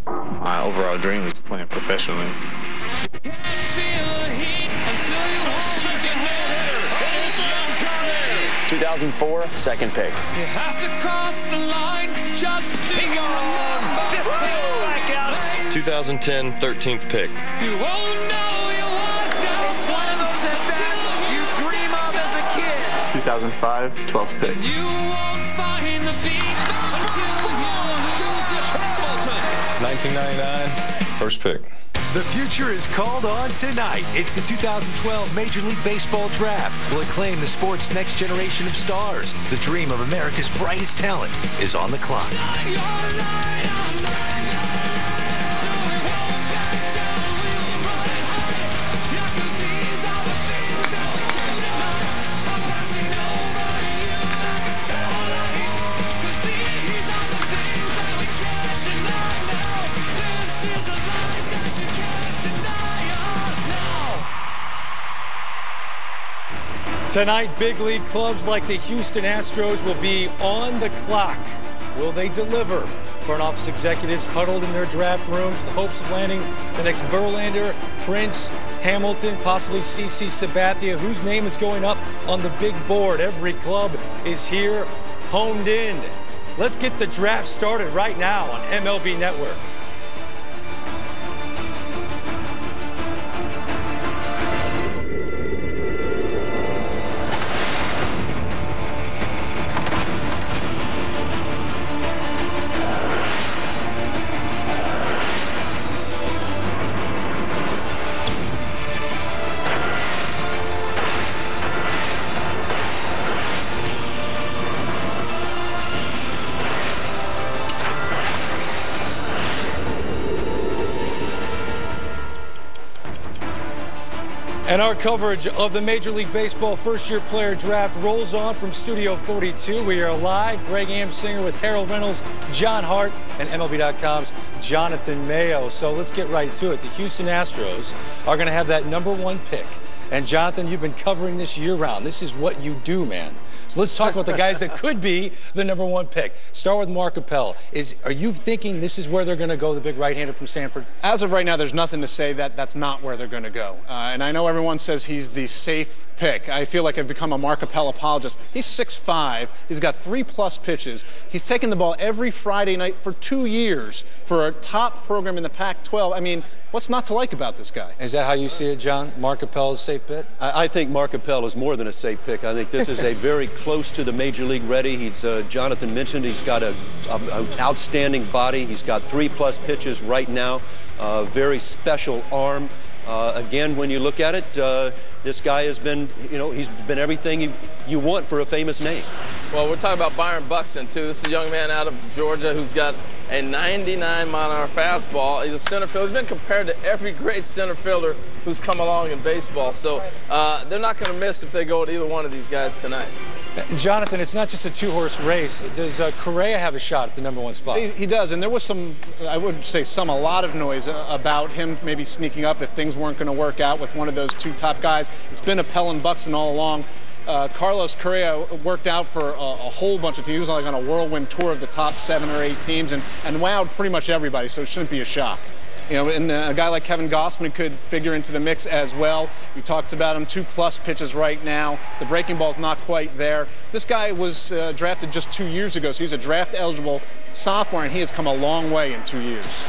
My overall dream is playing professionally. 2004, second pick. You have to cross the line just to 2010, 13th pick. You won't know you want no. It's one of those at-bats you dream of as a kid. 2005, 12th pick. You won't find the beat until you lose yourself. 1999, first pick. The future is called on tonight. It's the 2012 Major League Baseball Draft. Will acclaim the sport's next generation of stars. The dream of America's brightest talent is on the clock. Tonight, big league clubs like the Houston Astros will be on the clock. Will they deliver? Front office executives huddled in their draft rooms with the hopes of landing the next Verlander, Prince, Hamilton, possibly CC Sabathia, whose name is going up on the big board. Every club is here, honed in. Let's get the draft started right now on MLB Network. And our coverage of the Major League Baseball first-year player draft rolls on from Studio 42. We are live. Greg Amsinger with Harold Reynolds, John Hart, and MLB.com's Jonathan Mayo. So let's get right to it. The Houston Astros are going to have that 1 pick. And Jonathan, you've been covering this year-round. This is what you do, man. So let's talk about the guys that could be the #1 pick. Start with Mark Appel. Are you thinking this is where they're going to go, the big right-hander from Stanford? As of right now, there's nothing to say that that's not where they're going to go. And I know everyone says he's the safe pick. I feel like I've become a Mark Appel apologist. He's 6'5". He's got 3+ pitches. He's taken the ball every Friday night for 2 years for a top program in the Pac-12. I mean, what's not to like about this guy? Is that how you see it, John? Mark Appel is a safe bet? I think Mark Appel is more than a safe pick. I think this is a very close to the Major League ready. He's, Jonathan mentioned, he's got an outstanding body. He's got 3+ pitches right now. Very special arm. Again, when you look at it, this guy has been, he's been everything you want for a famous name. Well, we're talking about Byron Buxton, too. This is a young man out of Georgia who's got a 99-mile-an-hour fastball. He's a center fielder. He's been compared to every great center fielder who's come along in baseball. So they're not going to miss if they go with either one of these guys tonight. Jonathan, it's not just a 2-horse race. Does Correa have a shot at the #1 spot? He does, and there was some, I wouldn't say some, a lot of noise about him maybe sneaking up if things weren't going to work out with one of those 2 top guys. It's been Appel and Buxton all along. Carlos Correa worked out for a whole bunch of teams. He was like on a whirlwind tour of the top 7 or 8 teams and wowed pretty much everybody, so it shouldn't be a shock. And a guy like Kevin Gossman could figure into the mix as well. We talked about him, 2+ pitches right now. The breaking ball's not quite there. This guy was drafted just 2 years ago, so he's a draft-eligible sophomore, and he has come a long way in 2 years.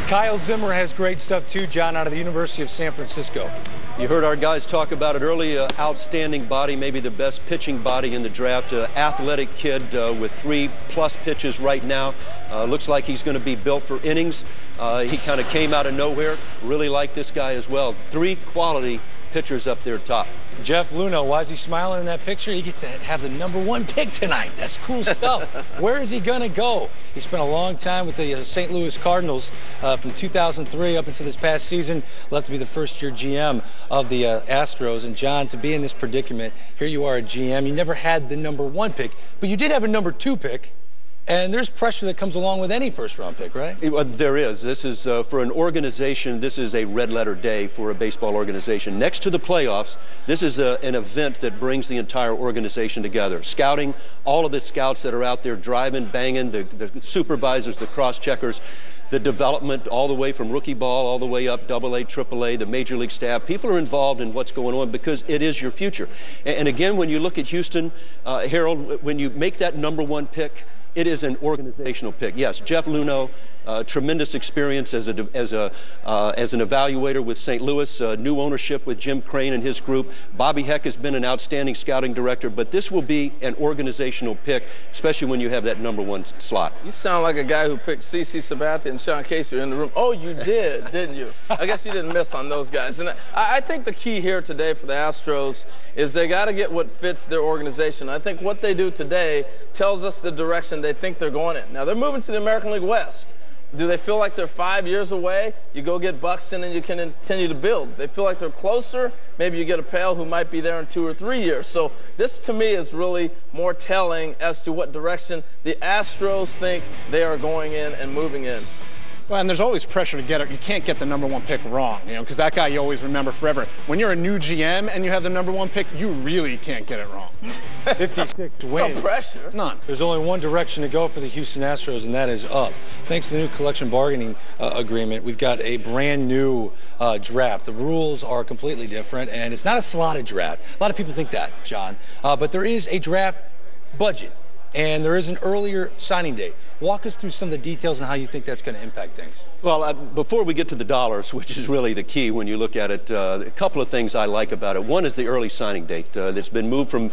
Kyle Zimmer has great stuff too, John, out of the University of San Francisco. You heard our guys talk about it earlier. Outstanding body, maybe the best pitching body in the draft. Athletic kid with 3+ pitches right now. Looks like he's going to be built for innings. He kind of came out of nowhere. Really like this guy as well. 3 quality pitchers up there top. Jeff Luhnow, why is he smiling in that picture? He gets to have the #1 pick tonight. That's cool stuff. Where is he going to go? He spent a long time with the St. Louis Cardinals from 2003 up until this past season. Left to be the first-year GM of the Astros. And, John, to be in this predicament, here you are a GM. You never had the #1 pick, but you did have a #2 pick. And there's pressure that comes along with any first-round pick, right? There is. This is, for an organization, this is a red-letter day for a baseball organization. Next to the playoffs, this is an event that brings the entire organization together. Scouting, all of the scouts that are out there driving, banging, the supervisors, the cross-checkers, the development all the way from rookie ball all the way up, AA, AAA, the major league staff. People are involved in what's going on because it is your future. And again, when you look at Houston, Harold, when you make that #1 pick, it is an organizational pick. Yes, Jeff Luhnow, tremendous experience as an evaluator with St. Louis, new ownership with Jim Crane and his group. Bobby Heck has been an outstanding scouting director, but this will be an organizational pick, especially when you have that #1 slot. You sound like a guy who picked CeCe Sabathia and Sean Casey in the room. Oh, you did, didn't you? I guess you didn't miss on those guys. And I think the key here today for the Astros is they got to get what fits their organization. I think what they do today tells us the direction they think they're going in. Now, they're moving to the American League West. Do they feel like they're 5 years away? You go get Buxton and you can continue to build. They feel like they're closer. Maybe you get a Pale who might be there in 2 or 3 years. So this, to me, is really more telling as to what direction the Astros think they are going in and moving in. Well, and there's always pressure to get it. You can't get the #1 pick wrong, because that guy you always remember forever. When you're a new GM and you have the #1 pick, you really can't get it wrong. 56 wins. No pressure. None. There's only one direction to go for the Houston Astros, and that is up. Thanks to the new collection bargaining agreement, we've got a brand new draft. The rules are completely different, and it's not a slotted draft. A lot of people think that, John. But there is a draft budget, and there is an earlier signing date. Walk us through some of the details and how you think that's going to impact things. Well, before we get to the dollars, which is really the key when you look at it, a couple of things I like about it. One is the early signing date. That's been moved from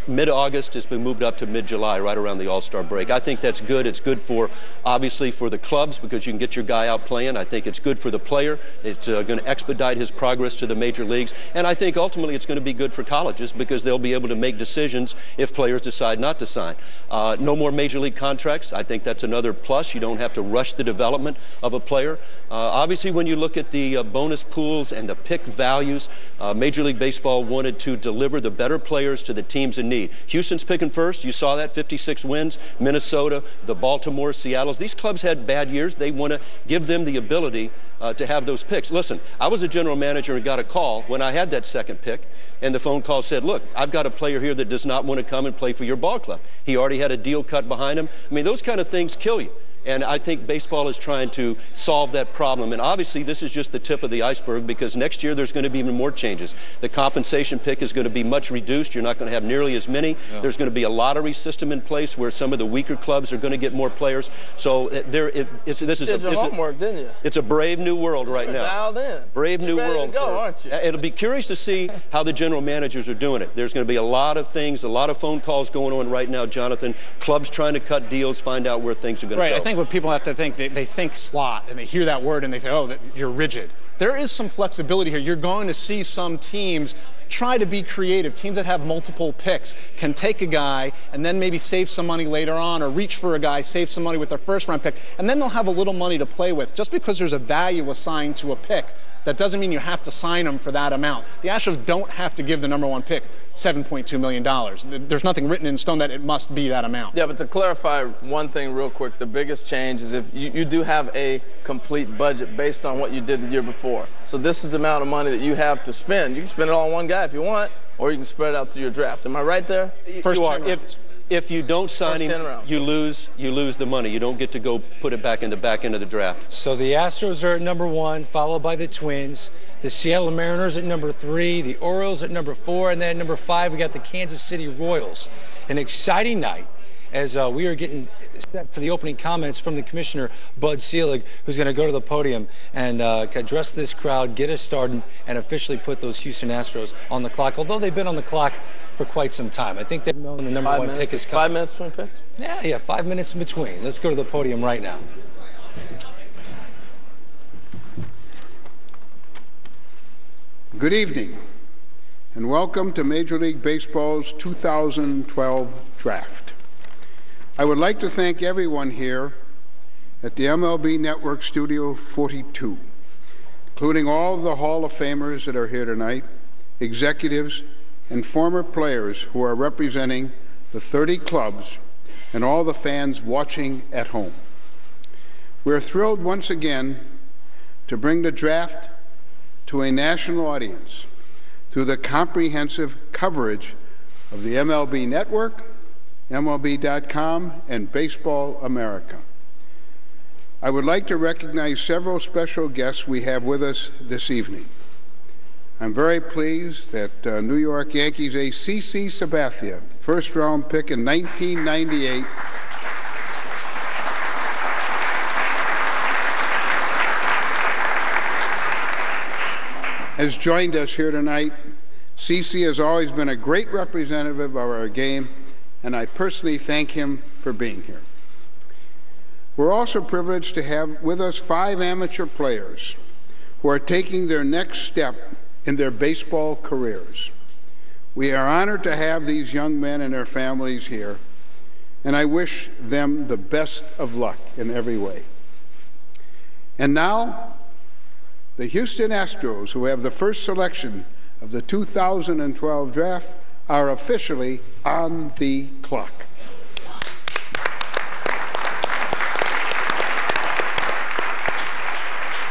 mid-August. It's been moved up to mid-July, right around the All-Star break. I think that's good. It's good for, obviously, for the clubs because you can get your guy out playing. I think it's good for the player. It's going to expedite his progress to the major leagues. And I think ultimately it's going to be good for colleges because they'll be able to make decisions if players decide not to sign. No more major league contracts. I think that's another plus. You don't have to rush the development of a player. Obviously, when you look at the bonus pools and the pick values, Major League Baseball wanted to deliver the better players to the teams in need. Houston's picking first. You saw that, 56 wins. Minnesota, the Baltimore, Seattle's. These clubs had bad years. They want to give them the ability to have those picks. Listen, I was a general manager and got a call when I had that second pick. And the phone call said, look, I've got a player here that does not want to come and play for your ball club. He already had a deal cut behind him. I mean, those kind of things kill you. And I think baseball is trying to solve that problem. And obviously, this is just the tip of the iceberg because next year there's going to be even more changes. The compensation pick is going to be much reduced. You're not going to have nearly as many. Yeah. There's going to be a lottery system in place where some of the weaker clubs are going to get more players. So this is did your homework, didn't you? It's a brave new world right now. Dialed in. Brave new world. To go, aren't you? It'll be curious to see how the general managers are doing it. There's going to be a lot of things, a lot of phone calls going on right now, Jonathan. Clubs trying to cut deals, find out where things are going to go. Right. I think what people have to think. They think slot, and they hear that word, and they say, oh, you're rigid. There is some flexibility here. You're going to see some teams try to be creative. Teams that have multiple picks can take a guy and then maybe save some money later on or reach for a guy, save some money with their first-round pick, and then they'll have a little money to play with. Just because there's a value assigned to a pick, that doesn't mean you have to sign them for that amount. The Astros don't have to give the #1 pick $7.2 million. There's nothing written in stone that it must be that amount. Yeah, but to clarify one thing real quick, the biggest change is if you do have a complete budget based on what you did the year before. So this is the amount of money that you have to spend. You can spend it all on one guy if you want, or you can spread it out through your draft. Am I right there? First time if you don't sign him, you lose the money. You don't get to go put it back in the back end of the draft. So the Astros are at #1, followed by the Twins. The Seattle Mariners at #3, the Orioles at #4, and then at #5 we got the Kansas City Royals. An exciting night as we are getting set for the opening comments from the commissioner, Bud Selig, who's going to go to the podium and address this crowd, get us started, and officially put those Houston Astros on the clock, although they've been on the clock for quite some time. I think they've known the #1 pick is coming. 5 minutes between picks? Yeah, 5 minutes in between. Let's go to the podium right now. Good evening, and welcome to Major League Baseball's 2012 draft. I would like to thank everyone here at the MLB Network Studio 42, including all of the Hall of Famers that are here tonight, executives, and former players who are representing the 30 clubs and all the fans watching at home. We're thrilled once again to bring the draft to a national audience through the comprehensive coverage of the MLB Network, MLB.com, and Baseball America. I would like to recognize several special guests we have with us this evening. I'm very pleased that New York Yankees ace CC Sabathia, first-round pick in 1998, has joined us here tonight. CC has always been a great representative of our game, and I personally thank him for being here. We're also privileged to have with us 5 amateur players who are taking their next step in their baseball careers. We are honored to have these young men and their families here, and I wish them the best of luck in every way. And now, the Houston Astros, who have the first selection of the 2012 draft, are officially on the clock.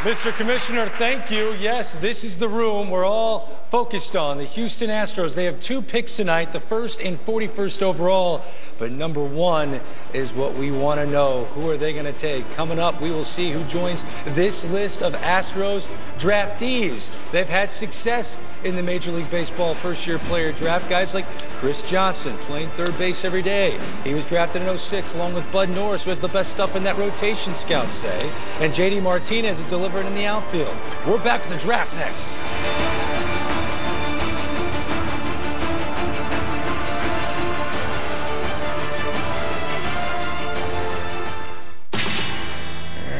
Mr. Commissioner, thank you. Yes, this is the room we're all focused on, the Houston Astros. They have 2 picks tonight, the 1st and 41st overall, but number 1 is what we want to know. Who are they going to take? Coming up, we will see who joins this list of Astros draftees. They've had success in the Major League Baseball first-year player draft. Guys like Chris Johnson, playing third base every day. He was drafted in '06 along with Bud Norris, who has the best stuff in that rotation, scouts say. And JD Martinez is delivering in the outfield. We're back with the draft next.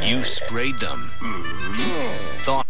You sprayed them. Thought.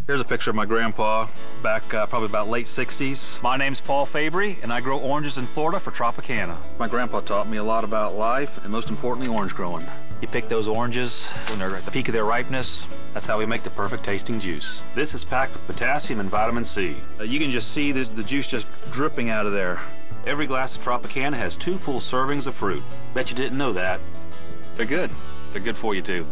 Here's a picture of my grandpa back probably about late 60s. My name's Paul Fabry, and I grow oranges in Florida for Tropicana. My grandpa taught me a lot about life, and most importantly, orange growing. You pick those oranges when they're at the peak of their ripeness. That's how we make the perfect tasting juice. This is packed with potassium and vitamin C. You can just see the juice just dripping out of there. Every glass of Tropicana has 2 full servings of fruit. Bet you didn't know that. They're good. They're good for you, too.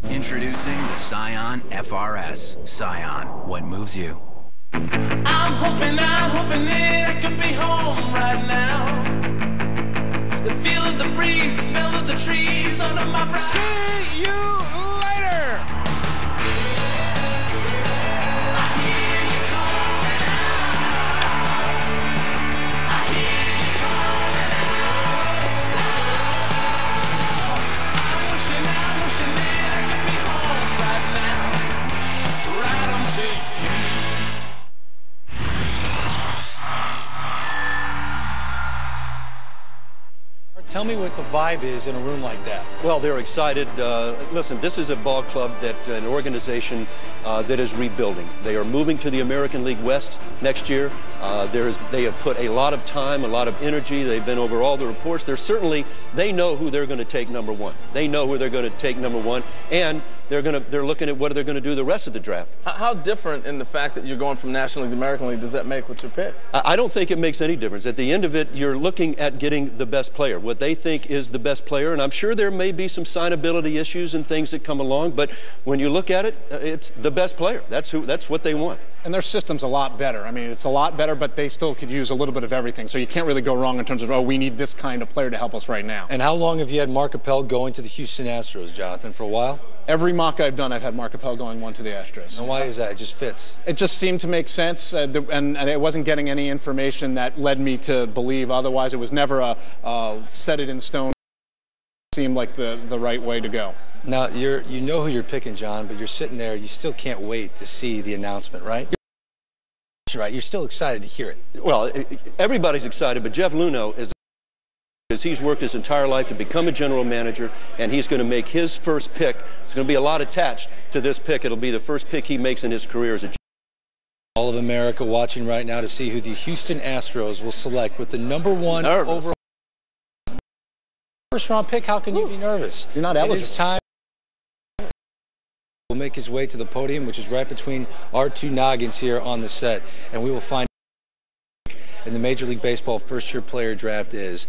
Introducing the Scion FRS. Scion, what moves you? I'm hoping that I could be home right now. The feel of the breeze, the smell of the trees under my breath. See you later! I hear you calling out. I hear you calling out. I'm wishing that I could be home right now. Right on to you. Tell me what the vibe is in a room like that. Well, they're excited. Listen, this is a ball club that an organization that is rebuilding. They are moving to the American League West next year. They have put a lot of time, a lot of energy. They've been over all the reports. They know who they're going to take number one. They know who they're going to take number one, and they're looking at what they're going to do the rest of the draft. How different in the fact that you're going from National League to American League does that make with your pick? I don't think it makes any difference. At the end of it, you're looking at getting the best player, what they think is the best player, and I'm sure there may be some signability issues and things that come along, but when you look at it, it's the best player. That's what they want. And their system's a lot better. I mean, it's a lot better, but they still could use a little bit of everything. So you can't really go wrong in terms of, oh, we need this kind of player to help us right now. And how long have you had Mark Appel going to the Houston Astros, Jonathan? For a while? Every mock I've done, I've had Mark Appel going one to the Astros. And why is that? It just fits. It just seemed to make sense, and it wasn't getting any information that led me to believe otherwise. It was never a set it in stone. It seemed like the right way to go. Now, you know who you're picking, John, but you're sitting there, you still can't wait to see the announcement, right? Right, you're still excited to hear it. Well, everybody's excited, but Jeff Luhnow is. He's worked his entire life to become a general manager, and he's going to make his first pick. There's going to be a lot attached to this pick. It'll be the first pick he makes in his career as a. All of America watching right now to see who the Houston Astros will select with the #1 overall first-round pick. How can you be nervous? You're not eligible. It is time. Will make his way to the podium, which is right between our two noggins here on the set, and we will find in the Major League Baseball first-year player draft is.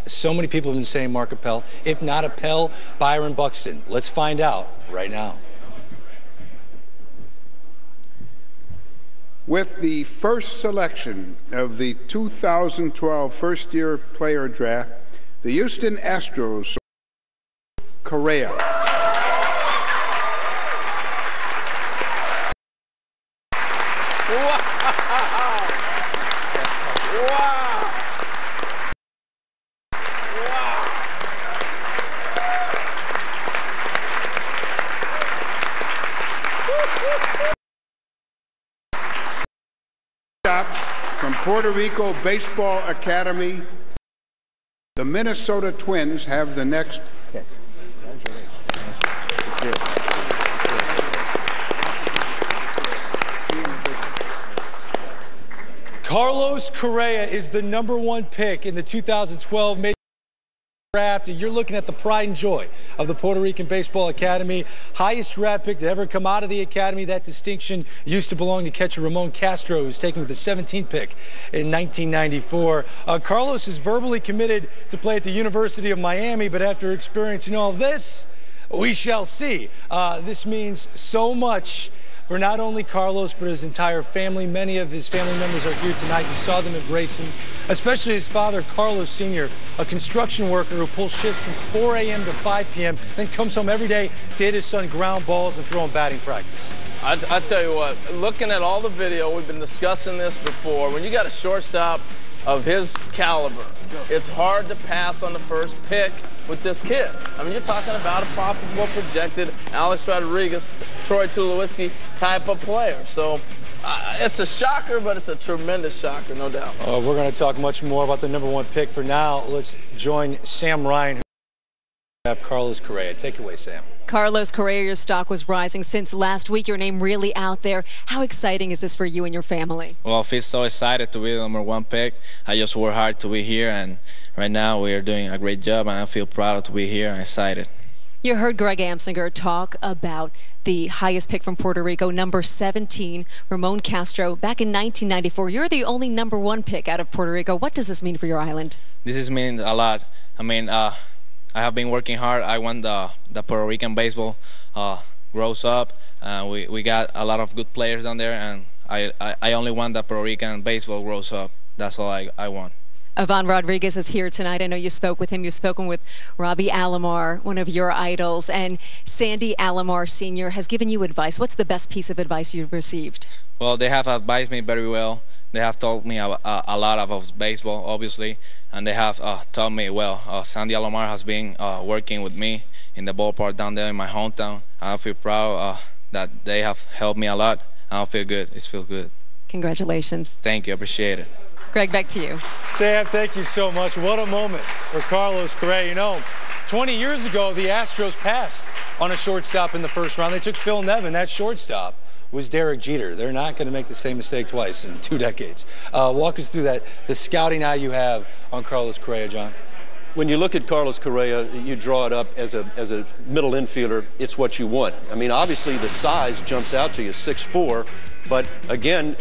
So many people have been saying Mark Appel. If not Appel, Byron Buxton. Let's find out right now. With the first selection of the 2012 first-year player draft, the Houston Astros, Correa. From Puerto Rico Baseball Academy, the Minnesota Twins have the next pick. Carlos Correa is the #1 pick in the 2012 Major League draft. You're looking at the pride and joy of the Puerto Rican Baseball Academy. Highest draft pick to ever come out of the Academy. That distinction used to belong to catcher Ramon Castro, who's taken with the 17th pick in 1994. Carlos is verbally committed to play at the University of Miami, but after experiencing all this, we shall see. This means so much for not only Carlos, but his entire family. Many of his family members are here tonight. You saw them embrace him, especially his father, Carlos Sr., a construction worker who pulls shifts from 4 a.m. to 5 p.m., then comes home every day to hit his son ground balls and throw him batting practice. I tell you what, looking at all the video, we've been discussing this before, when you got a shortstop of his caliber, it's hard to pass on the first pick with this kid. I mean, you're talking about a profitable, projected Alex Rodriguez, Troy Tulowitzki type of player. So it's a shocker, but it's a tremendous shocker, no doubt. We're going to talk much more about the #1 pick. For now, let's join Sam Ryan, who have Carlos Correa. Take it away, Sam. Carlos Correa, your stock was rising since last week. Your name really out there. How exciting is this for you and your family? Well, I feel so excited to be the #1 pick. I just worked hard to be here, and right now we are doing a great job, and I feel proud to be here and excited. You heard Greg Amsinger talk about the highest pick from Puerto Rico, number 17, Ramon Castro. Back in 1994, you're the only #1 pick out of Puerto Rico. What does this mean for your island? This means a lot. I mean, I have been working hard. I want the Puerto Rican baseball grows up. We got a lot of good players down there, and I only want the Puerto Rican baseball grows up. That's all I want. Ivan Rodriguez is here tonight. I know you spoke with him. You've spoken with Robbie Alomar, one of your idols, and Sandy Alomar Sr. has given you advice. What's the best piece of advice you've received? Well, they have advised me very well. They have told me a lot about baseball, obviously, and they have told me, well, Sandy Alomar has been working with me in the ballpark down there in my hometown. I feel proud that they have helped me a lot. I feel good. It feels good. Congratulations. Thank you. I appreciate it. Greg, back to you. Sam, thank you so much. What a moment for Carlos Correa. You know, 20 years ago, the Astros passed on a shortstop in the first round. They took Phil Nevin. That shortstop was Derek Jeter. They're not going to make the same mistake twice in 2 decades. Walk us through that, the scouting eye you have on Carlos Correa, John. When you look at Carlos Correa, you draw it up as a middle infielder. It's what you want. I mean, obviously the size jumps out to you, 6'4", but again,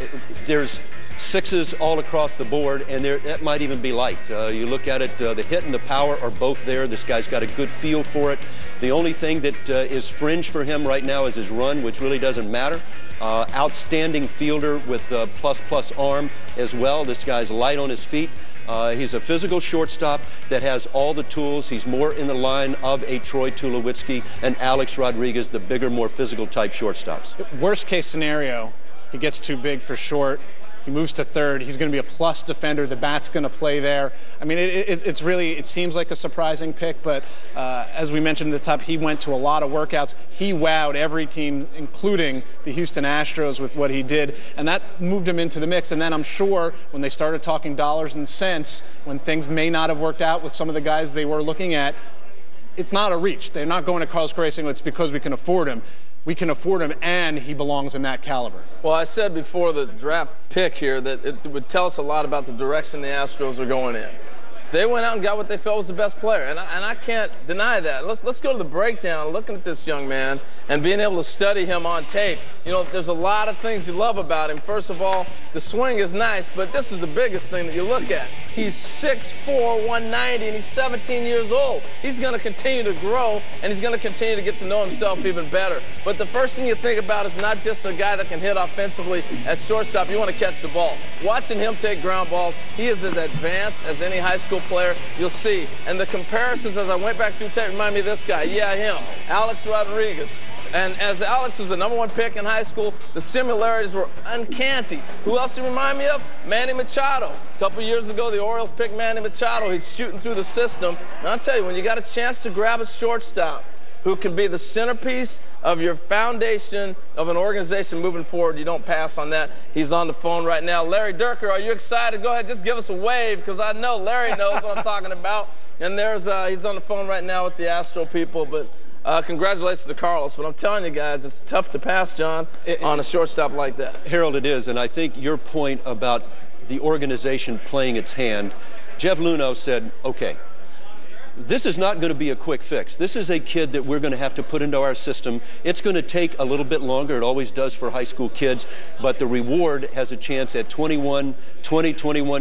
there's sixes all across the board, and that might even be light. You look at it, the hit and the power are both there. This guy's got a good feel for it. The only thing that is fringe for him right now is his run, which really doesn't matter. Outstanding fielder with plus arm as well. This guy's light on his feet. He's a physical shortstop that has all the tools. He's more in the line of a Troy Tulowitzki and Alex Rodriguez, the bigger, more physical type shortstops. Worst case scenario, he gets too big for short. He moves to third. He's going to be a plus defender. The bat's going to play there. I mean, it's really, it seems like a surprising pick, but as we mentioned at the top, he went to a lot of workouts. He wowed every team, including the Houston Astros, with what he did, and that moved him into the mix. And then I'm sure when they started talking dollars and cents, when things may not have worked out with some of the guys they were looking at, it's not a reach. They're not going to Carlos Correa saying it's because we can afford him. We can afford him, and he belongs in that caliber. Well, I said before the draft pick here that it would tell us a lot about the direction the Astros are going in. They went out and got what they felt was the best player, and I can't deny that. Let's go to the breakdown, looking at this young man and being able to study him on tape. You know, there's a lot of things you love about him. First of all, the swing is nice, but this is the biggest thing that you look at. He's 6'4", 190, and he's 17 years old. He's going to continue to grow, and he's going to continue to get to know himself even better. But the first thing you think about is not just a guy that can hit offensively at shortstop. You want to catch the ball. Watching him take ground balls, he is as advanced as any high school player you'll see. And the comparisons as I went back through tape remind me of this guy. Yeah, him. Alex Rodriguez. And as Alex was the #1 pick in high school, the similarities were uncanny. Who else he remind me of? Manny Machado. A couple years ago, the Orioles picked Manny Machado. He's shooting through the system. And I'll tell you, when you got a chance to grab a shortstop who can be the centerpiece of your foundation of an organization moving forward, you don't pass on that. He's on the phone right now. Larry Durker, are you excited? Go ahead, just give us a wave, because I know Larry knows what I'm talking about. And there's he's on the phone right now with the Astro people. But congratulations to Carlos. But I'm telling you guys, it's tough to pass, John, on a shortstop like that. Harold, it is. And I think your point about the organization playing its hand, Jeff Luhnow said, okay, this is not going to be a quick fix. This is a kid that we're going to have to put into our system. It's going to take a little bit longer. It always does for high school kids. But the reward has a chance at 21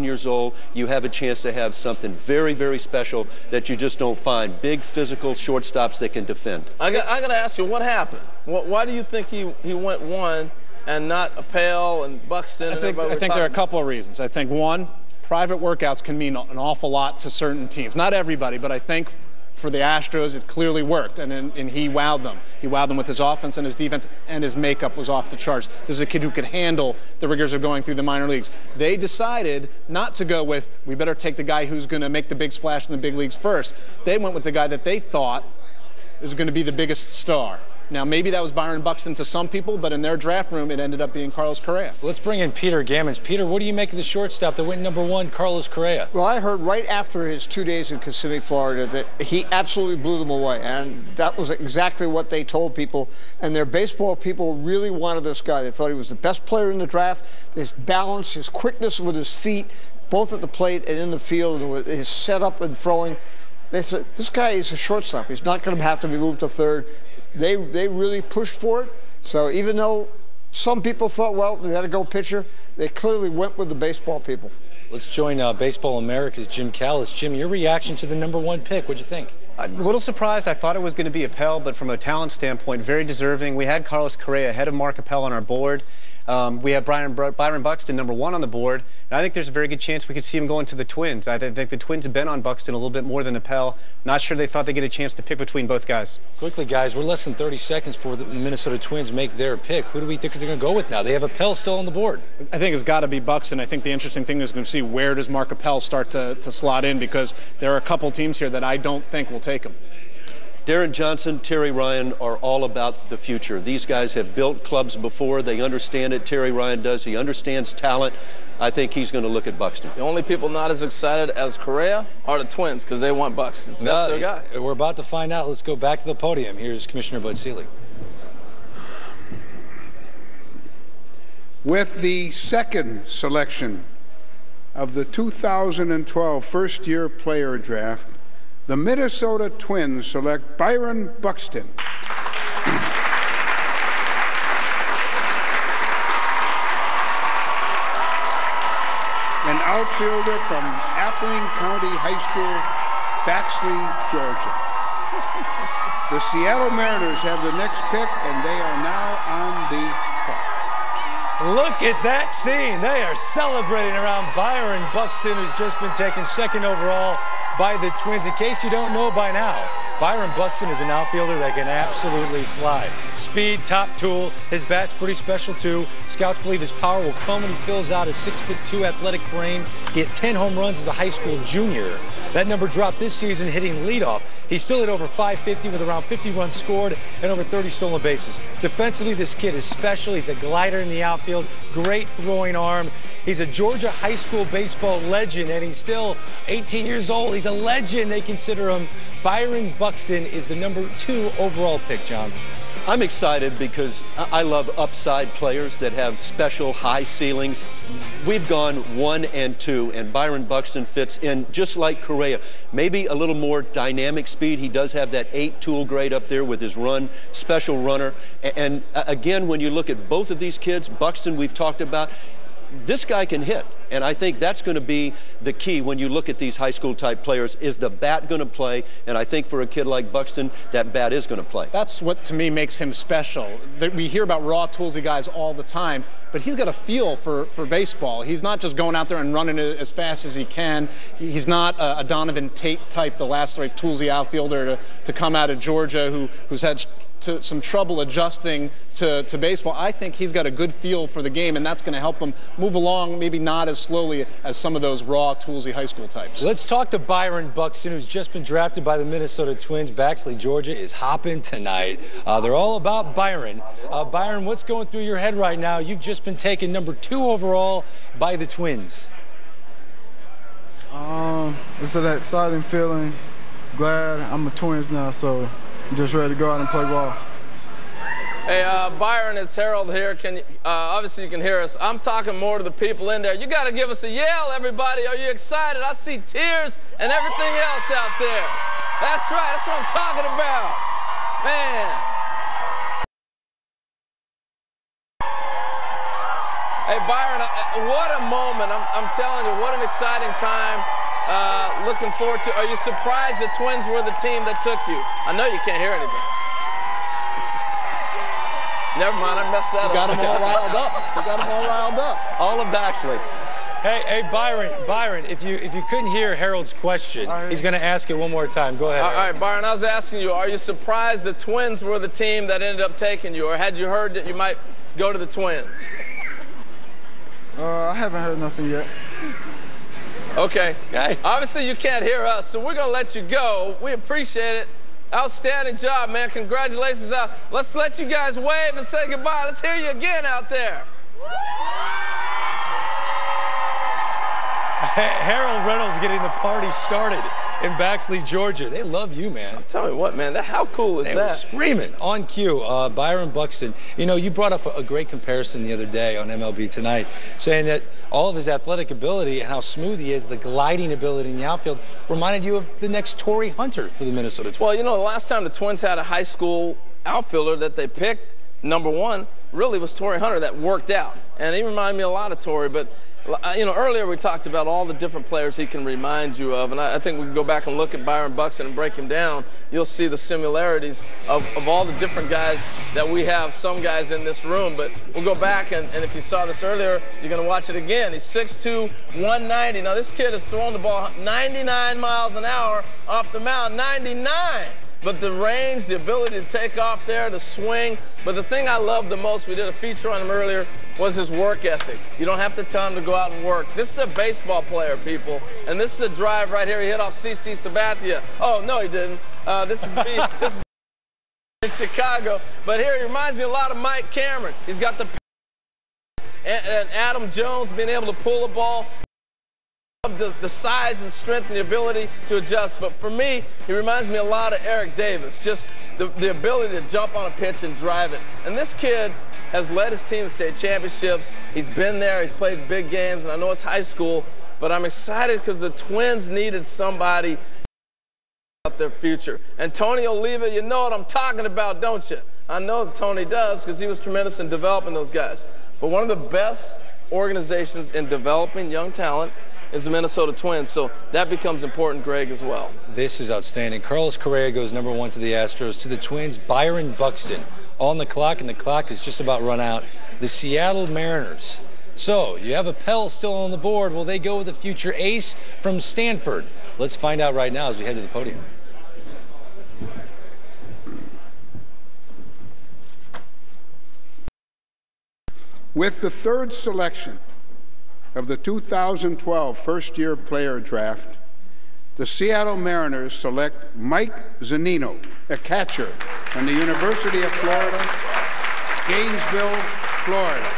years old. You have a chance to have something very, very special that you just don't find. Big physical shortstops that can defend. I got to ask you, what happened? Why do you think he went 1 and not Appel and Buxton? I think there are a couple of reasons. I think one, private workouts can mean an awful lot to certain teams. Not everybody, but I think for the Astros it clearly worked, and he wowed them. He wowed them with his offense and his defense, and his makeup was off the charts. This is a kid who could handle the rigors of going through the minor leagues. They decided not to go with, we better take the guy who's going to make the big splash in the big leagues first. They went with the guy that they thought was going to be the biggest star. Now, maybe that was Byron Buxton to some people, but in their draft room, it ended up being Carlos Correa. Let's bring in Peter Gammons. Peter, what do you make of the shortstop that went #1, Carlos Correa? Well, I heard right after his 2 days in Kissimmee, Florida, that he absolutely blew them away, and that was exactly what they told people. And their baseball people really wanted this guy. They thought he was the best player in the draft. His balance, his quickness with his feet, both at the plate and in the field, and his setup and throwing. They said, this guy is a shortstop. He's not going to have to be moved to third. They really pushed for it. So even though some people thought, well, they had to go pitcher, they clearly went with the baseball people. Let's join Baseball America's Jim Callis. Jim, your reaction to the #1 pick, what'd you think? I'm a little surprised. I thought it was going to be Appel, but from a talent standpoint, very deserving. We had Carlos Correa ahead of Mark Appel on our board. We have Byron Buxton #1 on the board. And I think there's a very good chance we could see him going to the Twins. I think the Twins have been on Buxton a little bit more than Appel. Not sure they thought they'd get a chance to pick between both guys. Quickly, guys, we're less than 30 seconds before the Minnesota Twins make their pick. Who do we think they're going to go with now? They have Appel still on the board. I think it's got to be Buxton. I think the interesting thing is going to see where does Mark Appel start to slot in, because there are a couple teams here that I don't think will take him. Darren Johnson, Terry Ryan are all about the future. These guys have built clubs before. They understand it. Terry Ryan does. He understands talent. I think he's going to look at Buxton. The only people not as excited as Correa are the Twins because they want Buxton. That's their guy. We're about to find out. Let's go back to the podium. Here's Commissioner Bud Selig. With the second selection of the 2012 first-year player draft, the Minnesota Twins select Byron Buxton. An outfielder from Appling County High School, Baxley, Georgia. The Seattle Mariners have the next pick, and they are now on the clock. Look at that scene. They are celebrating around Byron Buxton, who's just been taken second overall by the Twins. In case you don't know by now, Byron Buxton is an outfielder that can absolutely fly. Speed, top tool. His bat's pretty special too. Scouts believe his power will come when he fills out his 6'2" athletic frame. He hit 10 home runs as a high school junior. That number dropped this season hitting leadoff. He still hit over 550 with around 50 runs scored and over 30 stolen bases. Defensively, this kid is special. He's a glider in the outfield, great throwing arm. He's a Georgia high school baseball legend, and he's still 18 years old. He's a legend. They consider him. Byron Buxton is the #2 overall pick, John. I'm excited because I love upside players that have special high ceilings. We've gone 1 and 2, and Byron Buxton fits in just like Correa. Maybe a little more dynamic speed. He does have that 8 tool grade up there with his run, special runner. And again, when you look at both of these kids, Buxton we've talked about, this guy can hit. And I think that's going to be the key when you look at these high school type players. Is the bat going to play? And I think for a kid like Buxton, that bat is going to play. That's what, to me, makes him special. We hear about raw, toolsy guys all the time, but he's got a feel for baseball. He's not just going out there and running as fast as he can. He's not a Donovan Tate type, the last toolsy outfielder to come out of Georgia who's had some trouble adjusting to baseball. I think he's got a good feel for the game, and that's going to help him move along, maybe not as slowly as some of those raw, toolsy high school types. Let's talk to Byron Buxton, who's just been drafted by the Minnesota Twins. Baxley, Georgia is hopping tonight. They're all about Byron. Byron, what's going through your head right now? You've just been taken #2 overall by the Twins. It's an exciting feeling. Glad I'm a Twins now, so I'm just ready to go out and play ball. Hey, Byron, it's Harold here. Obviously you can hear us. I'm talking more to the people in there. You got to give us a yell, everybody. Are you excited? I see tears and everything else out there. That's right. That's what I'm talking about. Man. Hey, Byron, what a moment. I'm telling you, what an exciting time. Looking forward to. Are you surprised the Twins were the team that took you? I know you can't hear anything. Never mind, I messed that up. Got them all riled up. You got them all riled up. All of Baxley. Hey, Byron, if you couldn't hear Harold's question, he's going to ask it one more time. Go ahead. All right, Byron, I was asking you, are you surprised the Twins were the team that ended up taking you, or had you heard that you might go to the Twins? I haven't heard nothing yet. Okay. Obviously, you can't hear us, so we're going to let you go. We appreciate it. Outstanding job, man. Congratulations. Let's let you guys wave and say goodbye. Let's hear you again out there. Harold Reynolds getting the party started in Baxley, Georgia. They love you, man. I'm telling you what, man. How cool is that? They were screaming on cue. Byron Buxton. You know, you brought up a great comparison the other day on MLB Tonight, saying that all of his athletic ability and how smooth he is, the gliding ability in the outfield, reminded you of the next Torrey Hunter for the Minnesota Twins. Well, you know, the last time the Twins had a high school outfielder that they picked, #1, really was Torrey Hunter. That worked out. And he reminded me a lot of Torrey, but you know, earlier we talked about all the different players he can remind you of, and I think we can go back and look at Byron Buxton and break him down. You'll see the similarities of all the different guys that we have, some guys in this room, but we'll go back, and if you saw this earlier, you're going to watch it again. He's 6'2", 190. Now, this kid has thrown the ball 99 miles an hour off the mound, 99. but the range, the ability to take off there, to swing. But the thing I loved the most, we did a feature on him earlier, was his work ethic. You don't have to tell him to go out and work. This is a baseball player, people, and this is a drive right here. He hit off CC Sabathia. Oh, no, he didn't. This is me. This is in Chicago. But here, he reminds me a lot of Mike Cameron. He's got the and Adam Jones being able to pull the ball. The size and strength and the ability to adjust. But for me, he reminds me a lot of Eric Davis, just the ability to jump on a pitch and drive it. And this kid has led his team to state championships. He's been there, he's played big games, and I know it's high school, but I'm excited because the Twins needed somebody about their future. And Tony Oliva, you know what I'm talking about, don't you? I know that Tony does because he was tremendous in developing those guys. But one of the best organizations in developing young talent is the Minnesota Twins, so that becomes important, Greg, as well. This is outstanding. Carlos Correa goes #1 to the Astros. To the Twins, Byron Buxton on the clock, and the clock is just about run out. The Seattle Mariners. So you have Appel still on the board. Will they go with a future ace from Stanford? Let's find out right now as we head to the podium. With the third selection of the 2012 first-year player draft, the Seattle Mariners select Mike Zunino, a catcher from the University of Florida, Gainesville, Florida.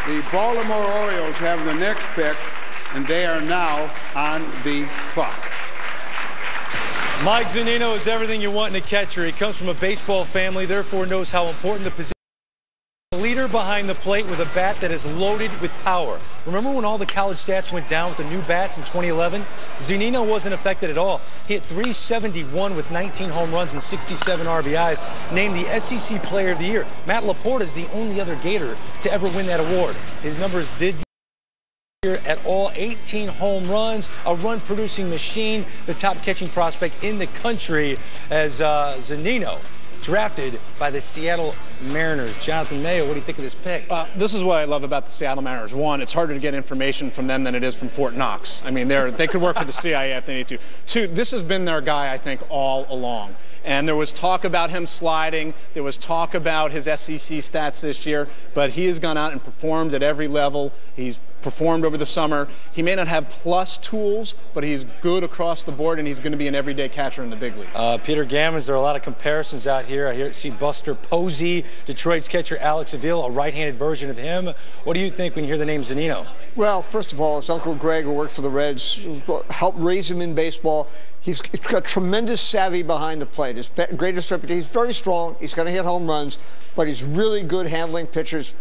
The Baltimore Orioles have the next pick, and they are now on the clock. Mike Zunino is everything you want in a catcher. He comes from a baseball family, therefore knows how important the position. Leader behind the plate with a bat that is loaded with power. Remember when all the college stats went down with the new bats in 2011? Zunino wasn't affected at all. He hit .371 with 19 home runs and 67 RBIs, named the SEC Player of the Year. Matt Laporta is the only other Gator to ever win that award. His numbers did here at all, 18 home runs, a run-producing machine, the top catching prospect in the country as Zunino, drafted by the Seattle Mariners. Jonathan Mayo, what do you think of this pick? This is what I love about the Seattle Mariners. One, it's harder to get information from them than it is from Fort Knox. I mean, they could work for the CIA if they need to. Two, this has been their guy, I think, all along. And there was talk about him sliding. There was talk about his SEC stats this year. But he has gone out and performed at every level. He's performed over the summer. He may not have plus tools, but he's good across the board, and he's going to be an everyday catcher in the big leagues. Peter Gammons, there are a lot of comparisons out here. I see Buster Posey, Detroit's catcher Alex Avila, a right-handed version of him. What do you think when you hear the name Zunino? Well, first of all, his Uncle Greg, who worked for the Reds, helped raise him in baseball. He's got tremendous savvy behind the plate. His greatest reputation, he's very strong. He's going to hit home runs, but he's really good handling pitchers.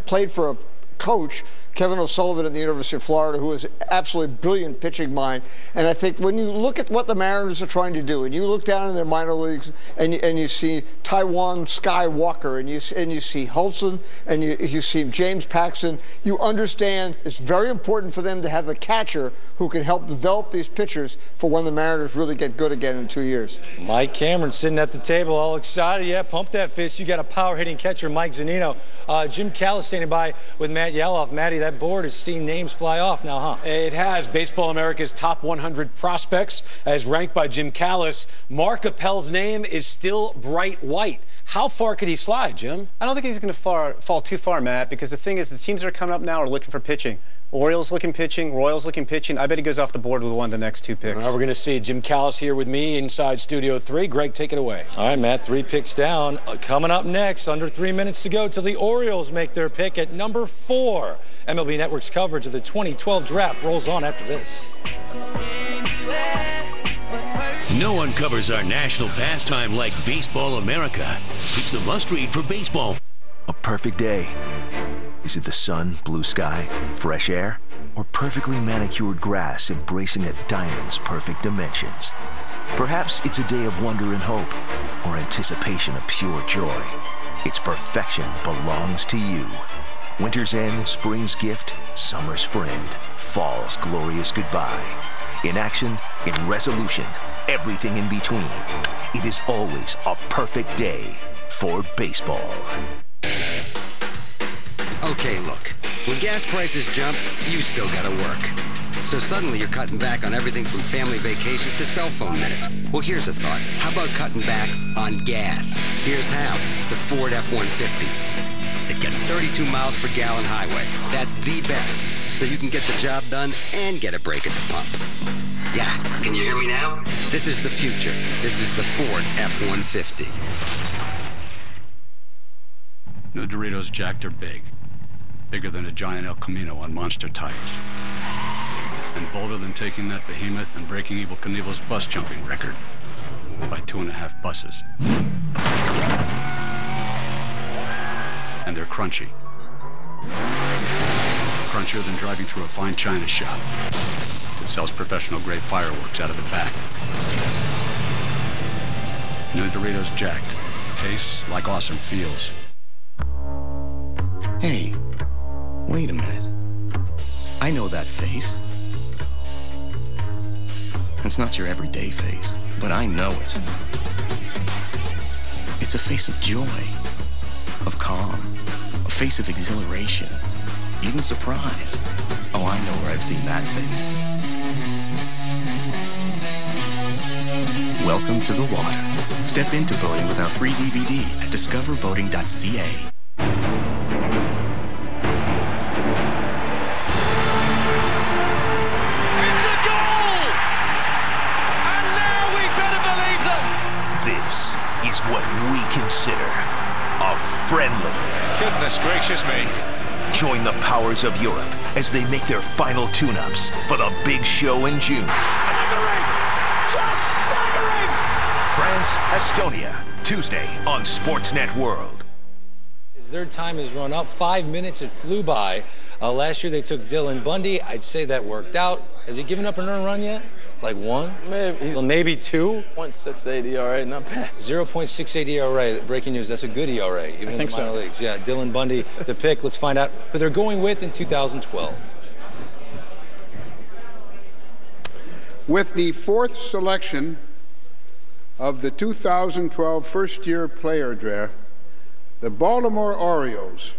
Played for a coach, Kevin O'Sullivan at the University of Florida, who is an absolutely brilliant pitching mind. And I think when you look at what the Mariners are trying to do, and you look down in their minor leagues, and you see Taiwan Skywalker, and you see Hulson, and you see James Paxton, you understand it's very important for them to have a catcher who can help develop these pitchers for when the Mariners really get good again in 2 years. Mike Cameron sitting at the table, all excited. Yeah, pump that fist. You got a power-hitting catcher, Mike Zunino. Jim Callis standing by with Matt Yaloff. Matty, that board has seen names fly off now, huh? It has. Baseball America's top 100 prospects, as ranked by Jim Callis. Mark Appel's name is still bright white. How far could he slide, Jim? I don't think he's going to fall too far, Matt, because the thing is the teams that are coming up now are looking for pitching. Orioles looking pitching, Royals looking pitching. I bet he goes off the board with one of the next two picks. All right, we're going to see Jim Callis here with me inside Studio 3. Greg, take it away. All right, Matt, 3 picks down. Coming up next, under 3 minutes to go till the Orioles make their pick at number 4. MLB Network's coverage of the 2012 draft rolls on after this. No one covers our national pastime like Baseball America. It's the must-read for baseball. A perfect day. Is it the sun, blue sky, fresh air, or perfectly manicured grass embracing a diamond's perfect dimensions? Perhaps it's a day of wonder and hope, or anticipation of pure joy. Its perfection belongs to you. Winter's end, spring's gift, summer's friend, fall's glorious goodbye. In action, in resolution, everything in between. It is always a perfect day for baseball. Okay, look, when gas prices jump, you still gotta work. So suddenly you're cutting back on everything from family vacations to cell phone minutes. Well, here's a thought. How about cutting back on gas? Here's how. The Ford F-150. It gets 32 miles per gallon highway. That's the best. So you can get the job done and get a break at the pump. Yeah, can you hear me now? This is the future. This is the Ford F-150. No Doritos Jacked are big. Bigger than a giant El Camino on monster tires. And bolder than taking that behemoth and breaking Evel Knievel's bus jumping record by 2.5 buses. And they're crunchy. Crunchier than driving through a fine china shop that sells professional-grade fireworks out of the back. No Doritos Jacked. Tastes like awesome feels. Hey, wait a minute. I know that face. It's not your everyday face, but I know it. It's a face of joy, of calm, a face of exhilaration, even surprise. Oh, I know where I've seen that face. Welcome to the water. Step into boating with our free DVD at discoverboating.ca. This is what we consider a friendly. Goodness gracious me. Join the powers of Europe as they make their final tune-ups for the big show in June. Staggering! Just staggering! France, Estonia, Tuesday on Sportsnet World. As their time has run up, 5 minutes, it flew by. Last year they took Dylan Bundy. I'd say that worked out. Has he given up an earned run yet? Like one? Maybe. Well, maybe two? 0.68 ERA, not bad. 0.68 ERA. Breaking news, that's a good ERA, even in the minor leagues. Yeah, Dylan Bundy, the pick. Let's find out who they're going with in 2012. With the 4th selection of the 2012 first-year player draft, the Baltimore Orioles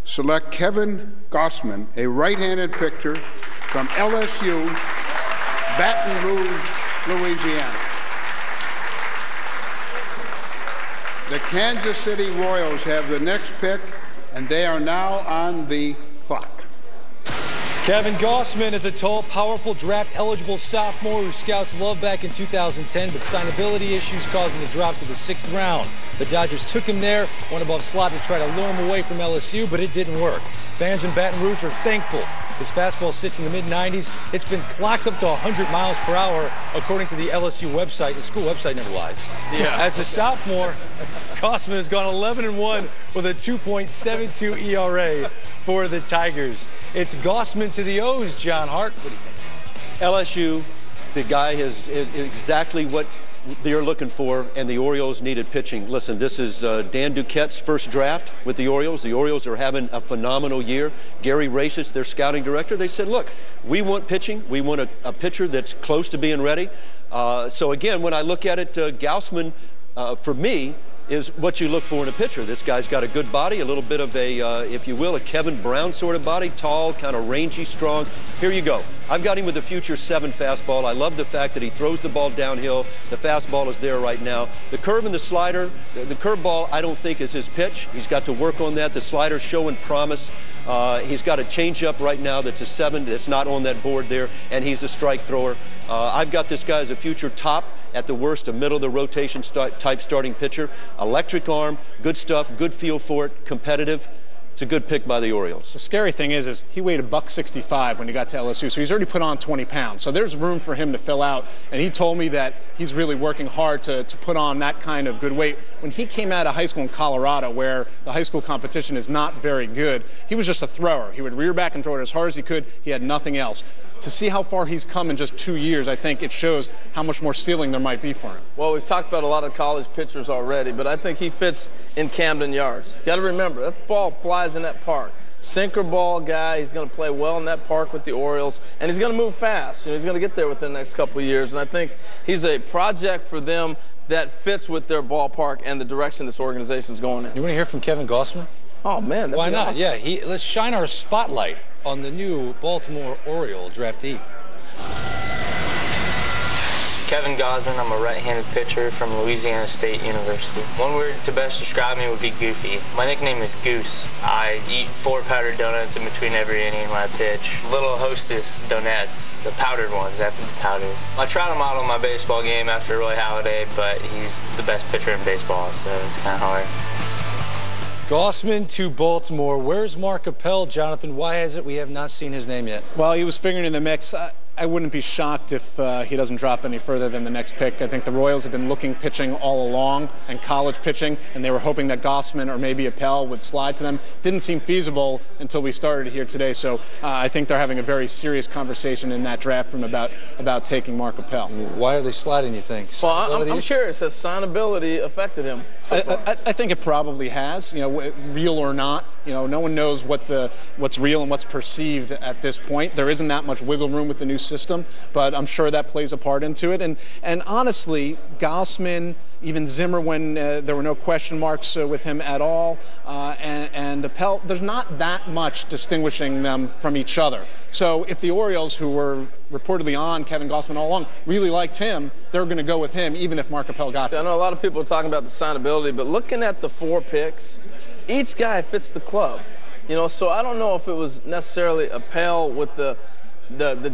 select Kevin Gausman, a right-handed pitcher from LSU, Baton Rouge, Louisiana. The Kansas City Royals have the next pick, and they are now on the clock. Kevin Gausman is a tall, powerful, draft-eligible sophomore who scouts loved back in 2010, but signability issues caused him to drop to the 6th round. The Dodgers took him there, one above slot to try to lure him away from LSU, but it didn't work. Fans in Baton Rouge are thankful. His fastball sits in the mid-90s. It's been clocked up to 100 miles per hour, according to the LSU website. The school website never lies. Yeah. As a sophomore, Gausman has gone 11-1 with a 2.72 ERA for the Tigers. It's Gausman to the O's, John Hart. What do you think? LSU, the guy is exactly what they're looking for, and the Orioles needed pitching. Listen, this is Dan Duquette's first draft with the Orioles. The Orioles are having a phenomenal year. Gary Racich, their scouting director, they said, look, we want pitching. We want a pitcher that's close to being ready. So again, when I look at it, Gausman, for me, is what you look for in a pitcher. This guy's got a good body, a little bit of a, if you will, a Kevin Brown sort of body, tall, kind of rangy, strong. Here you go. I've got him with the future 7 fastball. I love the fact that he throws the ball downhill. The fastball is there right now. The curve and the slider, the curveball I don't think is his pitch. He's got to work on that. The slider's showing promise. He's got a changeup right now that's a 7 that's not on that board there, and he's a strike thrower. I've got this guy as a future top, at the worst, a middle-of-the-rotation type starting pitcher. Electric arm, good stuff, good feel for it, competitive. It's a good pick by the Orioles. The scary thing is he weighed $165 when he got to LSU, so he's already put on 20 pounds. So there's room for him to fill out, and he told me that he's really working hard to put on that kind of good weight. When he came out of high school in Colorado, where the high school competition is not very good, he was just a thrower. He would rear back and throw it as hard as he could. He had nothing else. To see how far he's come in just 2 years, I think it shows how much more ceiling there might be for him. Well, we've talked about a lot of college pitchers already, but I think he fits in Camden Yards. You got to remember, that ball flies in that park. Sinker ball guy, he's going to play well in that park with the Orioles, and he's going to move fast. You know, he's going to get there within the next couple of years, and I think he's a project for them that fits with their ballpark and the direction this organization is going in. You want to hear from Kevin Gausman? Oh, man. Why not? Awesome. Yeah, let's shine our spotlight on the new Baltimore Oriole draftee. Kevin Gosman. I'm a right-handed pitcher from Louisiana State University. One word to best describe me would be goofy. My nickname is Goose. I eat 4 powdered donuts in between every inning when I pitch. Little Hostess donuts, the powdered ones, they have to be powdered. I try to model my baseball game after Roy Halladay, but he's the best pitcher in baseball, so it's kind of hard. Gosman to Baltimore. Where's Mark Appel, Jonathan? Why is it we have not seen his name yet? Well, he was figuring in the mix. I wouldn't be shocked if he doesn't drop any further than the next pick. I think the Royals have been looking pitching all along and college pitching, and they were hoping that Gosman or maybe Appel would slide to them. Didn't seem feasible until we started here today, so I think they're having a very serious conversation in that draft room about taking Mark Appel. Why are they sliding, you think? Well, I'm curious. Has signability affected him so far? I think it probably has, real or not. No one knows what's real and what's perceived at this point. There isn't that much wiggle room with the new system, but I'm sure that plays a part into it. And honestly, Gosman, even Zimmer, when there were no question marks with him at all, and Appel, there's not that much distinguishing them from each other. So if the Orioles, who were reportedly on Kevin Gosman all along, really liked him, they're going to go with him, even if Mark Appel got to. I know a lot of people are talking about the signability, but looking at the 4 picks, each guy fits the club. So I don't know if it was necessarily Appel with the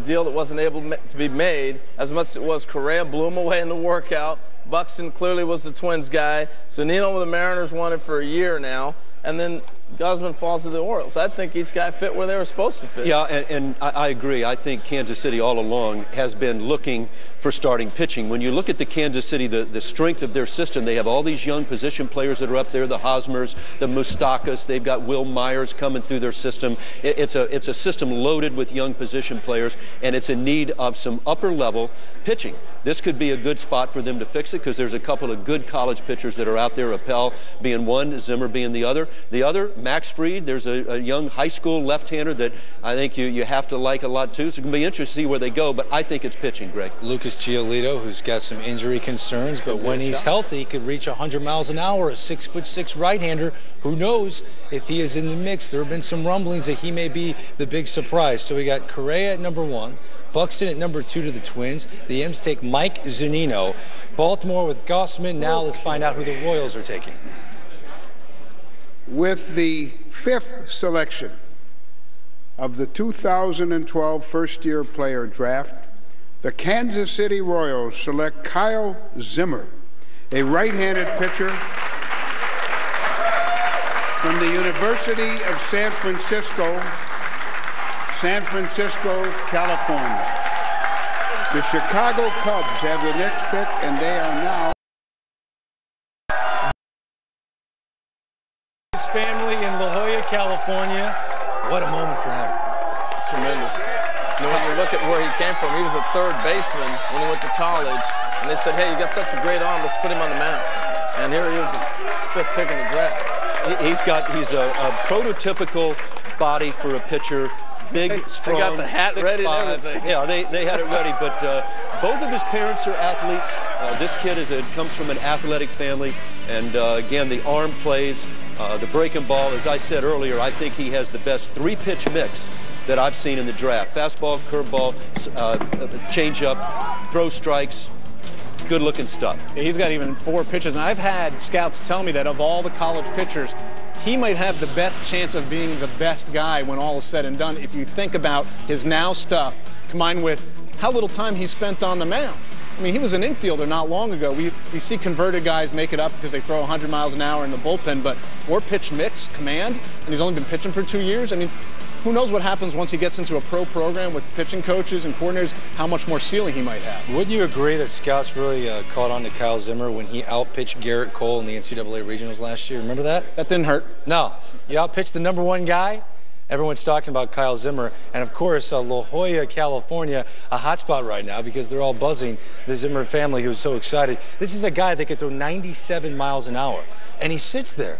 deal that wasn't able to be made as much as it was Correa blew him away in the workout. Buxton clearly was the Twins guy. Zunino with the Mariners wanted for a year now. And then Gosman falls to the Orioles. I think each guy fit where they were supposed to fit. Yeah, and I agree. I think Kansas City all along has been looking for starting pitching. When you look at the Kansas City, the strength of their system, they have all these young position players that are up there, the Hosmers, the Moustakas, they've got Will Myers coming through their system. It's a system loaded with young position players, and it's in need of some upper-level pitching. This could be a good spot for them to fix it because there's a couple of good college pitchers that are out there, Appel being one, Zimmer being the other. The other, Max Fried, there's a young high school left-hander that I think you have to like a lot too. So it's going to be interesting to see where they go, but I think it's pitching, Greg. Lucas Giolito, who's got some injury concerns, but when he's healthy, he could reach 100 miles an hour, a 6'6" right-hander. Who knows if he is in the mix? There have been some rumblings that he may be the big surprise. So we got Correa at number 1, Buxton at number 2 to the Twins. The M's take Mike Zunino. Baltimore with Gosman. Now let's find out who the Royals are taking. With the 5th selection of the 2012 first-year player draft, the Kansas City Royals select Kyle Zimmer, a right-handed pitcher from the University of San Francisco, California. The Chicago Cubs have the next pick, and they are now. His family in La Jolla, California. What a moment for him. Tremendous. When you look at where he came from, he was a third baseman when he went to college, and they said, hey, you got such a great arm, let's put him on the mound. And here he is, the 5th pick in the draft. He's a prototypical body for a pitcher. Big, strong, they got the hat 6'5". ready and everything. Yeah, they had it ready, but both of his parents are athletes. This kid comes from an athletic family, and again, the arm plays, the breaking ball. As I said earlier, I think he has the best 3-pitch mix that I've seen in the draft. Fastball, curveball, changeup, throw strikes. Good-looking stuff. Yeah, he's got even 4 pitches, and I've had scouts tell me that of all the college pitchers, he might have the best chance of being the best guy when all is said and done if you think about his now stuff combined with how little time he spent on the mound. I mean, he was an infielder not long ago. We see converted guys make it up because they throw 100 miles an hour in the bullpen, but 4-pitch mix, command, and he's only been pitching for 2 years. I mean, who knows what happens once he gets into a pro program with pitching coaches and coordinators, how much more ceiling he might have. Wouldn't you agree that scouts really caught on to Kyle Zimmer when he outpitched Garrett Cole in the NCAA regionals last year? Remember that? That didn't hurt. No. You outpitched the number 1 guy. Everyone's talking about Kyle Zimmer. And, of course, La Jolla, California, a hot spot right now because they're all buzzing the Zimmer family who's so excited. This is a guy that could throw 97 miles an hour, and he sits there.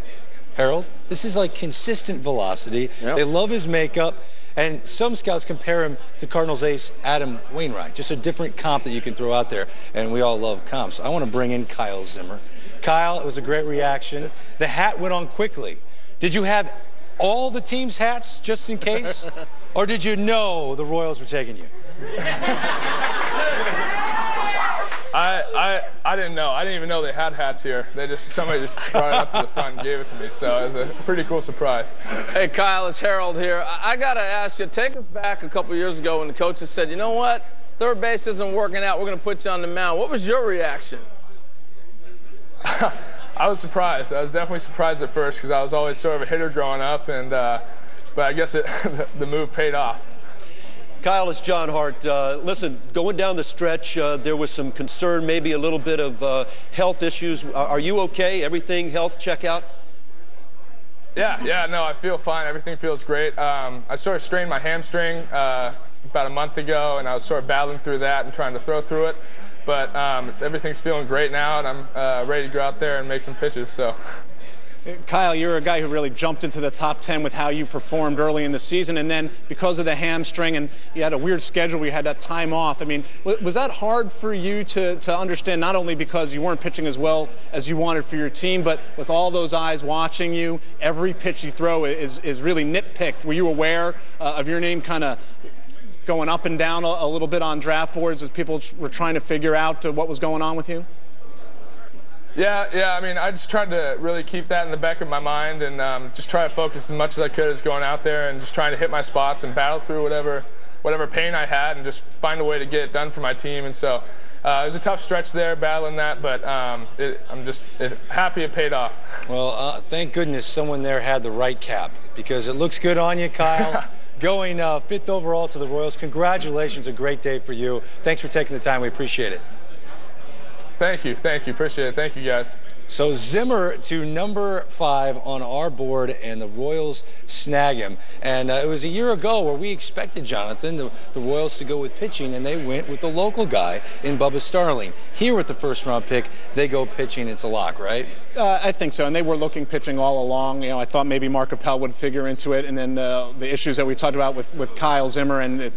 Harold, this is like consistent velocity. Yep. They love his makeup, and some scouts compare him to Cardinals ace Adam Wainwright, just a different comp that you can throw out there, and we all love comps. I want to bring in Kyle Zimmer. Kyle, it was a great reaction. The hat went on quickly. Did you have all the team's hats just in case, or did you know the Royals were taking you? I didn't know. I didn't even know they had hats here. Somebody just brought it up to the front and gave it to me. So it was a pretty cool surprise. Hey, Kyle, it's Harold here. I got to ask you, take us back a couple years ago when the coaches said, you know what, third base isn't working out. We're going to put you on the mound. What was your reaction? I was surprised. I was definitely surprised at first because I was always sort of a hitter growing up, and but I guess the move paid off. Kyle, it's John Hart. Listen, going down the stretch, there was some concern, maybe a little bit of health issues. Are you okay? Everything health check out? Yeah, no, I feel fine. Everything feels great. I sort of strained my hamstring about a month ago, and I was sort of battling through that and trying to throw through it. But everything's feeling great now, and I'm ready to go out there and make some pitches. So. Kyle, you're a guy who really jumped into the top 10 with how you performed early in the season, and then because of the hamstring and you had a weird schedule where you had that time off, I mean, was that hard for you to understand, not only because you weren't pitching as well as you wanted for your team, but with all those eyes watching you, every pitch you throw is really nitpicked? Were you aware of your name kind of going up and down a little bit on draft boards as people were trying to figure out what was going on with you? Yeah, I mean, I just tried to really keep that in the back of my mind and just try to focus as much as I could as going out there and just trying to hit my spots and battle through whatever pain I had and just find a way to get it done for my team. And so it was a tough stretch there battling that, but I'm just happy it paid off. Well, thank goodness someone there had the right cap, because it looks good on you, Kyle. Going 5th overall to the Royals. Congratulations, a great day for you. Thanks for taking the time. We appreciate it. Thank you. Appreciate it. Thank you, guys. So Zimmer to number 5 on our board, and the Royals snag him. And it was a year ago where we expected, Jonathan, the Royals to go with pitching, and they went with the local guy in Bubba Starling. Here with the first-round pick, they go pitching. It's a lock, right? I think so, and they were looking pitching all along. You know, I thought maybe Mark Appel would figure into it, and then the issues that we talked about with Kyle Zimmer and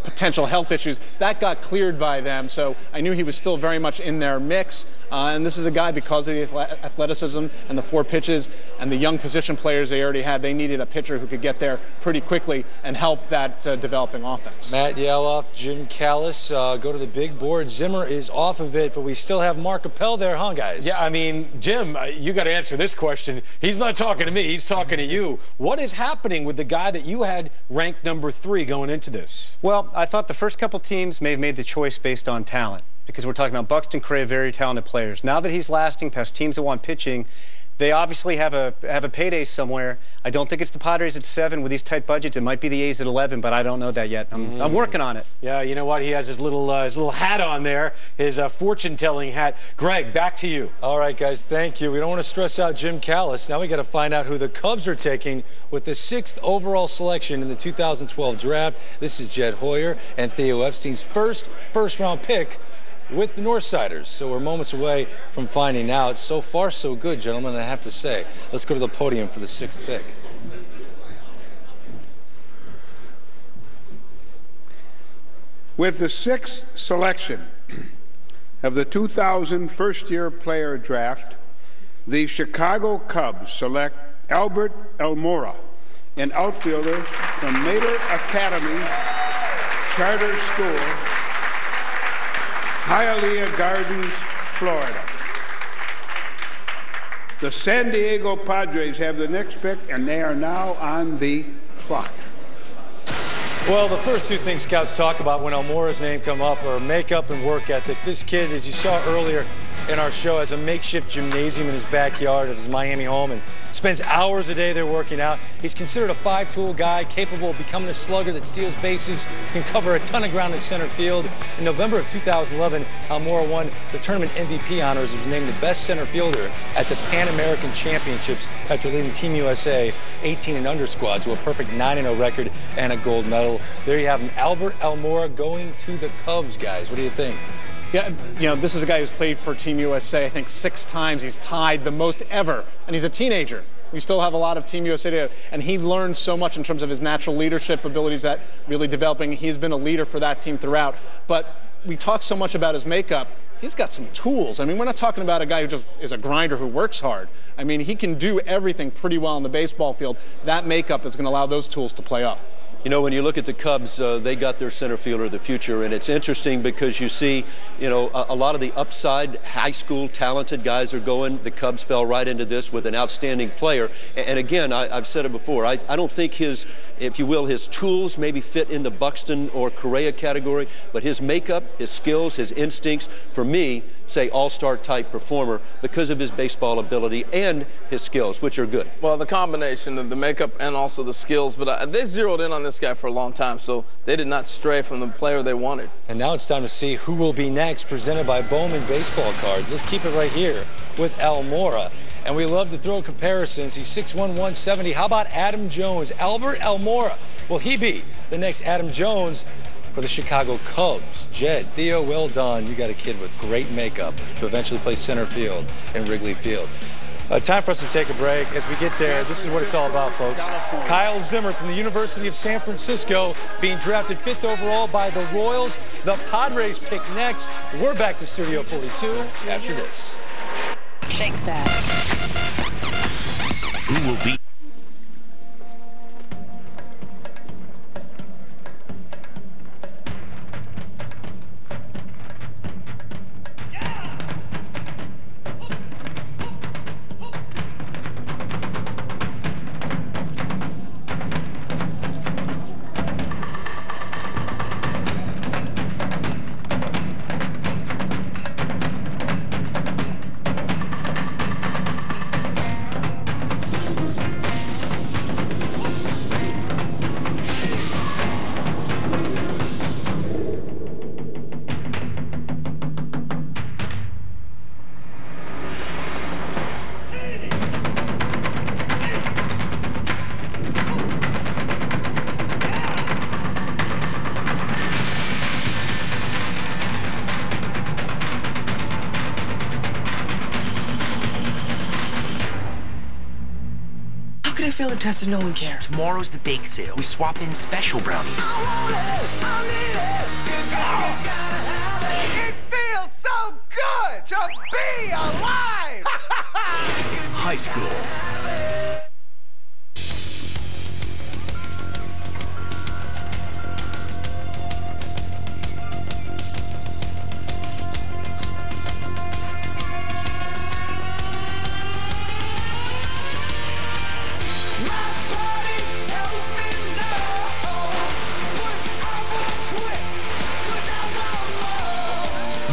potential health issues, that got cleared by them, so I knew he was still very much in their mix. And this is a guy, because of the athleticism and the 4 pitches and the young position players they already had, they needed a pitcher who could get there pretty quickly and help that developing offense. Matt Yaloff, Jim Callis go to the big board. Zimmer is off of it, but we still have Mark Appel there, huh, guys? Yeah, I mean, Jim, you got to answer this question. He's not talking to me. He's talking to you. What is happening with the guy that you had ranked number 3 going into this? Well, I thought the first couple teams may have made the choice based on talent, because we're talking about Buxton, Correa, very talented players. Now that he's lasting past teams that want pitching, they obviously have a payday somewhere. I don't think it's the Padres at 7 with these tight budgets. It might be the A's at 11, but I don't know that yet. I'm working on it. Yeah, you know what? He has his little hat on there, his fortune-telling hat. Greg, back to you. All right, guys, thank you. We don't want to stress out Jim Callis. Now we got to find out who the Cubs are taking with the 6th overall selection in the 2012 draft. This is Jed Hoyer and Theo Epstein's first-round pick with the Northsiders. So we're moments away from finding out. So far, so good, gentlemen, I have to say. Let's go to the podium for the 6th pick. With the 6th selection of the 2000 first-year player draft, the Chicago Cubs select Albert Almora, an outfielder from Mater Academy Charter School, Hialeah Gardens, Florida. The San Diego Padres have the next pick, and they are now on the clock. Well, the first 2 things scouts talk about when Almora's name come up are makeup and work ethic. This kid, as you saw earlier in our show, has a makeshift gymnasium in his backyard of his Miami home and spends hours a day there working out. He's considered a 5-tool guy, capable of becoming a slugger that steals bases, can cover a ton of ground in center field. In November of 2011, Almora won the tournament MVP honors and was named the best center fielder at the Pan American Championships after leading Team USA 18 and under squad to a perfect 9-0 record and a gold medal. There you have him, Albert Almora going to the Cubs, guys. What do you think? Yeah, you know, this is a guy who's played for Team USA, I think 6 times. He's tied the most ever, and he's a teenager. We still have a lot of Team USA to do, and he learned so much in terms of his natural leadership abilities that really developing. He's been a leader for that team throughout. But we talk so much about his makeup. He's got some tools. I mean, we're not talking about a guy who just is a grinder who works hard. I mean, he can do everything pretty well on the baseball field. That makeup is going to allow those tools to play up. You know, when you look at the Cubs, they got their center fielder of the future, and it's interesting because you see, you know, a lot of the upside high school talented guys are going. The Cubs fell right into this with an outstanding player. And again, I've said it before, I don't think his, if you will, his tools maybe fit in the Buxton or Correa category, but his makeup, his skills, his instincts, for me, say all-star type performer because of his baseball ability and his skills, which are good. Well, the combination of the makeup and also the skills, but they zeroed in on this guy for a long time, so they did not stray from the player they wanted. And now it's time to see who will be next, presented by Bowman Baseball Cards. Let's keep it right here with Almora. And we love to throw comparisons. He's 6'1", 170. How about Adam Jones? Albert Almora. Will he be the next Adam Jones for the Chicago Cubs? Jed, Theo, well done. You got a kid with great makeup to eventually play center field in Wrigley Field. Time for us to take a break. As we get there, this is what it's all about, folks. Kyle Zimmer from the University of San Francisco being drafted 5th overall by the Royals. The Padres pick next. We're back to Studio 42 after this. Shake that. Who will be? I fail the test and no one cares. Tomorrow's the bake sale. We swap in special brownies. It feels so good to be alive! High school.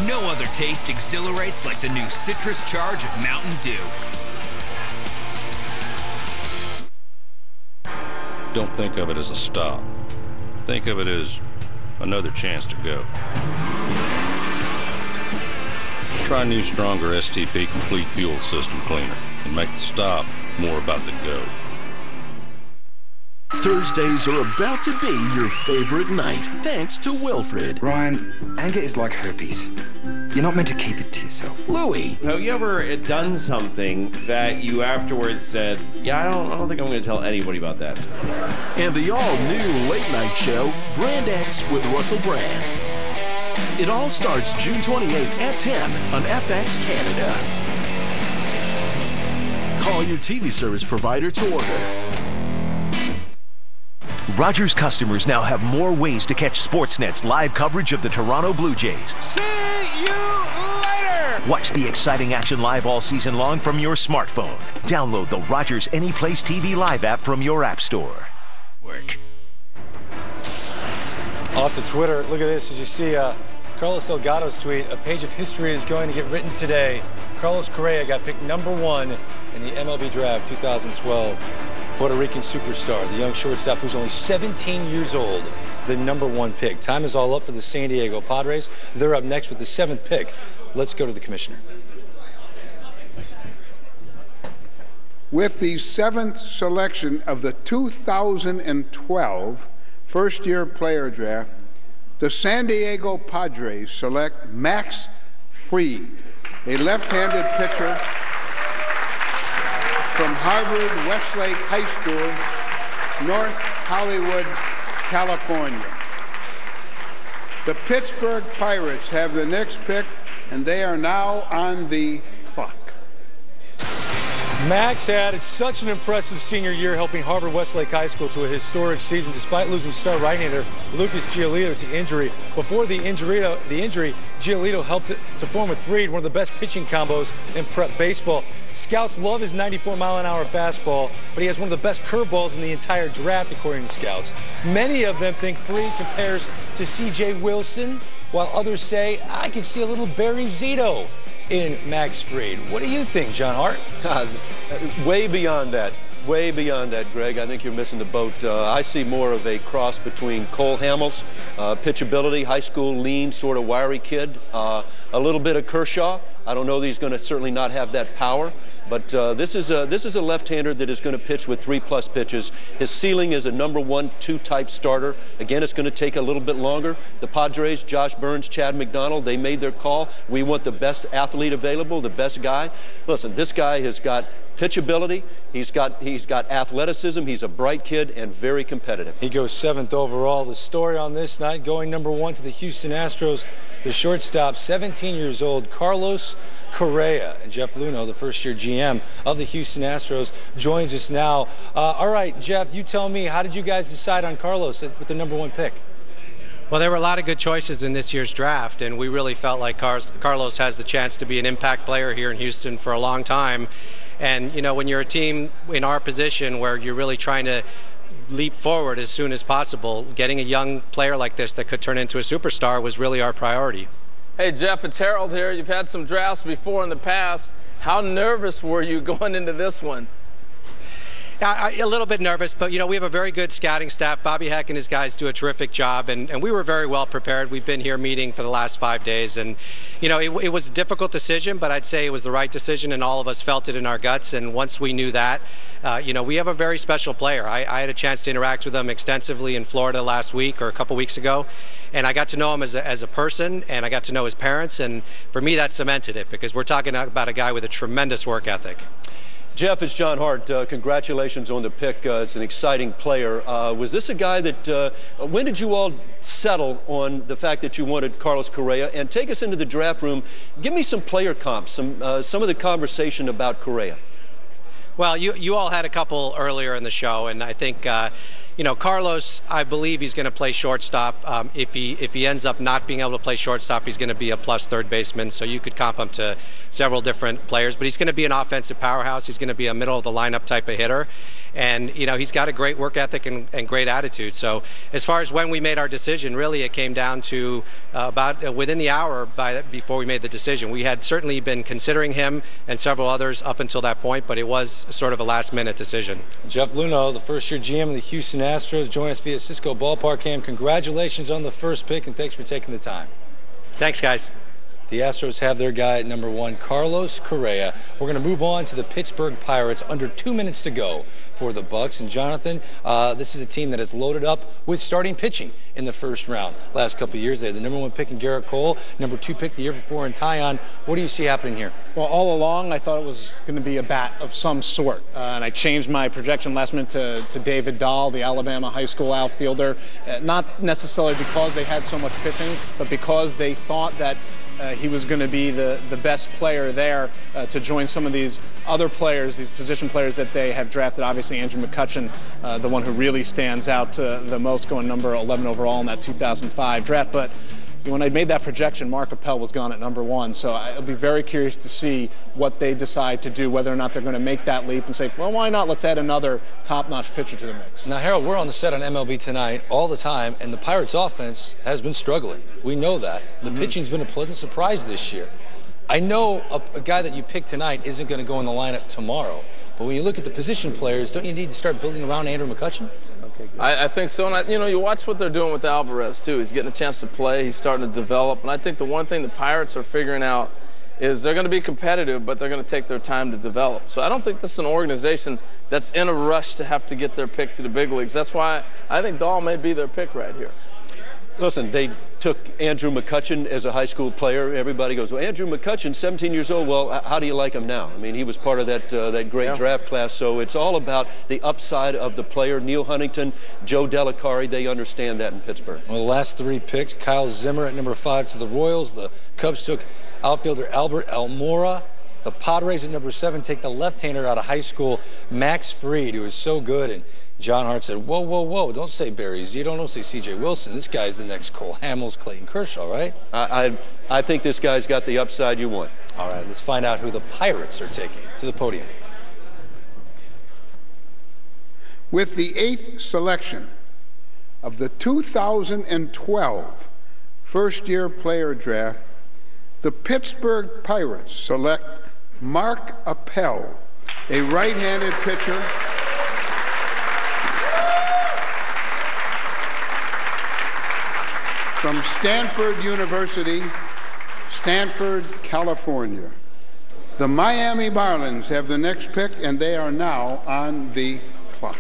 No other taste exhilarates like the new citrus charge of Mountain Dew. Don't think of it as a stop. Think of it as another chance to go. Try new, stronger STP Complete Fuel System Cleaner and make the stop more about the go. Thursdays are about to be your favorite night, thanks to Wilfred. Ryan, anger is like herpes. You're not meant to keep it to yourself. Louie. Have you ever done something that you afterwards said, yeah, I don't think I'm going to tell anybody about that? And the all-new late-night show, Brand X with Russell Brand. It all starts June 28th at 10 on FX Canada. Call your TV service provider to order. Rogers customers now have more ways to catch Sportsnet's live coverage of the Toronto Blue Jays. See you later! Watch the exciting action live all season long from your smartphone. Download the Rogers Anyplace TV Live app from your app store. Work. Off to Twitter, look at this. As you see, Carlos Delgado's tweet, a page of history is going to get written today. Carlos Correa got picked #1 in the MLB Draft 2012. Puerto Rican superstar, the young shortstop who's only 17 years old, the #1 pick. Time is all up for the San Diego Padres. They're up next with the 7th pick. Let's go to the commissioner. With the 7th selection of the 2012 first-year player draft, the San Diego Padres select Max Fried, a left-handed pitcher from Harvard Westlake High School, North Hollywood, California. The Pittsburgh Pirates have the next pick, and they are now on the clock. Max had such an impressive senior year, helping Harvard Westlake High School to a historic season despite losing star right-hander Lucas Giolito to injury. Before the injury, Giolito helped to form with Freed, one of the best pitching combos in prep baseball. Scouts love his 94-mile-an-hour fastball, but he has one of the best curveballs in the entire draft, according to scouts. Many of them think Freed compares to C.J. Wilson, while others say, I can see a little Barry Zito in Max Freed. What do you think, John Hart? Way beyond that. Way beyond that, Greg. I think you're missing the boat. I see more of a cross between Cole Hamels, pitchability, high school lean, sort of wiry kid, a little bit of Kershaw. I don't know that he's going to certainly not have that power, but this is a left-hander that is going to pitch with 3+ pitches. His ceiling is a number 1-2 type starter. Again, it's going to take a little bit longer. The Padres, Josh Burns, Chad McDonald, they made their call. We want the best athlete available, the best guy. Listen, this guy has got pitchability, he's got athleticism, he's a bright kid and very competitive. He goes 7th overall. The story on this night, going number 1 to the Houston Astros, the shortstop, 17 years old, Carlos Correa. And Jeff Luhnow, the first-year GM of the Houston Astros, joins us now. All right, Jeff, you tell me, how did you guys decide on Carlos with the number 1 pick? Well, there were a lot of good choices in this year's draft, and we really felt like Carlos has the chance to be an impact player here in Houston for a long time. And, you know, when you're a team in our position where you're really trying to leap forward as soon as possible, getting a young player like this that could turn into a superstar was really our priority. Hey, Jeff, it's Harold here. You've had some drafts before in the past. How nervous were you going into this one? A little bit nervous, but, you know, we have a very good scouting staff. Bobby Heck and his guys do a terrific job, and we were very well prepared. We've been here meeting for the last 5 days, and, you know, it was a difficult decision, but I'd say it was the right decision, and all of us felt it in our guts. And once we knew that, you know, we have a very special player. I had a chance to interact with him extensively in Florida last week or a couple weeks ago, and I got to know him as a person, and I got to know his parents, and for me that cemented it, because we're talking about a guy with a tremendous work ethic. Jeff, it's John Hart. Congratulations on the pick. It's an exciting player. Was this a guy that, when did you all settle on the fact that you wanted Carlos Correa? And take us into the draft room. Give me some player comps, some of the conversation about Correa. Well, you all had a couple earlier in the show, and I think, you know, Carlos, I believe he's going to play shortstop. If he ends up not being able to play shortstop, he's going to be a plus third baseman, so you could comp him to several different players. But he's going to be an offensive powerhouse. He's going to be a middle of the lineup type of hitter. And, you know, he's got a great work ethic and great attitude. So as far as when we made our decision, really it came down to about within the hour before we made the decision. We had certainly been considering him and several others up until that point, but it was sort of a last-minute decision. Jeff Luhnow, the first-year GM of the Houston Astros, join us via Cisco Ballpark Cam. Congratulations on the first pick, and thanks for taking the time. Thanks, guys. The Astros have their guy at number 1, Carlos Correa. We're going to move on to the Pittsburgh Pirates. Under 2 minutes to go for the Bucks. And Jonathan, this is a team that has loaded up with starting pitching in the first round. Last couple of years, they had the number 1 pick in Garrett Cole, number 2 pick the year before in Tyon. What do you see happening here? Well, all along, I thought it was going to be a bat of some sort. And I changed my projection last minute to David Dahl, the Alabama high school outfielder. Not necessarily because they had so much pitching, but because they thought that he was going to be the best player there to join some of these other players, these position players that they have drafted. Obviously, Andrew McCutchen, the one who really stands out the most, going number 11 overall in that 2005 draft. But when I made that projection, Mark Appel was gone at number 1. So I'll be very curious to see what they decide to do, whether or not they're going to make that leap and say, well, why not? Let's add another top-notch pitcher to the mix. Now, Harold, we're on the set on MLB Tonight all the time, and the Pirates' offense has been struggling. We know that. The pitching's been a pleasant surprise this year. I know a guy that you picked tonight isn't going to go in the lineup tomorrow, but when you look at the position players, don't you need to start building around Andrew McCutchen? I think so, and you know, you watch what they're doing with Alvarez too. He's getting a chance to play. He's starting to develop, and I think the one thing the Pirates are figuring out is they're going to be competitive, but they're going to take their time to develop. So I don't think this is an organization that's in a rush to have to get their pick to the big leagues. That's why I think Dahl may be their pick right here. Listen, they took Andrew McCutchen as a high school player. Everybody goes, well, Andrew McCutchen, 17 years old. Well, how do you like him now? I mean, he was part of that great draft class. So it's all about the upside of the player. Neil Huntington, Joe Delicari, they understand that in Pittsburgh. Well, the last 3 picks, Kyle Zimmer at number 5 to the Royals. The Cubs took outfielder Albert Almora The Padres at number 7 take the left-hander out of high school, Max Fried, who is so good. And John Hart said, whoa, whoa, whoa, don't say Barry Zito, don't say C.J. Wilson. This guy's the next Cole Hamels, Clayton Kershaw, right? I think this guy's got the upside you want. All right, let's find out who the Pirates are taking to the podium. With the 8th selection of the 2012 first-year player draft, the Pittsburgh Pirates select Mark Appel, a right-handed pitcher from Stanford University, Stanford, California. The Miami Marlins have the next pick, and they are now on the clock.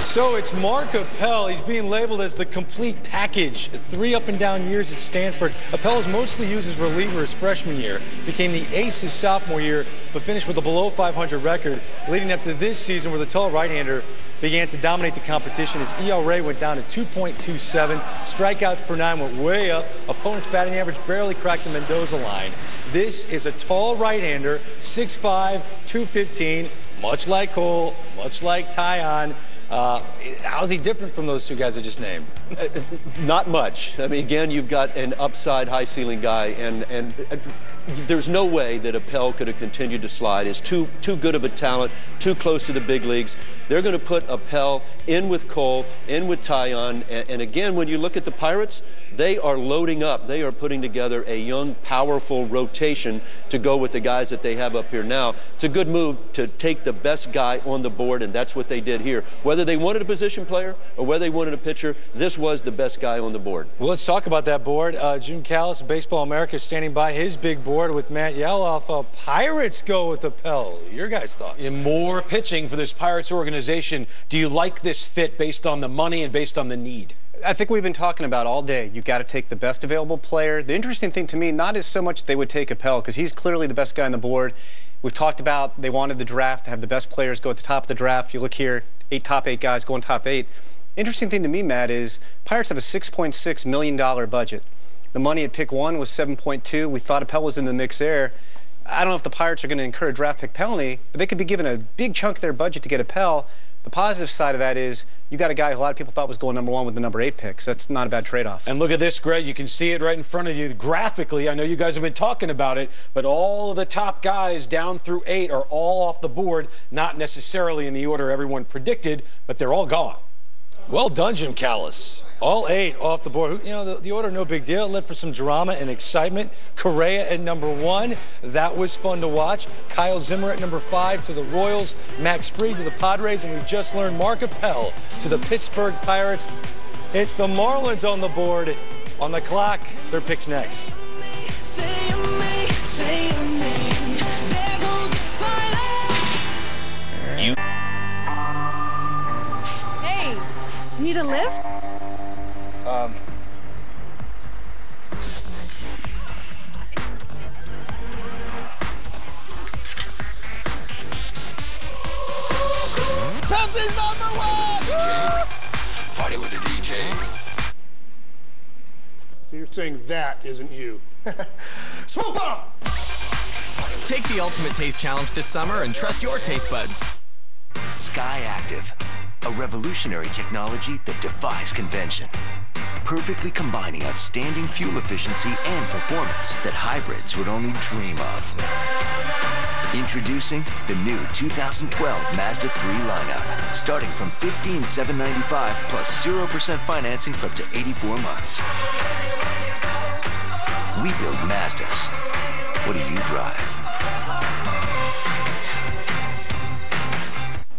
So it's Mark Appel. He's being labeled as the complete package. 3 up-and-down years at Stanford. Appel was mostly used as reliever his freshman year, became the ace his sophomore year, but finished with a below 500 record, leading up to this season where the tall right-hander began to dominate the competition. His ERA went down to 2.27. Strikeouts per 9 went way up. Opponents' batting average barely cracked the Mendoza line. This is a tall right-hander, 6'5", 215, much like Cole, much like Tyon. How's he different from those two guys I just named? Not much. I mean, again, you've got an upside, high-ceiling guy, and there's no way that Appel could have continued to slide. He's too good of a talent, too close to the big leagues. They're going to put Appel in with Cole, in with Tyon, and again, when you look at the Pirates, they are loading up. They are putting together a young, powerful rotation to go with the guys that they have up here now. It's a good move to take the best guy on the board, and that's what they did here. Whether they wanted a position player or whether they wanted a pitcher, this was the best guy on the board. Well, let's talk about that board. Jim Callis, Baseball America, standing by his big board with Matt Yeloff. Pirates go with Appel. Your guys' thoughts? And more pitching for this Pirates organization. Do you like this fit based on the money and based on the need? I think we've been talking about all day. You've got to take the best available player. The interesting thing to me, not is so much they would take Appel, because he's clearly the best guy on the board. We've talked about they wanted the draft to have the best players go at the top of the draft. You look here, top eight guys going top 8. Interesting thing to me, Matt, is Pirates have a $6.6 million budget. The money at pick 1 was $7.2. We thought Appel was in the mix there. I don't know if the Pirates are going to incur a draft pick penalty, but they could be given a big chunk of their budget to get Appel. The positive side of that is you got a guy who a lot of people thought was going number 1 with the number 8 pick, so that's not a bad trade-off. And look at this, Greg. You can see it right in front of you graphically. I know you guys have been talking about it, but all of the top guys down through 8 are all off the board, not necessarily in the order everyone predicted, but they're all gone. Well done, Jim Callis. All 8 off the board. You know, the order, no big deal. It led for some drama and excitement. Correa at number 1. That was fun to watch. Kyle Zimmer at number 5 to the Royals. Max Fried to the Padres. And we've just learned Mark Appel to the Pittsburgh Pirates. It's the Marlins on the board. On the clock, their pick's next. Hey, need a lift? Pepsi's #1! Party with the DJ. You're saying that isn't you. Swoop up! Take the Ultimate Taste Challenge this summer and trust your taste buds. Sky Active, a revolutionary technology that defies convention. Perfectly combining outstanding fuel efficiency and performance that hybrids would only dream of. Introducing the new 2012 Mazda 3 lineup, starting from $15,795 plus 0% financing for up to 84 months. We build Mazdas. What do you drive?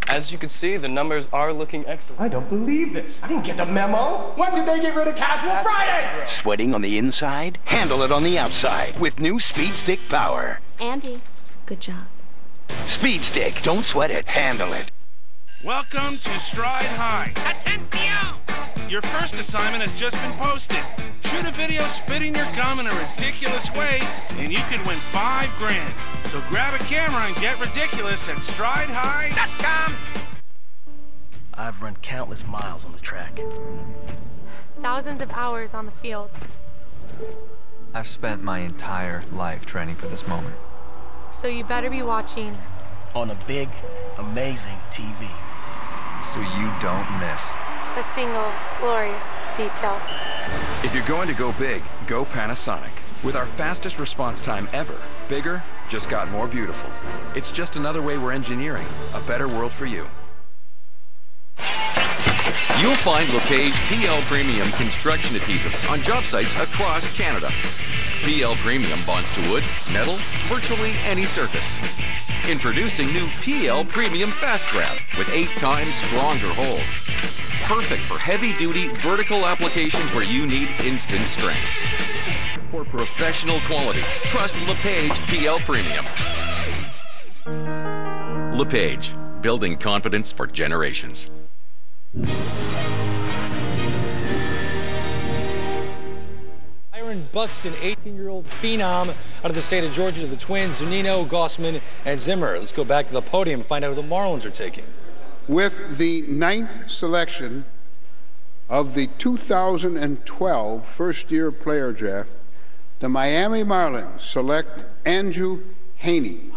As you can see, the numbers are looking excellent. I don't believe this. I didn't get the memo. When did they get rid of Casual Fridays? Sweating on the inside? Handle it on the outside with new Speed Stick Power. Andy, good job. Speed Stick. Don't sweat it. Handle it. Welcome to Stride High. Attention! Your first assignment has just been posted. Shoot a video spitting your gum in a ridiculous way, and you could win $5 grand. So grab a camera and get ridiculous at stridehigh.com. I've run countless miles on the track. Thousands of hours on the field. I've spent my entire life training for this moment. So you better be watching On a big, amazing TV. So you don't miss. a single glorious detail. If you're going to go big, go Panasonic. With our fastest response time ever, bigger just got more beautiful. It's just another way we're engineering a better world for you. You'll find LePage PL Premium construction adhesives on job sites across Canada. PL Premium bonds to wood, metal, virtually any surface. Introducing new PL Premium Fast Grab with 8 times stronger hold. Perfect for heavy-duty vertical applications where you need instant strength. For professional quality, trust LePage PL Premium. LePage, building confidence for generations. Byron Buxton, 18-year-old phenom out of the state of Georgia, to the Twins, Zunino, Gossman, and Zimmer. Let's go back to the podium and find out who the Marlins are taking. With the 9th selection of the 2012 first-year player draft, the Miami Marlins select Andrew Heaney.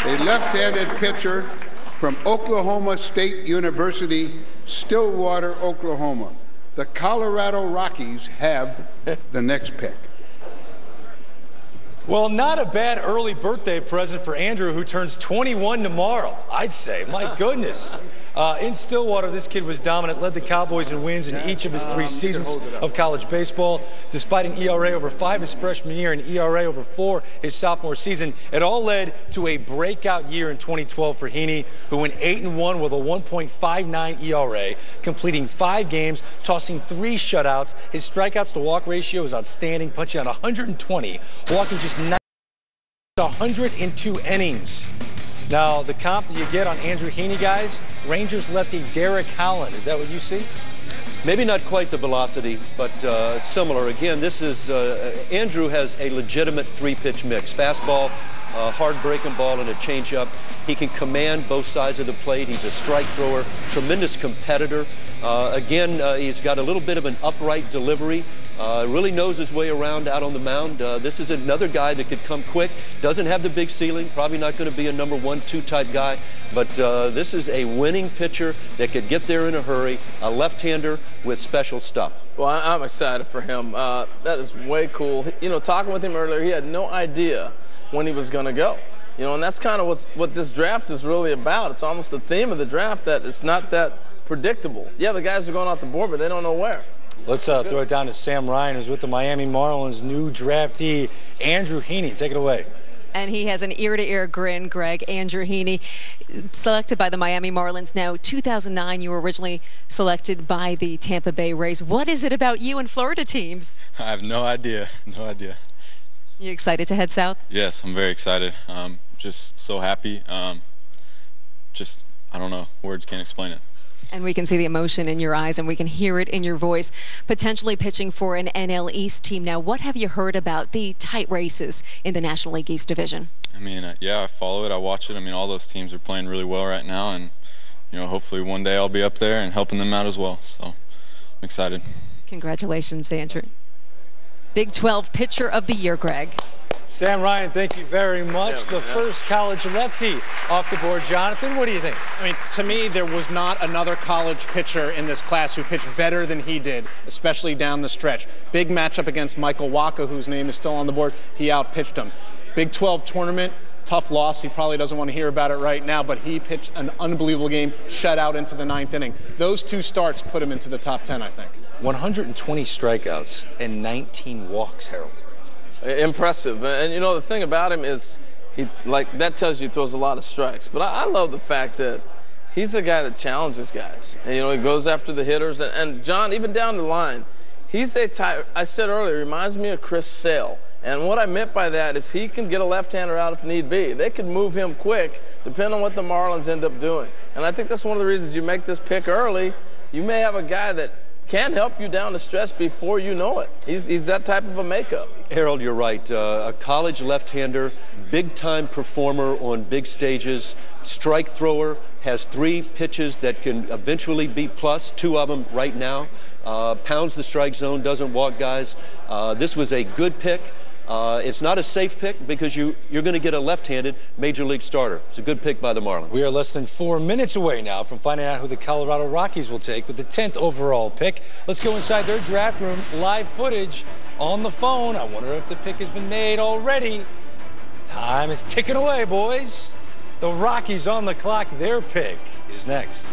A left-handed pitcher from Oklahoma State University, Stillwater, Oklahoma. The Colorado Rockies have the next pick. Well, not a bad early birthday present for Andrew, who turns 21 tomorrow, I'd say. My goodness. In Stillwater, this kid was dominant, led the Cowboys in wins in each of his 3 seasons of college baseball. Despite an ERA over 5 his freshman year and ERA over 4 his sophomore season, it all led to a breakout year in 2012 for Heaney, who went 8-1 with a 1.59 ERA, completing 5 games, tossing 3 shutouts. His strikeouts to walk ratio is outstanding, punching out 120, walking just 102 innings. Now, the comp that you get on Andrew Heaney, guys, Rangers lefty Derek Howland. Is that what you see? Maybe not quite the velocity, but similar. Again, this is Andrew has a legitimate 3-pitch mix: fastball, hard breaking ball, and a changeup. He can command both sides of the plate. He's a strike thrower, tremendous competitor. Again, he's got a little bit of an upright delivery. Really knows his way around out on the mound. This is another guy that could come quick. Doesn't have the big ceiling. Probably not going to be a number 1-2 type guy. But this is a winning pitcher that could get there in a hurry. A left-hander with special stuff. Well, I'm excited for him. That is way cool. You know, talking with him earlier, he had no idea when he was going to go. You know, and that's kind of what this draft is really about. It's almost the theme of the draft, that it's not that predictable. Yeah, the guys are going off the board, but they don't know where. Let's throw it down to Sam Ryan, who's with the Miami Marlins' new draftee, Andrew Heaney. Take it away. And he has an ear-to-ear grin, Greg. Andrew Heaney, selected by the Miami Marlins. Now, 2009, you were originally selected by the Tampa Bay Rays. What is it about you and Florida teams? I have no idea. No idea. You excited to head south? Yes, I'm very excited. Just so happy. I don't know. Words can't explain it. And we can see the emotion in your eyes, and we can hear it in your voice. Potentially pitching for an NL East team. Now, what have you heard about the tight races in the National League East Division? I mean, yeah, I follow it. I watch it. I mean, all those teams are playing really well right now, and, you know, hopefully one day I'll be up there and helping them out as well. So I'm excited. Congratulations, Andrew. Big 12 Pitcher of the Year, Greg. Sam Ryan, thank you very much. The first college lefty off the board. Jonathan, what do you think? I mean, to me, there was not another college pitcher in this class who pitched better than he did, especially down the stretch. Big matchup against Michael Wacha, whose name is still on the board. He outpitched him. Big 12 tournament, tough loss. He probably doesn't want to hear about it right now, but he pitched an unbelievable game, shut out into the 9th inning. Those 2 starts put him into the top 10, I think. 120 strikeouts and 19 walks, Harold. Impressive. And you know, the thing about him is, that tells you he throws a lot of strikes. But I love the fact that he's a guy that challenges guys. And, you know, he goes after the hitters. And John, even down the line, he's a type, I said earlier, reminds me of Chris Sale. And what I meant by that is he can get a left-hander out if need be. They can move him quick, depending on what the Marlins end up doing. And I think that's one of the reasons you make this pick early. You may have a guy that can help you down the stretch before you know it. He's that type of a makeup. Harold, you're right. A college left-hander, big-time performer on big stages, strike thrower, has 3 pitches that can eventually be plus, 2 of them right now. Pounds the strike zone, doesn't walk guys. This was a good pick. It's not a safe pick because you're going to get a left-handed Major League starter. It's a good pick by the Marlins. We are less than 4 minutes away now from finding out who the Colorado Rockies will take with the 10th overall pick. Let's go inside their draft room. Live footage on the phone. I wonder if the pick has been made already. Time is ticking away, boys. The Rockies on the clock. Their pick is next.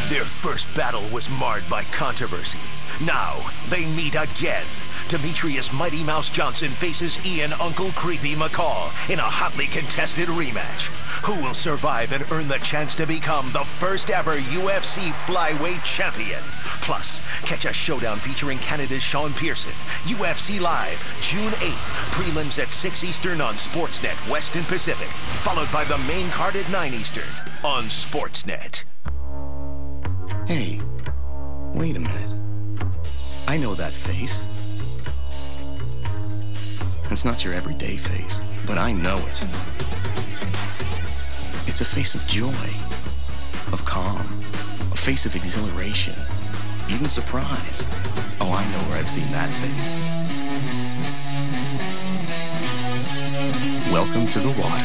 Their first battle was marred by controversy. Now, they meet again. Demetrius Mighty Mouse Johnson faces Ian Uncle Creepy McCall in a hotly contested rematch. Who will survive and earn the chance to become the first ever UFC flyweight champion? Plus, catch a showdown featuring Canada's Sean Pearson. UFC Live, June 8th. Prelims at 6 Eastern on Sportsnet West and Pacific. Followed by the main card at 9 Eastern on Sportsnet. Hey, wait a minute. I know that face. It's not your everyday face, but I know it. It's a face of joy, of calm, a face of exhilaration, even surprise. Oh, I know where I've seen that face. Welcome to the water.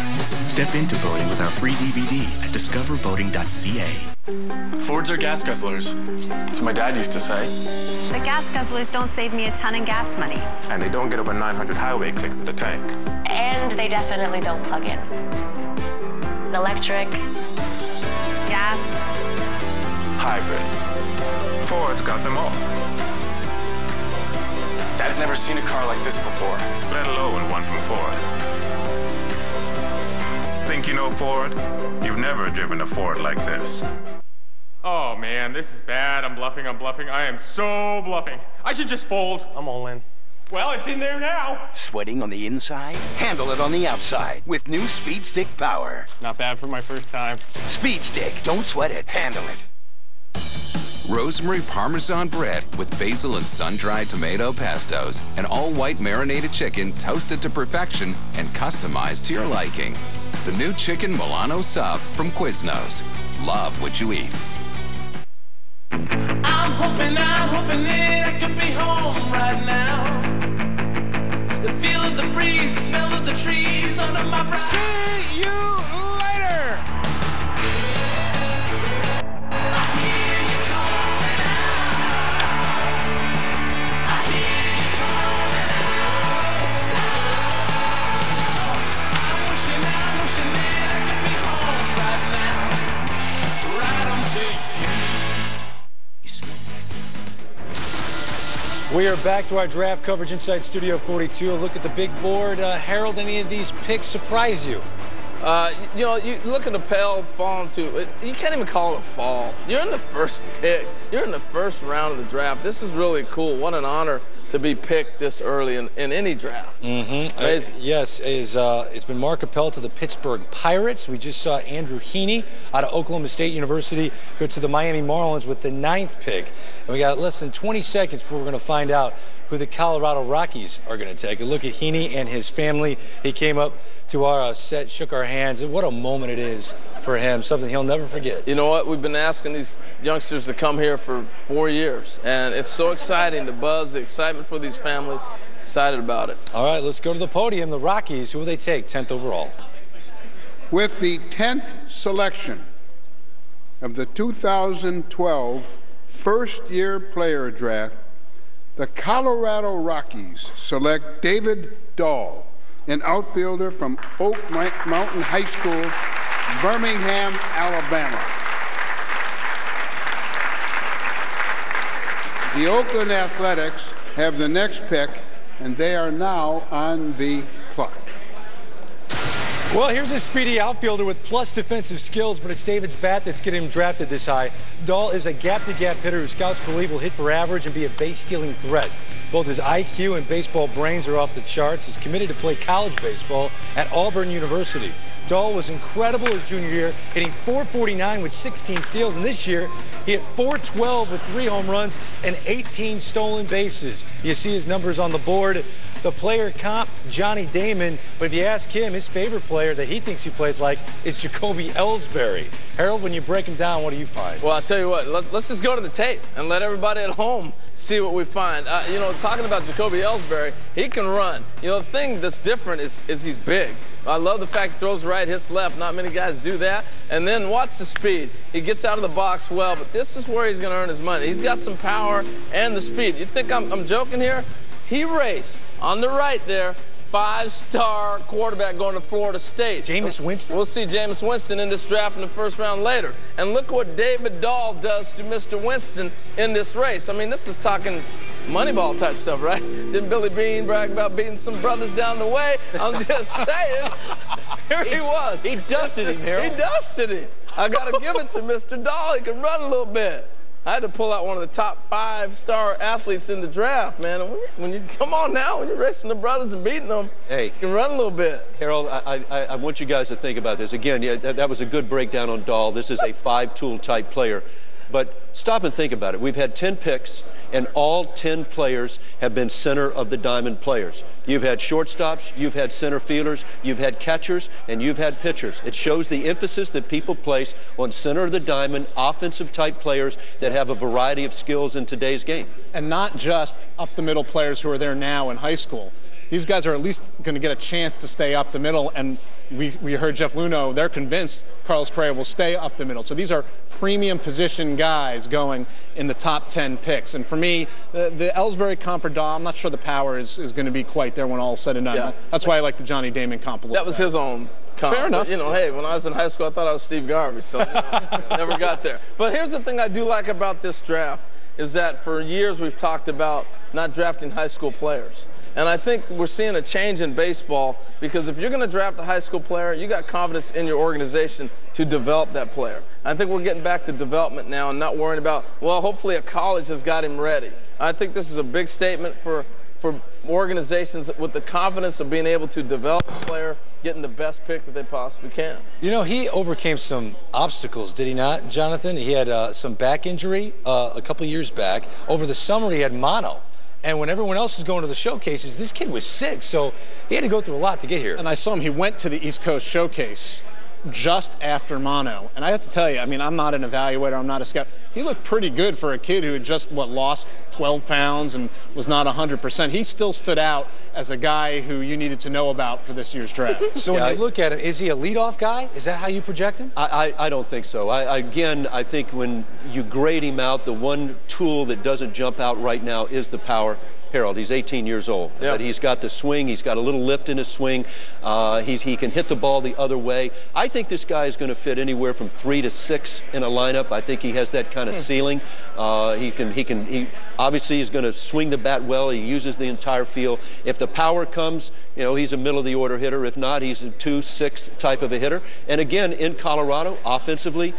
Step into boating with our free DVD at discoverboating.ca. Fords are gas guzzlers. That's what my dad used to say. The gas guzzlers don't save me a ton in gas money. And they don't get over 900 highway clicks to the tank. And they definitely don't plug in. Electric. Gas. Hybrid. Ford's got them all. Dad's never seen a car like this before. Let alone one from Ford. Think you know Ford? You've never driven a Ford like this. Oh man, this is bad. I'm bluffing. I am so bluffing. I should just fold. I'm all in. Well, it's in there now. Sweating on the inside? Handle it on the outside with new Speed Stick Power. Not bad for my first time. Speed Stick, don't sweat it, handle it. Rosemary Parmesan bread with basil and sun-dried tomato pestos, and all-white marinated chicken toasted to perfection and customized to your liking. The new Chicken Milano Sub from Quiznos. Love what you eat. I'm hoping that I could be home right now. The feel of the breeze, the smell of the trees under my breath. See you later! We are back to our draft coverage inside Studio 42. A look at the big board. Harold, any of these picks surprise you? You know, you look at the Pell falling to, you can't even call it a fall. You're in the first pick. You're in the first round of the draft. This is really cool. What an honor to be picked this early in any draft. Yes, it's been Mark Appel to the Pittsburgh Pirates. We just saw Andrew Heaney out of Oklahoma State University go to the Miami Marlins with the 9th pick. And we got less than 20 seconds before we're going to find out who the Colorado Rockies are going to take. A look at Heaney and his family. He came up to our set, shook our hands. What a moment it is for him, something he'll never forget. You know what? We've been asking these youngsters to come here for 4 years, and it's so exciting, the buzz, the excitement for these families. Excited about it. All right, let's go to the podium. The Rockies, who will they take 10th overall? With the 10th selection of the 2012 first-year player draft, the Colorado Rockies select David Dahl, an outfielder from Oak Mountain High School, Birmingham, Alabama. The Oakland Athletics have the next pick, and they are now on the clock. Well, here's a speedy outfielder with plus defensive skills, but it's David's bat that's getting him drafted this high. Dahl is a gap-to-gap hitter who scouts believe will hit for average and be a base-stealing threat. Both his IQ and baseball brains are off the charts. He's committed to play college baseball at Auburn University. Dahl was incredible his junior year, hitting .449 with 16 steals, and this year he hit .412 with 3 home runs and 18 stolen bases. You see his numbers on the board. The player comp, Johnny Damon, but if you ask him, his favorite player that he thinks he plays like is Jacoby Ellsbury. Harold, when you break him down, what do you find? Well, I'll tell you what, let's just go to the tape and let everybody at home see what we find. You know, talking about Jacoby Ellsbury, he can run. You know, the thing that's different is he's big. I love the fact he throws right, hits left. Not many guys do that. And then watch the speed. He gets out of the box well, but this is where he's going to earn his money. He's got some power and the speed. You think I'm joking here? He raced on the right there, 5-star quarterback going to Florida State. Jameis Winston? We'll see Jameis Winston in this draft in the first round later. And look what David Dahl does to Mr. Winston in this race. I mean, this is talking Moneyball type stuff, right? Didn't Billy Bean brag about beating some brothers down the way? I'm just saying, here he was. He dusted him, Harold. He dusted him. I got to give it to Mr. Dahl. He can run a little bit. I had to pull out one of the top 5-star athletes in the draft, man. When you come on now, when you're racing the brothers and beating them, you can run a little bit. Harold, I want you guys to think about this. Again, yeah, that was a good breakdown on Dahl. This is a 5-tool type player. But stop and think about it. We've had 10 picks, and all 10 players have been center of the diamond players. You've had shortstops, you've had center fielders, you've had catchers, and you've had pitchers. It shows the emphasis that people place on center of the diamond, offensive type players that have a variety of skills in today's game. And not just up the middle players who are there now in high school. These guys are at least going to get a chance to stay up the middle, and we heard Jeff Luhnow, they're convinced Carlos Correa will stay up the middle. So these are premium position guys going in the top 10 picks. And for me, the Ellsbury comp for Dahl, I'm not sure the power is going to be quite there when all is said and done. Yeah. That's why I like the Johnny Damon comp a little That was his own comp. Fair enough. But, you know, hey, when I was in high school, I thought I was Steve Garvey, so never got there. But here's the thing I do like about this draft is that for years we've talked about not drafting high school players. And I think we're seeing a change in baseball because if you're going to draft a high school player, you got confidence in your organization to develop that player. I think we're getting back to development now and not worrying about, well, hopefully a college has got him ready. I think this is a big statement for organizations with the confidence of being able to develop a player, getting the best pick that they possibly can. You know, he overcame some obstacles, did he not, Jonathan? He had some back injury a couple years back. Over the summer, he had mono. And when everyone else was going to the showcases, this kid was sick, so he had to go through a lot to get here. And I saw him, he went to the East Coast Showcase just after mono. And I have to tell you, I mean, I'm not an evaluator, I'm not a scout. He looked pretty good for a kid who had just, lost 12 pounds and was not 100%. He still stood out as a guy who you needed to know about for this year's draft. So when you look at him, is he a leadoff guy? Is that how you project him? I don't think so. Again, I think when you grade him out, the one tool that doesn't jump out right now is the power. Harold, he's 18 years old, but he's got the swing. He's got a little lift in his swing. He can hit the ball the other way. I think this guy is going to fit anywhere from 3 to 6 in a lineup. I think he has that kind of ceiling. He obviously is going to swing the bat well. He uses the entire field. If the power comes, you know, he's a middle of the order hitter. If not, he's a 2-6 type of a hitter. And again, in Colorado, offensively,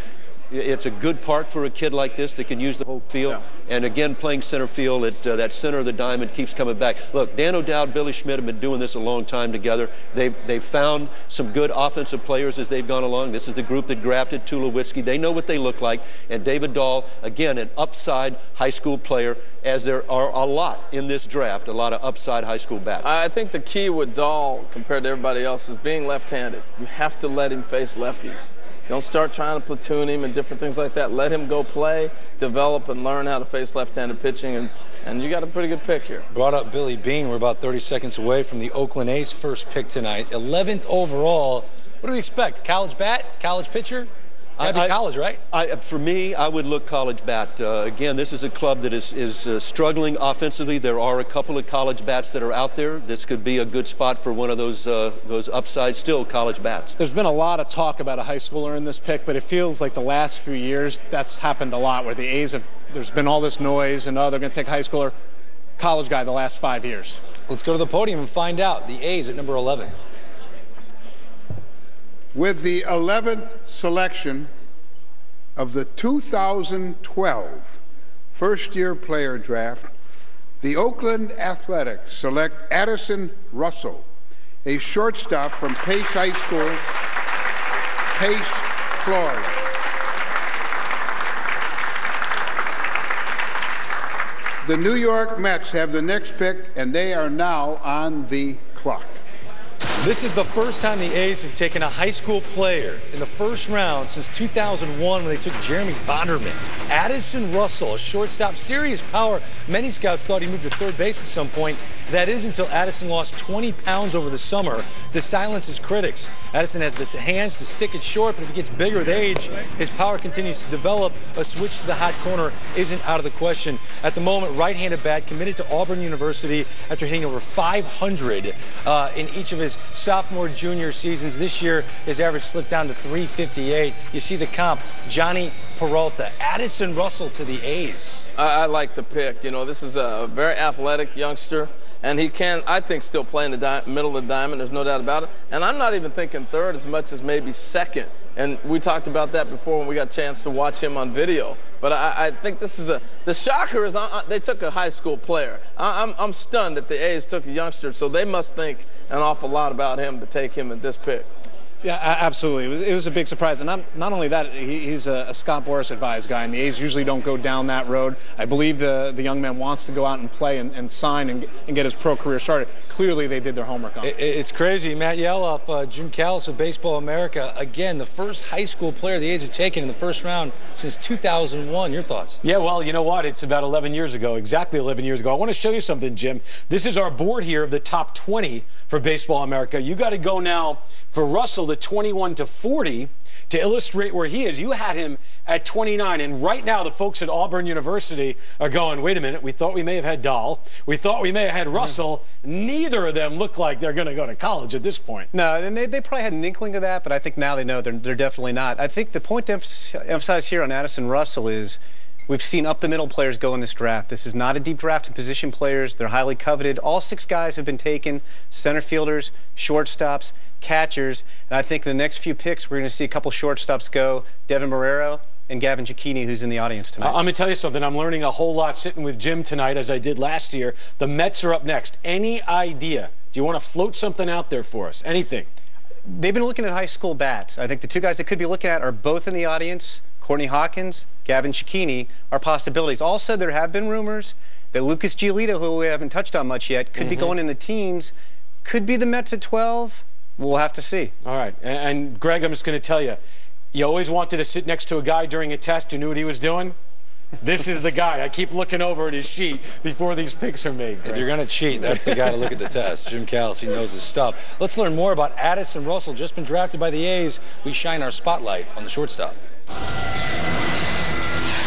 it's a good park for a kid like this that can use the whole field. Yeah. And again, playing center field, that center of the diamond keeps coming back. Look, Dan O'Dowd, Billy Schmidt have been doing this a long time together. They've found some good offensive players as they've gone along. This is the group that drafted Tulowitzki. They know what they look like. And David Dahl, again, an upside high school player, as there are a lot in this draft, a lot of upside high school bats. I think the key with Dahl compared to everybody else is being left-handed. You have to let him face lefties. Don't start trying to platoon him and different things like that. Let him go play, develop, and learn how to face left-handed pitching, and you got a pretty good pick here. Brought up Billy Bean. We're about 30 seconds away from the Oakland A's first pick tonight. 11th overall. What do we expect? College bat? College pitcher? Gotta be college, right? For me, I would look college bat. Again, this is a club that is struggling offensively. There are a couple of college bats that are out there. This could be a good spot for one of those upside still college bats. There's been a lot of talk about a high schooler in this pick, but it feels like the last few years that's happened a lot where the A's have, there's been all this noise and they're going to take a high schooler. College guy the last 5 years. Let's go to the podium and find out. The A's at number 11. With the 11th selection of the 2012 first-year player draft, The Oakland Athletics select Addison Russell, a shortstop from Pace High School, Pace, Florida. The New York Mets have the next pick, and they are now on the clock. This is the first time the A's have taken a high school player in the first round since 2001 when they took Jeremy Bonderman. Addison Russell, a shortstop, serious power. Many scouts thought he moved to third base at some point. That is until Addison lost 20 pounds over the summer to silence his critics. Addison has the hands to stick it short, but if he gets bigger with age, his power continues to develop. A switch to the hot corner isn't out of the question. At the moment, right-handed bat, committed to Auburn University after hitting over 500 in each of his sophomore, junior seasons. This year, his average slipped down to 358. You see the comp, Johnny Peralta, Addison Russell to the A's. I like the pick. You know, this is a very athletic youngster, and he can, I think, still play in the middle of the diamond. There's no doubt about it. And I'm not even thinking third as much as maybe second. And we talked about that before when we got a chance to watch him on video. But I think this is the shocker is they took a high school player. I'm stunned that the A's took a youngster, so they must think an awful lot about him to take him at this pick. Yeah, absolutely. It was a big surprise. And not only that, he's a Scott Boras advised guy, and the A's usually don't go down that road. I believe the young man wants to go out and play and sign and get his pro career started. Clearly, they did their homework on it. It's crazy. Matt Yeloff, Jim Callis of Baseball America, again, the first high school player the A's have taken in the first round since 2001. Your thoughts? Yeah, well, you know what? It's about 11 years ago, exactly 11 years ago. I want to show you something, Jim. This is our board here of the top 20 for Baseball America. You got to go now for Russell to 21 to 40 to illustrate where he is. You had him at 29, and right now the folks at Auburn University are going, wait a minute, we thought we may have had Dahl. We thought we may have had Russell. Neither of them look like they're going to go to college at this point. No, and they probably had an inkling of that, but I think now they know they're definitely not. I think the point to emphasize here on Addison Russell is we've seen up-the-middle players go in this draft. This is not a deep draft in position players. They're highly coveted. All 6 guys have been taken, center fielders, shortstops, catchers, and I think the next few picks we're going to see a couple shortstops go, Devin Marrero and Gavin Cicchini, who's in the audience tonight. I'm going to tell you something. I'm learning a whole lot sitting with Jim tonight, as I did last year. The Mets are up next. Any idea? Do you want to float something out there for us? Anything? They've been looking at high school bats. I think the 2 guys they could be looking at are both in the audience. Courtney Hawkins, Gavin Cicchini are possibilities. Also, there have been rumors that Lucas Giolito, who we haven't touched on much yet, could be going in the teens. Could be the Mets at 12. We'll have to see. All right. And Greg, I'm just going to tell you, you always wanted to sit next to a guy during a test who knew what he was doing. This is the guy. I keep looking over at his sheet before these picks are made. If you're going to cheat, that's the guy to look at the test. Jim Callis, he knows his stuff. Let's learn more about Addison Russell, just been drafted by the A's. We shine our spotlight on the shortstop.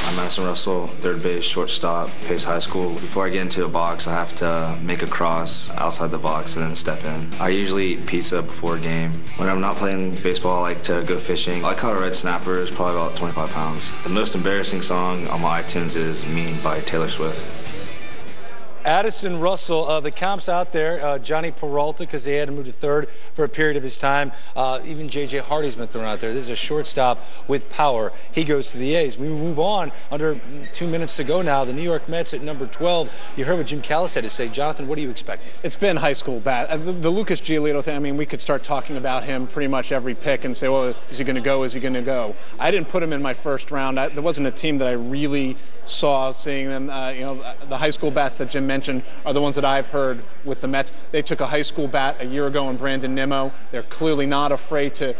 I'm Addison Russell, third base, shortstop, Pace High School. Before I get into a box, I have to make a cross outside the box and then step in. I usually eat pizza before a game. When I'm not playing baseball, I like to go fishing. I caught a red snapper, it's probably about 25 pounds. The most embarrassing song on my iTunes is Mean by Taylor Swift. Addison Russell, the comps out there, Johnny Peralta, because they had to move to third for a period of his time. Even J.J. Hardy's been thrown out there. This is a shortstop with power. He goes to the A's. We move on. Under 2 minutes to go now. The New York Mets at number 12. You heard what Jim Callis had to say. Jonathan, what are you expecting? It's been high school bat. The Lucas Giolito thing, I mean, we could start talking about him pretty much every pick and say, well, is he going to go? Is he going to go? I didn't put him in my first round. There wasn't a team that I really saw seeing them. You know, the high school bats that Jim mentioned are the ones that I've heard with the Mets. They took a high school bat a year ago in Brandon Nimmo. They're clearly not afraid to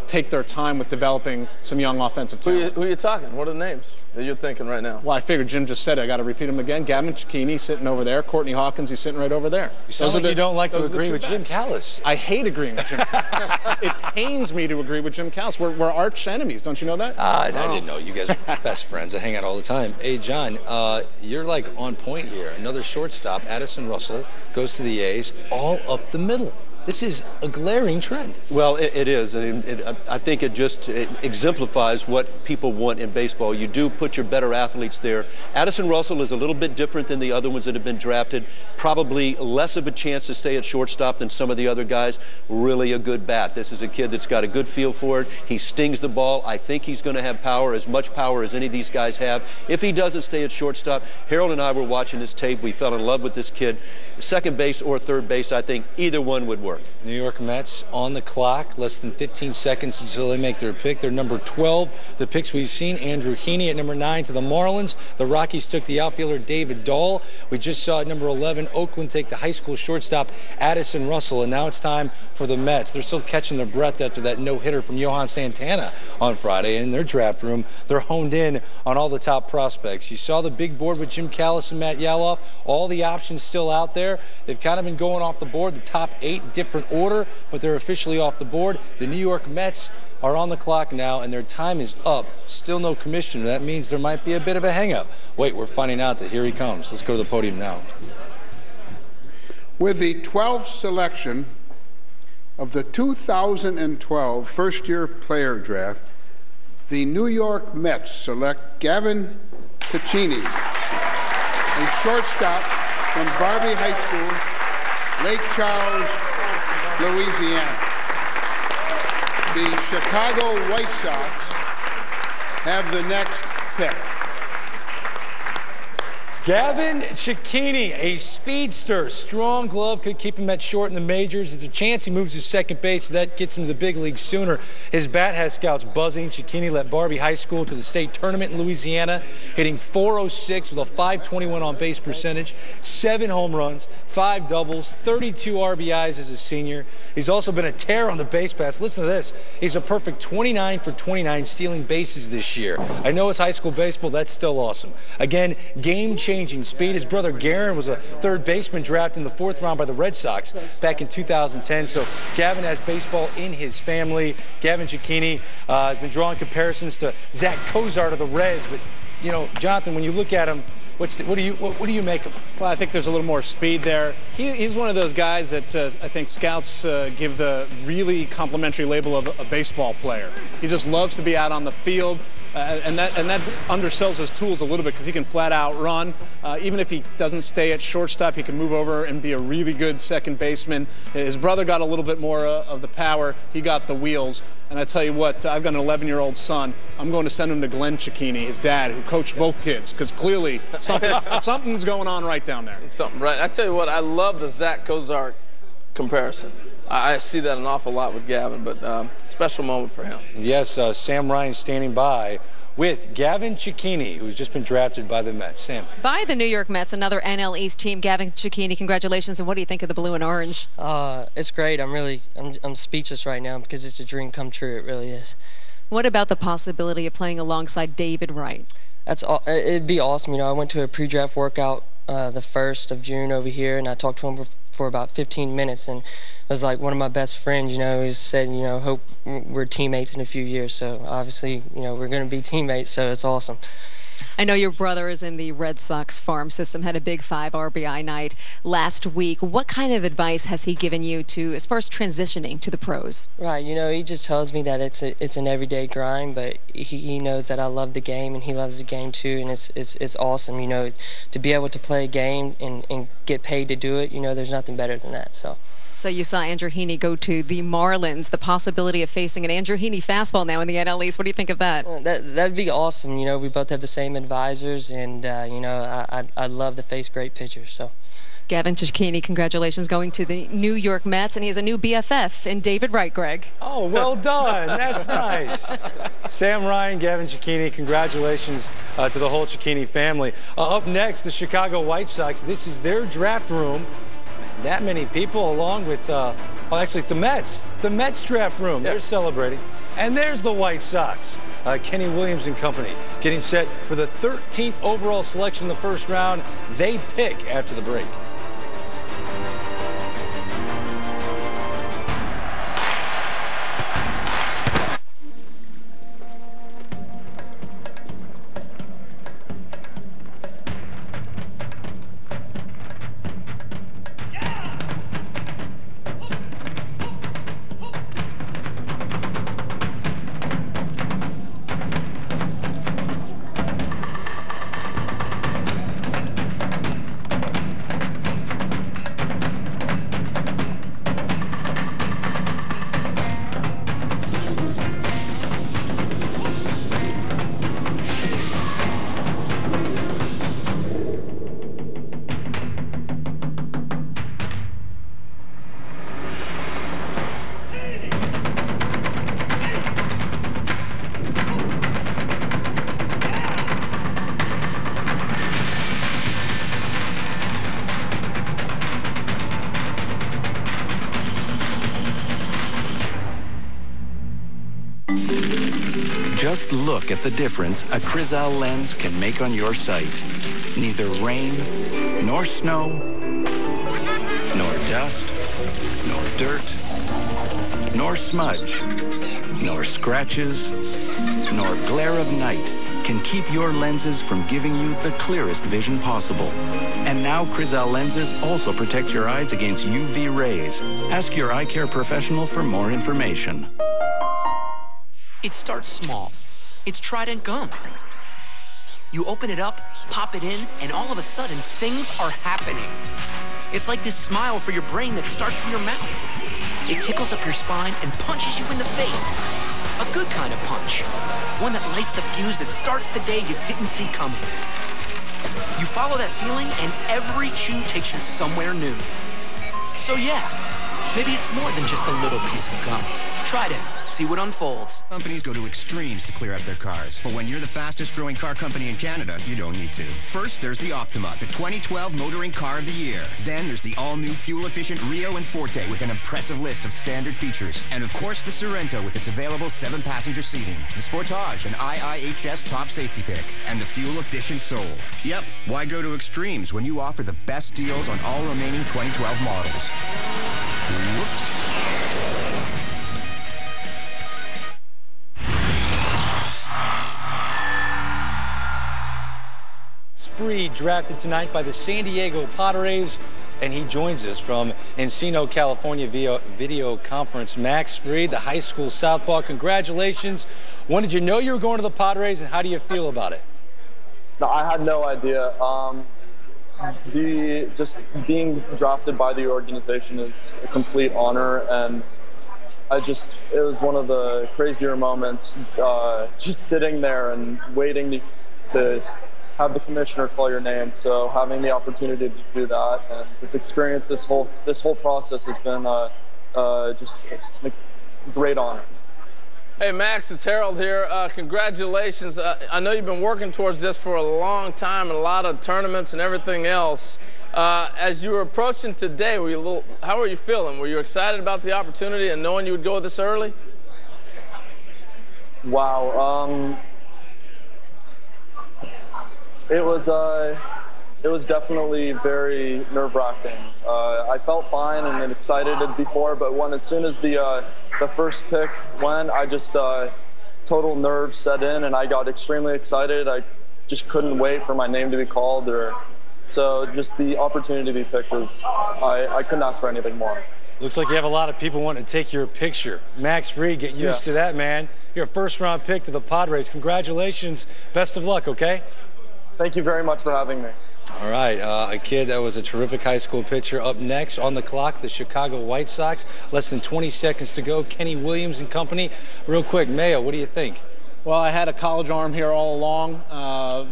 take their time with developing some young offensive talent. Who are you talking? What are the names that you're thinking right now? Well, I figured Jim just said it. I got to repeat them again. Gavin Cicchini sitting over there. Courtney Hawkins, he's sitting right over there. You sound like you don't like to agree with Jim Callis. I hate agreeing with Jim Callis. It pains me to agree with Jim Callis. We're arch enemies. Don't you know that? I didn't know. You guys are best friends. I hang out all the time. Hey, John, you're like on point here. Another shortstop, Addison Russell, goes to the A's, all up the middle. This is a glaring trend. Well, it is. I think it just exemplifies what people want in baseball. You do put your better athletes there. Addison Russell is a little bit different than the other ones that have been drafted. Probably less of a chance to stay at shortstop than some of the other guys. Really a good bat. This is a kid that's got a good feel for it. He stings the ball. I think he's going to have power, as much power as any of these guys have. If he doesn't stay at shortstop, Harold and I were watching this tape. We fell in love with this kid. Second base or third base, I think either one would work. New York Mets on the clock, less than 15 seconds until they make their pick. They're number 12. The picks we've seen, Andrew Heaney at number 9 to the Marlins. The Rockies took the outfielder David Dahl. We just saw at number 11, Oakland take the high school shortstop Addison Russell. And now it's time for the Mets. They're still catching their breath after that no-hitter from Johan Santana on Friday. In their draft room, they're honed in on all the top prospects. You saw the big board with Jim Callis and Matt Yaloff. All the options still out there. They've kind of been going off the board, the top 8 different order, but they're officially off the board. The New York Mets are on the clock now, and their time is up. Still no commissioner. That means there might be a bit of a hang-up. Wait, we're finding out that here he comes. Let's go to the podium now. With the 12th selection of the 2012 first-year player draft, the New York Mets select Gavin Cecchini, a shortstop from Barbie High School, Lake Charles, Louisiana. The Chicago White Sox have the next pick. Gavin Cecchini, a speedster, strong glove, could keep him at short in the majors. There's a chance he moves to second base. That gets him to the big leagues sooner. His bat has scouts buzzing. Cecchini led Barbie High School to the state tournament in Louisiana, hitting .406 with a .521 on-base percentage, 7 home runs, 5 doubles, 32 RBIs as a senior. He's also been a tear on the base pass. Listen to this. He's a perfect 29 for 29 stealing bases this year. I know it's high school baseball. That's still awesome. Again, game-changing speed. His brother Garen was a third baseman drafted in the 4th round by the Red Sox back in 2010. So Gavin has baseball in his family. Gavin Cecchini has been drawing comparisons to Zach Cozart of the Reds. But, you know, Jonathan, when you look at him, what do you make of him? Well, I think there's a little more speed there. He's one of those guys that I think scouts give the really complimentary label of a baseball player. He just loves to be out on the field. And that undersells his tools a little bit because he can flat out run. Even if he doesn't stay at shortstop, he can move over and be a really good second baseman. His brother got a little bit more of the power. He got the wheels. And I tell you what, I've got an 11-year-old son. I'm going to send him to Glenn Cecchini, his dad, who coached both kids, because clearly something's going on right down there. Something right. I tell you what, I love the Zach Cozart comparison. I see that an awful lot with Gavin, but special moment for him. Yes, Sam Ryan standing by with Gavin Cecchini, who's just been drafted by the Mets. Sam. By the New York Mets, another NL East team. Gavin Cecchini, congratulations. And what do you think of the blue and orange? It's great. I'm speechless right now because it's a dream come true. It really is. What about the possibility of playing alongside David Wright? It'd be awesome. You know, I went to a pre-draft workout the 1st of June over here, and I talked to him for about 15 minutes, and it was like one of my best friends. You know, he said, you know, hope we're teammates in a few years. So obviously, you know, we're going to be teammates, so it's awesome. I know your brother is in the Red Sox farm system, had a big 5 RBI night last week. What kind of advice has he given you as far as transitioning to the pros? Right, you know, he just tells me that it's an everyday grind, but he knows that I love the game and he loves the game too, and it's awesome, you know, to be able to play a game and get paid to do it. You know, there's nothing better than that. So you saw Andrew Heaney go to the Marlins, the possibility of facing an Andrew Heaney fastball now in the NL East. What do you think of that? That'd be awesome. You know, we both have the same advisors, and, you know, I'd love to face great pitchers. So. Gavin Cecchini, congratulations, going to the New York Mets, and he has a new BFF in David Wright, Greg. Oh, well done. That's nice. Sam Ryan, Gavin Cecchini, congratulations to the whole Cecchini family. Up next, the Chicago White Sox. This is their draft room. That many people, along with, well, actually, it's the Mets draft room. They're celebrating. And there's the White Sox. Kenny Williams and company getting set for the 13th overall selection in the first round. They pick after the break. Just look at the difference a Crizal lens can make on your sight. Neither rain, nor snow, nor dust, nor dirt, nor smudge, nor scratches, nor glare of night can keep your lenses from giving you the clearest vision possible. And now Crizal lenses also protect your eyes against UV rays. Ask your eye care professional for more information. It starts small. It's Trident gum. You open it up, pop it in, and all of a sudden, things are happening. It's like this smile for your brain that starts in your mouth. It tickles up your spine and punches you in the face. A good kind of punch. One that lights the fuse that starts the day you didn't see coming. You follow that feeling and every chew takes you somewhere new. So yeah, maybe it's more than just a little piece of gum. Trident. See what unfolds. Companies go to extremes to clear up their cars. But when you're the fastest growing car company in Canada, you don't need to. First, there's the Optima, the 2012 Motoring Car of the Year. Then there's the all-new fuel-efficient Rio and Forte with an impressive list of standard features. And of course, the Sorento with its available 7-passenger seating. The Sportage, an IIHS top safety pick. And the fuel-efficient Soul. Yep, why go to extremes when you offer the best deals on all remaining 2012 models? Whoops. Fried, drafted tonight by the San Diego Padres, and he joins us from Encino, California via video conference. Max Fried, the high school southpaw, congratulations. When did you know you were going to the Padres, and how do you feel about it? No, I had no idea. Just being drafted by the organization is a complete honor, and it was one of the crazier moments, just sitting there and waiting to have the commissioner call your name. So having the opportunity to do that and this experience, this whole process has been just a great honor. Hey Max, it's Harold here. Congratulations. I know you've been working towards this for a long time, and a lot of tournaments and everything else. As you were approaching today, how were you feeling? Were you excited about the opportunity and knowing you would go this early? Wow. It was definitely very nerve-wracking. I felt fine and excited before, but as soon as the first pick went, I just total nerves set in, and I got extremely excited. I just couldn't wait for my name to be called, so just the opportunity to be picked was I couldn't ask for anything more. Looks like you have a lot of people wanting to take your picture. Max Fried, get used to that, man. You're a first-round pick to the Padres. Congratulations. Best of luck, okay? Thank you very much for having me. All right, a kid that was a terrific high school pitcher. Up next on the clock, the Chicago White Sox. Less than 20 seconds to go. Kenny Williams and company. Real quick, Mayo, what do you think? Well, I had a college arm here all along,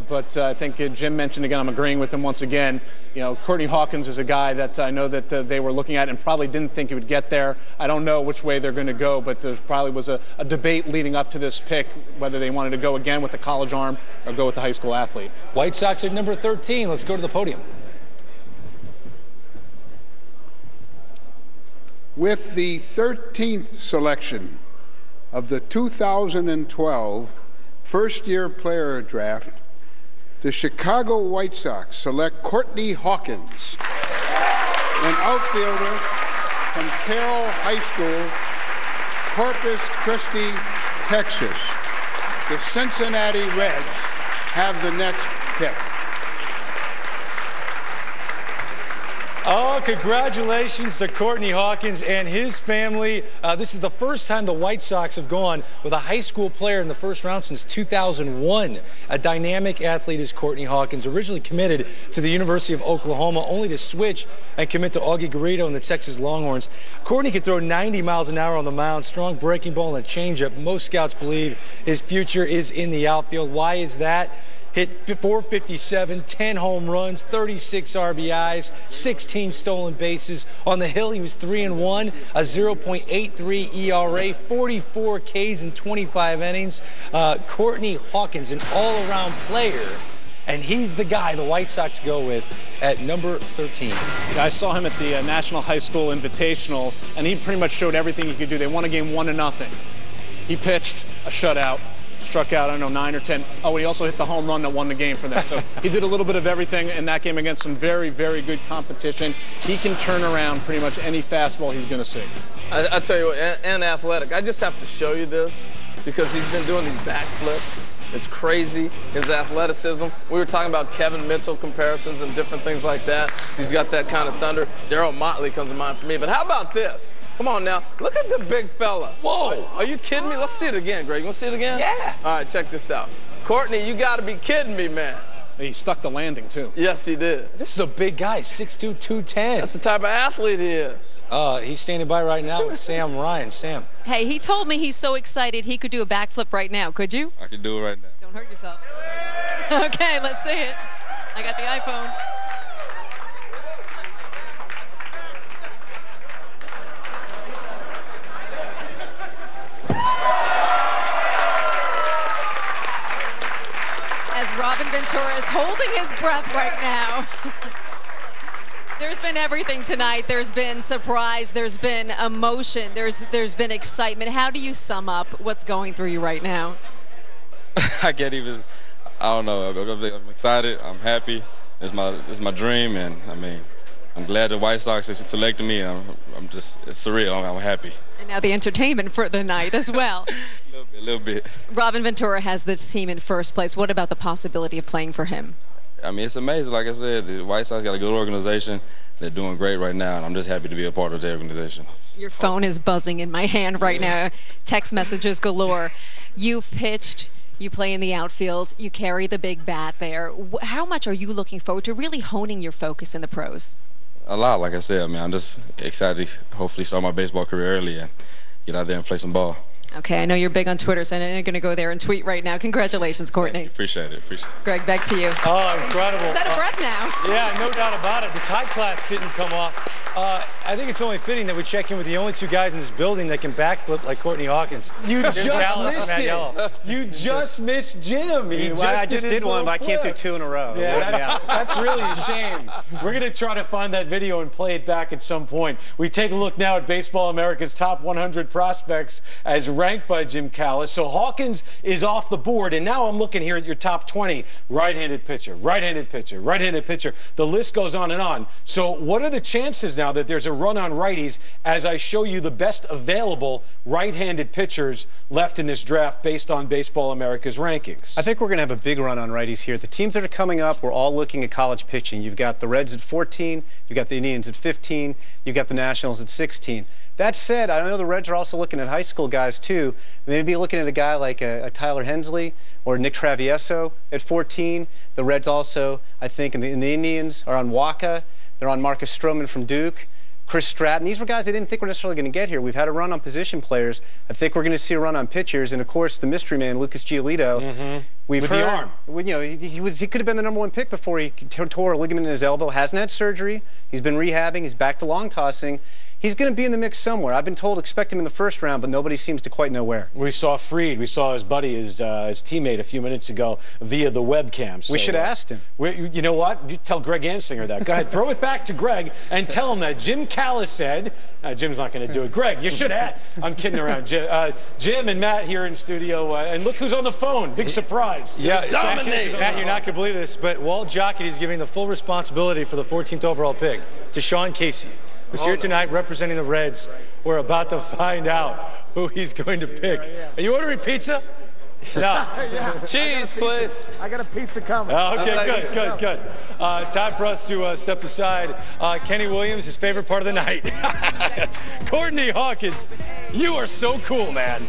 but I think Jim mentioned again, I'm agreeing with him once again. You know, Courtney Hawkins is a guy that I know that they were looking at and probably didn't think he would get there. I don't know which way they're going to go, but there probably was a debate leading up to this pick, whether they wanted to go again with the college arm or go with the high school athlete. White Sox at number 13. Let's go to the podium. With the 13th selection of the 2012 first-year player draft, the Chicago White Sox select Courtney Hawkins, an outfielder from Carroll High School, Corpus Christi, Texas. The Cincinnati Reds have the next pick. Oh, congratulations to Courtney Hawkins and his family. This is the first time the White Sox have gone with a high school player in the first round since 2001. A dynamic athlete is Courtney Hawkins, originally committed to the University of Oklahoma, only to switch and commit to Augie Garrido and the Texas Longhorns. Courtney can throw 90 miles an hour on the mound, strong breaking ball and a changeup. Most scouts believe his future is in the outfield. Why is that? Hit 457, 10 home runs, 36 RBIs, 16 stolen bases. On the hill, he was 3-1, a 0.83 ERA, 44 Ks in 25 innings. Courtney Hawkins, an all-around player, and he's the guy the White Sox go with at number 13. I saw him at the National High School Invitational, and he pretty much showed everything he could do. They won a game 1-0. He pitched a shutout. struck out, I don't know, 9 or 10. Oh, and he also hit the home run that won the game for them. So he did a little bit of everything in that game against some very, very good competition. He can turn around pretty much any fastball he's going to see. I tell you what, and athletic. I just have to show you this because he's been doing these backflips. It's crazy, his athleticism. We were talking about Kevin Mitchell comparisons and different things like that. He's got that kind of thunder. Darryl Motley comes to mind for me. But how about this? Come on now, look at the big fella. Whoa! Are you kidding me? Let's see it again, Greg. You want to see it again? Yeah. All right, check this out. Courtney, you got to be kidding me, man. He stuck the landing, too. Yes, he did. This is a big guy, 6'2", 210. That's the type of athlete he is. He's standing by right now with Sam Ryan. Sam. Hey, he told me he's so excited he could do a backflip right now. Could you? I could do it right now. Don't hurt yourself. Okay, let's see it. I got the iPhone. As Robin Ventura is holding his breath right now. There's been everything tonight. There's been surprise. There's been emotion. There's been excitement. How do you sum up what's going through you right now? I can't even. I don't know. I'm excited. I'm happy. It's my dream, and I mean, I'm glad the White Sox selected me. I'm just, it's surreal. I'm happy. And now the entertainment for the night as well. A little bit. Robin Ventura has the team in first place. What about the possibility of playing for him? I mean, it's amazing. Like I said, the White Sox got a good organization. They're doing great right now, and I'm just happy to be a part of their organization. Your phone is buzzing in my hand right now. Text messages galore. You've pitched. You play in the outfield. You carry the big bat there. How much are you looking forward to really honing your focus in the pros? A lot, like I said. I mean, I'm just excited to hopefully start my baseball career early and get out there and play some ball. Okay, I know you're big on Twitter, so I'm going to go there and tweet right now. Congratulations, Courtney. Appreciate it. Greg, back to you. Oh, incredible. He's out of breath now. Yeah, no doubt about it. The tie class didn't come off. I think it's only fitting that we check in with the only two guys in this building that can backflip like Courtney Hawkins. You just missed it. You just missed Jim. I just did one, but I can't do two in a row. Yeah, that's really a shame. We're going to try to find that video and play it back at some point. We take a look now at Baseball America's top 100 prospects as ranked by Jim Callis. So Hawkins is off the board, and now I'm looking here at your top 20. Right-handed pitcher, right-handed pitcher, right-handed pitcher. The list goes on and on. So what are the chances now that there's a run on righties as I show you the best available right-handed pitchers left in this draft based on Baseball America's rankings? I think we're going to have a big run on righties here. The teams that are coming up, we're all looking at college pitching. You've got the Reds at 14, you've got the Indians at 15, you've got the Nationals at 16. That said, I know the Reds are also looking at high school guys too. Maybe looking at a guy like a Tyler Hensley or Nick Travieso at 14. The Reds also, I think, in the Indians are on Waka. They're on Marcus Stroman from Duke. Chris Stratton. These were guys I didn't think were necessarily going to get here. We've had a run on position players. I think we're going to see a run on pitchers. And, of course, the mystery man, Lucas Giolito. We've With heard, the arm. You know, he could have been the #1 pick before he tore a ligament in his elbow. Hasn't had surgery. He's been rehabbing. He's back to long tossing. He's going to be in the mix somewhere. I've been told expect him in the first round, but nobody seems to quite know where. We saw Freed. We saw his buddy, his teammate a few minutes ago via the webcam. So, we should have asked him. You know what? You tell Greg Amsinger that. Go ahead. Throw it back to Greg and tell him that Jim Callis said. Jim's not going to do it. Greg, you should have. I'm kidding around. Jim and Matt here in studio. And look who's on the phone. Big surprise. Yeah, dominate. Matt, you're not going to believe this, but Walt Jocketty is giving the full responsibility for the 14th overall pick to Sean Casey, who's here tonight representing the Reds. We're about to find out who he's going to pick. Are you ordering pizza? No. Yeah, cheese, please. I got a pizza coming. Okay, good. Time for us to step aside. Kenny Williams, his favorite part of the night. Courtney Hawkins, you are so cool, man.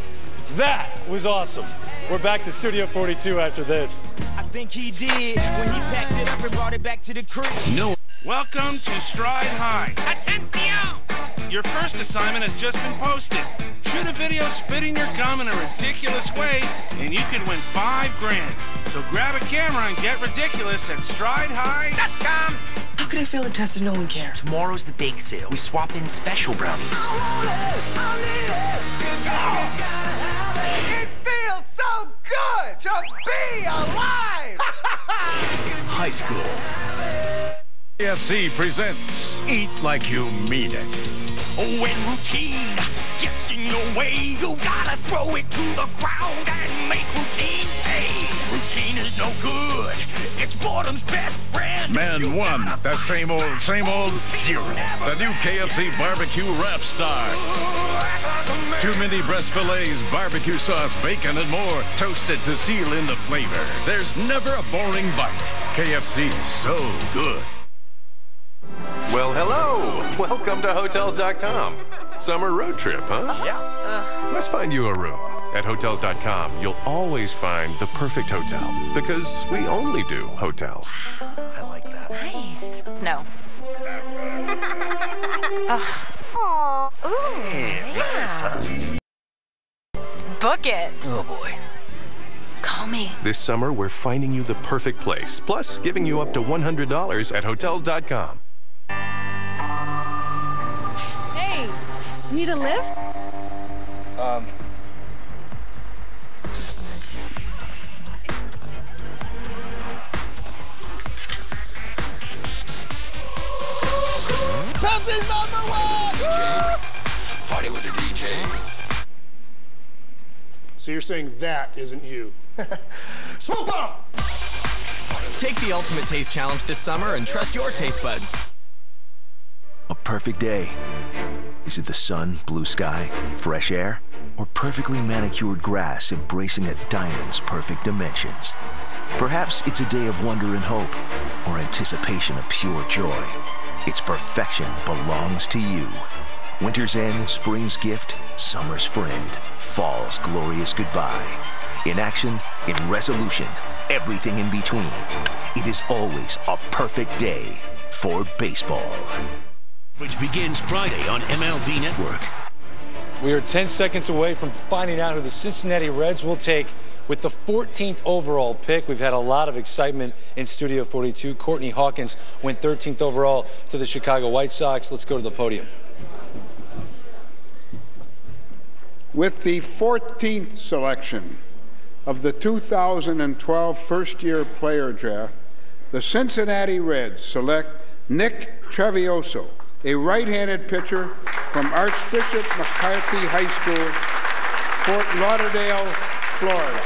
That was awesome. We're back to Studio 42 after this. I think he did when he packed it up and brought it back to the crib. No. Welcome to Stride High. Attention! Your first assignment has just been posted. Shoot a video spitting your gum in a ridiculous way, and you could win $5 grand. So grab a camera and get ridiculous at StrideHigh.com. How could I fail a test and no one cares? Tomorrow's the bake sale. We swap in special brownies. It feels so good to be alive! High school. KFC presents Eat Like You Mean It. When routine gets in your way, you've gotta throw it to the ground and make routine machine is no good. It's boredom's best friend. Man 1, that same old 0. The new KFC Barbecue Wrap Star. 2 mini breast fillets, barbecue sauce, bacon, and more, toasted to seal in the flavor. There's never a boring bite. KFC, so good. Well, hello. Welcome to Hotels.com. Summer road trip, huh? Yeah. Let's find you a room. At Hotels.com, you'll always find the perfect hotel because we only do hotels. I like that. Nice. No. Aww. Ooh, yeah. Book it. Oh, boy. Call me. This summer, we're finding you the perfect place, plus giving you up to $100 at Hotels.com. Hey, need a lift? Pepsi's #1! Party with the DJ. So you're saying that isn't you? Swoop up! Take the Ultimate Taste Challenge this summer and trust your taste buds. A perfect day. Is it the sun, blue sky, fresh air, or perfectly manicured grass embracing a diamond's perfect dimensions? Perhaps it's a day of wonder and hope, or anticipation of pure joy. Its perfection belongs to you. Winter's end, spring's gift, summer's friend, fall's glorious goodbye. In action, in resolution, everything in between. It is always a perfect day for baseball. Which begins Friday on MLB Network. We are 10 seconds away from finding out who the Cincinnati Reds will take with the 14th overall pick. We've had a lot of excitement in Studio 42. Courtney Hawkins went 13th overall to the Chicago White Sox. Let's go to the podium. With the 14th selection of the 2012 first-year player draft, the Cincinnati Reds select Nick Travioso, a right-handed pitcher from Archbishop McCarthy High School, Fort Lauderdale, Florida.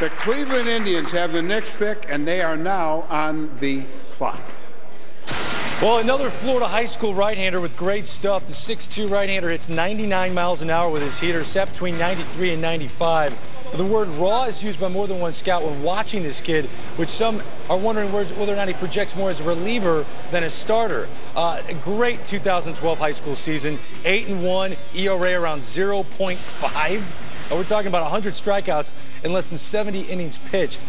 The Cleveland Indians have the next pick, and they are now on the clock. Well, another Florida high school right-hander with great stuff. The 6'2" right-hander hits 99 miles an hour with his heater, set between 93 and 95. The word raw is used by more than one scout when watching this kid, which some are wondering whether or not he projects more as a reliever than a starter. A great 2012 high school season, 8-1, ERA around 0.5. We're talking about 100 strikeouts in less than 70 innings pitched.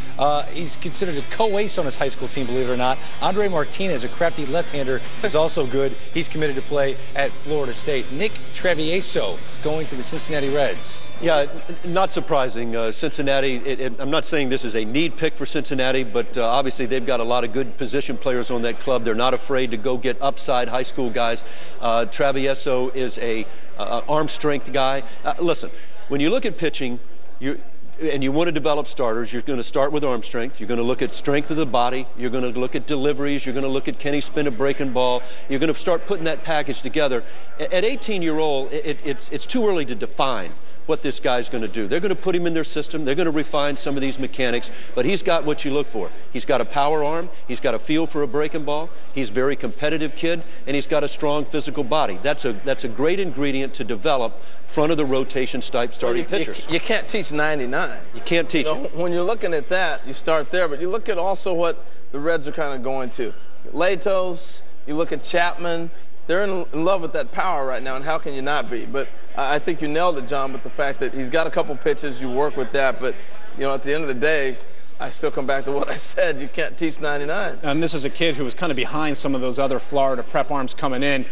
He's considered a co-ace on his high school team, believe it or not. Andre Martinez, a crafty left-hander, is also good. He's committed to play at Florida State. Nick Travieso going to the Cincinnati Reds. Yeah, not surprising. Cincinnati, I'm not saying this is a need pick for Cincinnati, but obviously they've got a lot of good position players on that club. They're not afraid to go get upside high school guys. Travieso is a arm strength guy. Listen, when you look at pitching, and you want to develop starters, you're going to start with arm strength. You're going to look at strength of the body. You're going to look at deliveries. You're going to look at can he spin a breaking ball. You're going to start putting that package together. At 18-year-old, it's too early to define what this guy's going to do. They're going to put him in their system. They're going to refine some of these mechanics, but he's got what you look for. He's got a power arm. He's got a feel for a breaking ball. He's a very competitive kid, and he's got a strong physical body. That's a great ingredient to develop front of the rotation type starting pitchers. You can't teach 99. You can't teach it. When you're looking at that, you start there, but you look at also what the Reds are kind of going to. Latos, you look at Chapman. They're in love with that power right now, and how can you not be? But I think you nailed it, John, with the fact that he's got a couple pitches, you work with that, but, you know, at the end of the day, I still come back to what I said. You can't teach 99. And this is a kid who was kind of behind some of those other Florida prep arms coming in,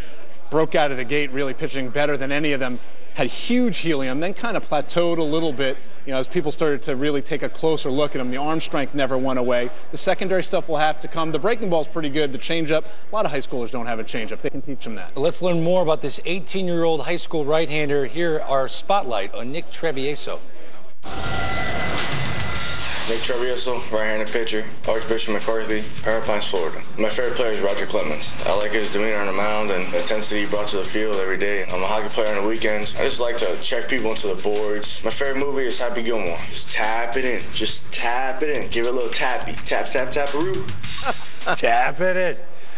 broke out of the gate really pitching better than any of them, had huge helium, then kind of plateaued a little bit, you know, as people started to really take a closer look at him. The arm strength never went away. The secondary stuff will have to come. The breaking ball's pretty good. The changeup, a lot of high schoolers don't have a changeup. They can teach them that. Let's learn more about this 18-year-old high school right-hander. Here, our spotlight on Nick Travieso. Nick Travieso, right-handed pitcher, Archbishop McCarthy, Parrot Pines, Florida. My favorite player is Roger Clemens. I like his demeanor on the mound and the intensity he brought to the field every day. I'm a hockey player on the weekends. I just like to check people into the boards. My favorite movie is Happy Gilmore. Just tap it in. Just tap it in. Give it a little tappy. Tap, tap, tap-a-roo. Tap it in.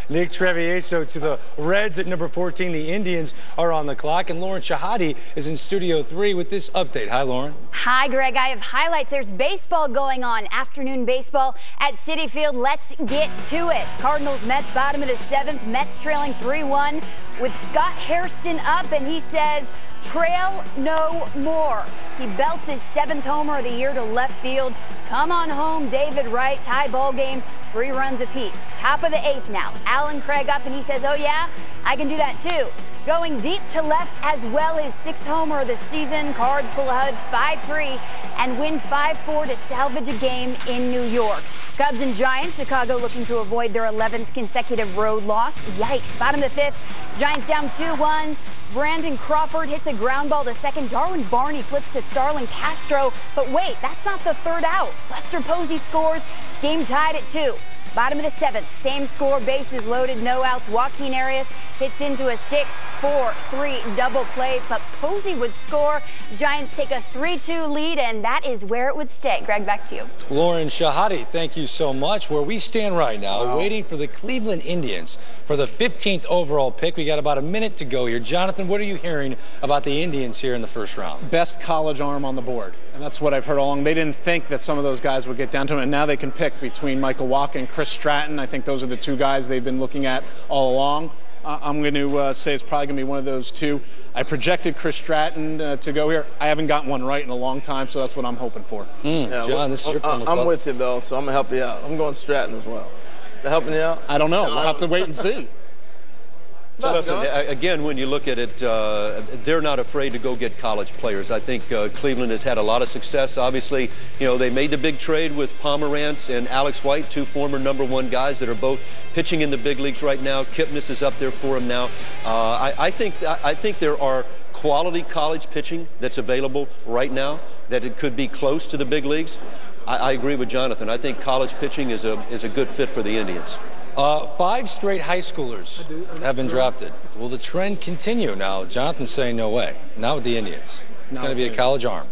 Nick Travieso to the Reds at number 14. The Indians are on the clock, and Lauren Shahadi is in Studio 3 with this update. Hi, Lauren. Hi, Greg. I have highlights. There's baseball going on, afternoon baseball at Citi Field. Let's get to it. Cardinals, Mets, bottom of the 7th. Mets trailing 3-1 with Scott Hairston up, and he says, trail no more. He belts his 7th homer of the year to left field. Come on home, David Wright. Tie ball game. 3 runs apiece. Top of the 8th now. Alan Craig up, and he says, oh yeah, I can do that too. Going deep to left as well, his 6th homer of the season. Cards pull ahead 5-3 and win 5-4 to salvage a game in New York. Cubs and Giants, Chicago looking to avoid their 11th consecutive road loss. Yikes. Bottom of the 5th, Giants down 2-1. Brandon Crawford hits a ground ball to second. Darwin Barney flips to Starlin Castro. But wait, that's not the 3rd out. Lester Posey scores. Game tied at 2. Bottom of the 7th, same score, bases loaded, no outs. Joaquin Arias hits into a 6-4-3 double play, but Posey would score. Giants take a 3-2 lead, and that is where it would stay. Greg, back to you. Lauren Shahadi, thank you so much. Where we stand right now, waiting for the Cleveland Indians for the 15th overall pick. We got about a minute to go here. Jonathan, what are you hearing about the Indians here in the first round? Best college arm on the board. And that's what I've heard all along. They didn't think that some of those guys would get down to him, and now they can pick between Michael Wacha and Chris Stratton. I think those are the 2 guys they've been looking at all along. I'm going to say it's probably going to be one of those 2. I projected Chris Stratton to go here. I haven't gotten one right in a long time, so that's what I'm hoping for. Yeah, John, this is your phone I'm with you, though, so I'm going to help you out. I'm going Stratton as well. They're helping you out? I don't know. We'll have to wait and see. So listen, again, when you look at it, they're not afraid to go get college players. I think Cleveland has had a lot of success. Obviously, you know, they made the big trade with Pomerantz and Alex White, 2 former #1 guys that are both pitching in the big leagues right now. Kipnis is up there for him now. I think there are quality college pitching that's available right now that it could be close to the big leagues. I agree with Jonathan. I think college pitching is a good fit for the Indians. 5 straight high schoolers have been drafted. Will the trend continue now? Jonathan's saying no way. Not with the Indians. It's going to be a college arm.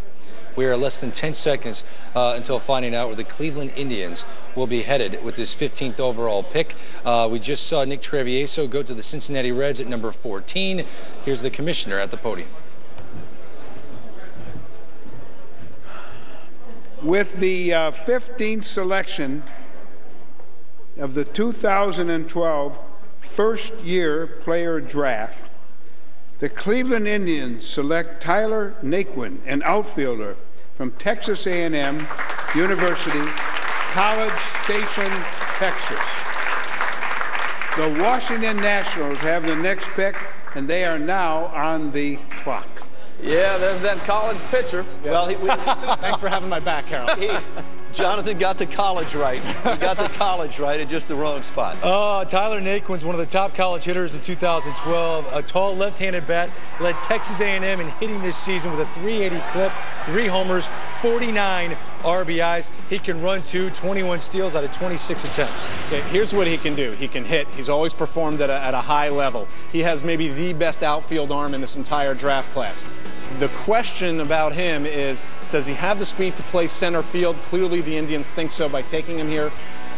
We are less than 10 seconds until finding out where the Cleveland Indians will be headed with this 15th overall pick. We just saw Nick Travieso go to the Cincinnati Reds at number 14. Here's the commissioner at the podium. With the 15th selection of the 2012 first-year player draft, the Cleveland Indians select Tyler Naquin, an outfielder from Texas A&M University, College Station, Texas. The Washington Nationals have the next pick, and they are now on the clock. Yeah, there's that college pitcher. Well, thanks for having my back, Harold. Jonathan got the college right. He got the college right at just the wrong spot. Tyler Naquin's one of the top college hitters in 2012. A tall left-handed bat, led Texas A&M in hitting this season with a 380 clip, 3 homers, 49 RBIs. He can run too, 21 steals out of 26 attempts. Yeah, here's what he can do. He can hit. He's always performed at a high level. He has maybe the best outfield arm in this entire draft class. The question about him is, does he have the speed to play center field? Clearly, the Indians think so by taking him here.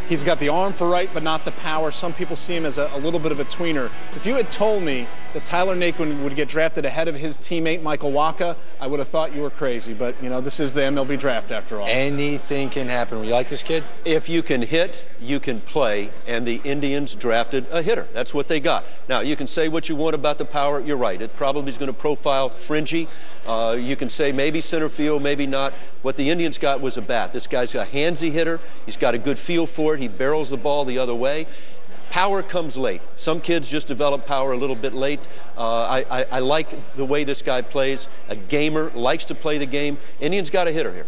He's got the arm for right, but not the power. Some people see him as a little bit of a tweener. If you had told me that Tyler Naquin would get drafted ahead of his teammate Michael Wacha, I would have thought you were crazy. But, you know, this is the MLB draft after all. Anything can happen. You like this kid? If you can hit, you can play, and the Indians drafted a hitter. That's what they got. Now, you can say what you want about the power. You're right. It probably is going to profile fringy. You can say maybe center field, maybe not. What the Indians got was a bat. This guy's a handsy hitter. He's got a good feel for it. He barrels the ball the other way. Power comes late. Some kids just develop power a little bit late. I like the way this guy plays. A gamer, likes to play the game. Indians got a hitter here.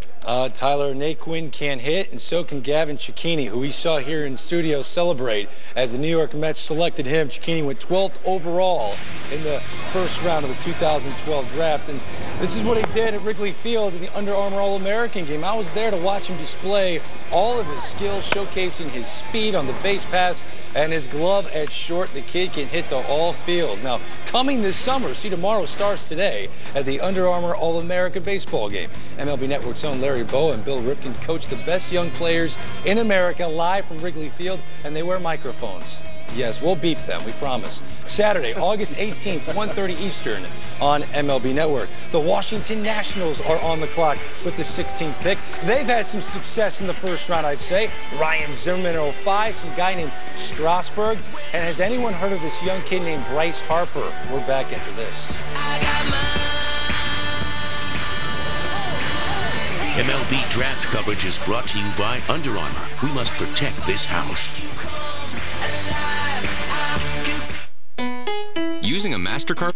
Tyler Naquin can hit, and so can Gavin Cecchini, who we saw here in studio celebrate as the New York Mets selected him. Cecchini went 12th overall in the first round of the 2012 draft, and this is what he did at Wrigley Field in the Under Armour All-American game. I was there to watch him display all of his skills, showcasing his speed on the base paths and his glove at short. The kid can hit to all fields. Now, coming this summer, see tomorrow starts today at the Under Armour All-America baseball game. MLB Network's own Larry Bowa and Bill Ripken coach the best young players in America live from Wrigley Field, and they wear microphones. Yes, we'll beep them, we promise. Saturday, August 18th, 1:30 Eastern on MLB Network. The Washington Nationals are on the clock with the 16th pick. They've had some success in the first round, I'd say. Ryan Zimmerman at 05, some guy named Strasburg. And has anyone heard of this young kid named Bryce Harper? We're back into this. MLB draft coverage is brought to you by Under Armour. We must protect this house. Using a MasterCard?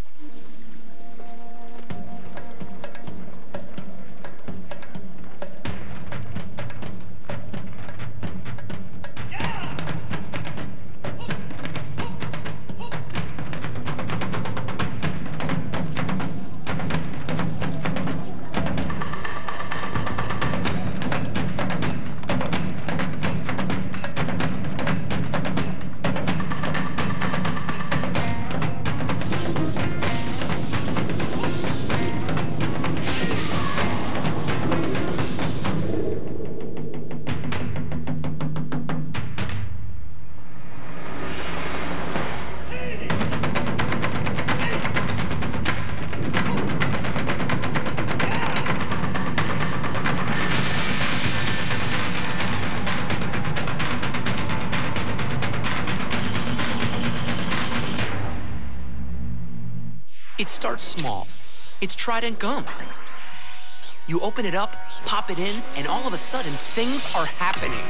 It starts small. It's Trident gum. You open it up, pop it in, and all of a sudden, things are happening.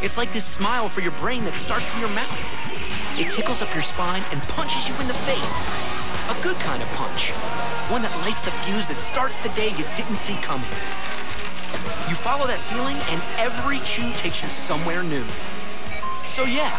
It's like this smile for your brain that starts in your mouth. It tickles up your spine and punches you in the face. A good kind of punch. One that lights the fuse that starts the day you didn't see coming. You follow that feeling, and every chew takes you somewhere new. So yeah,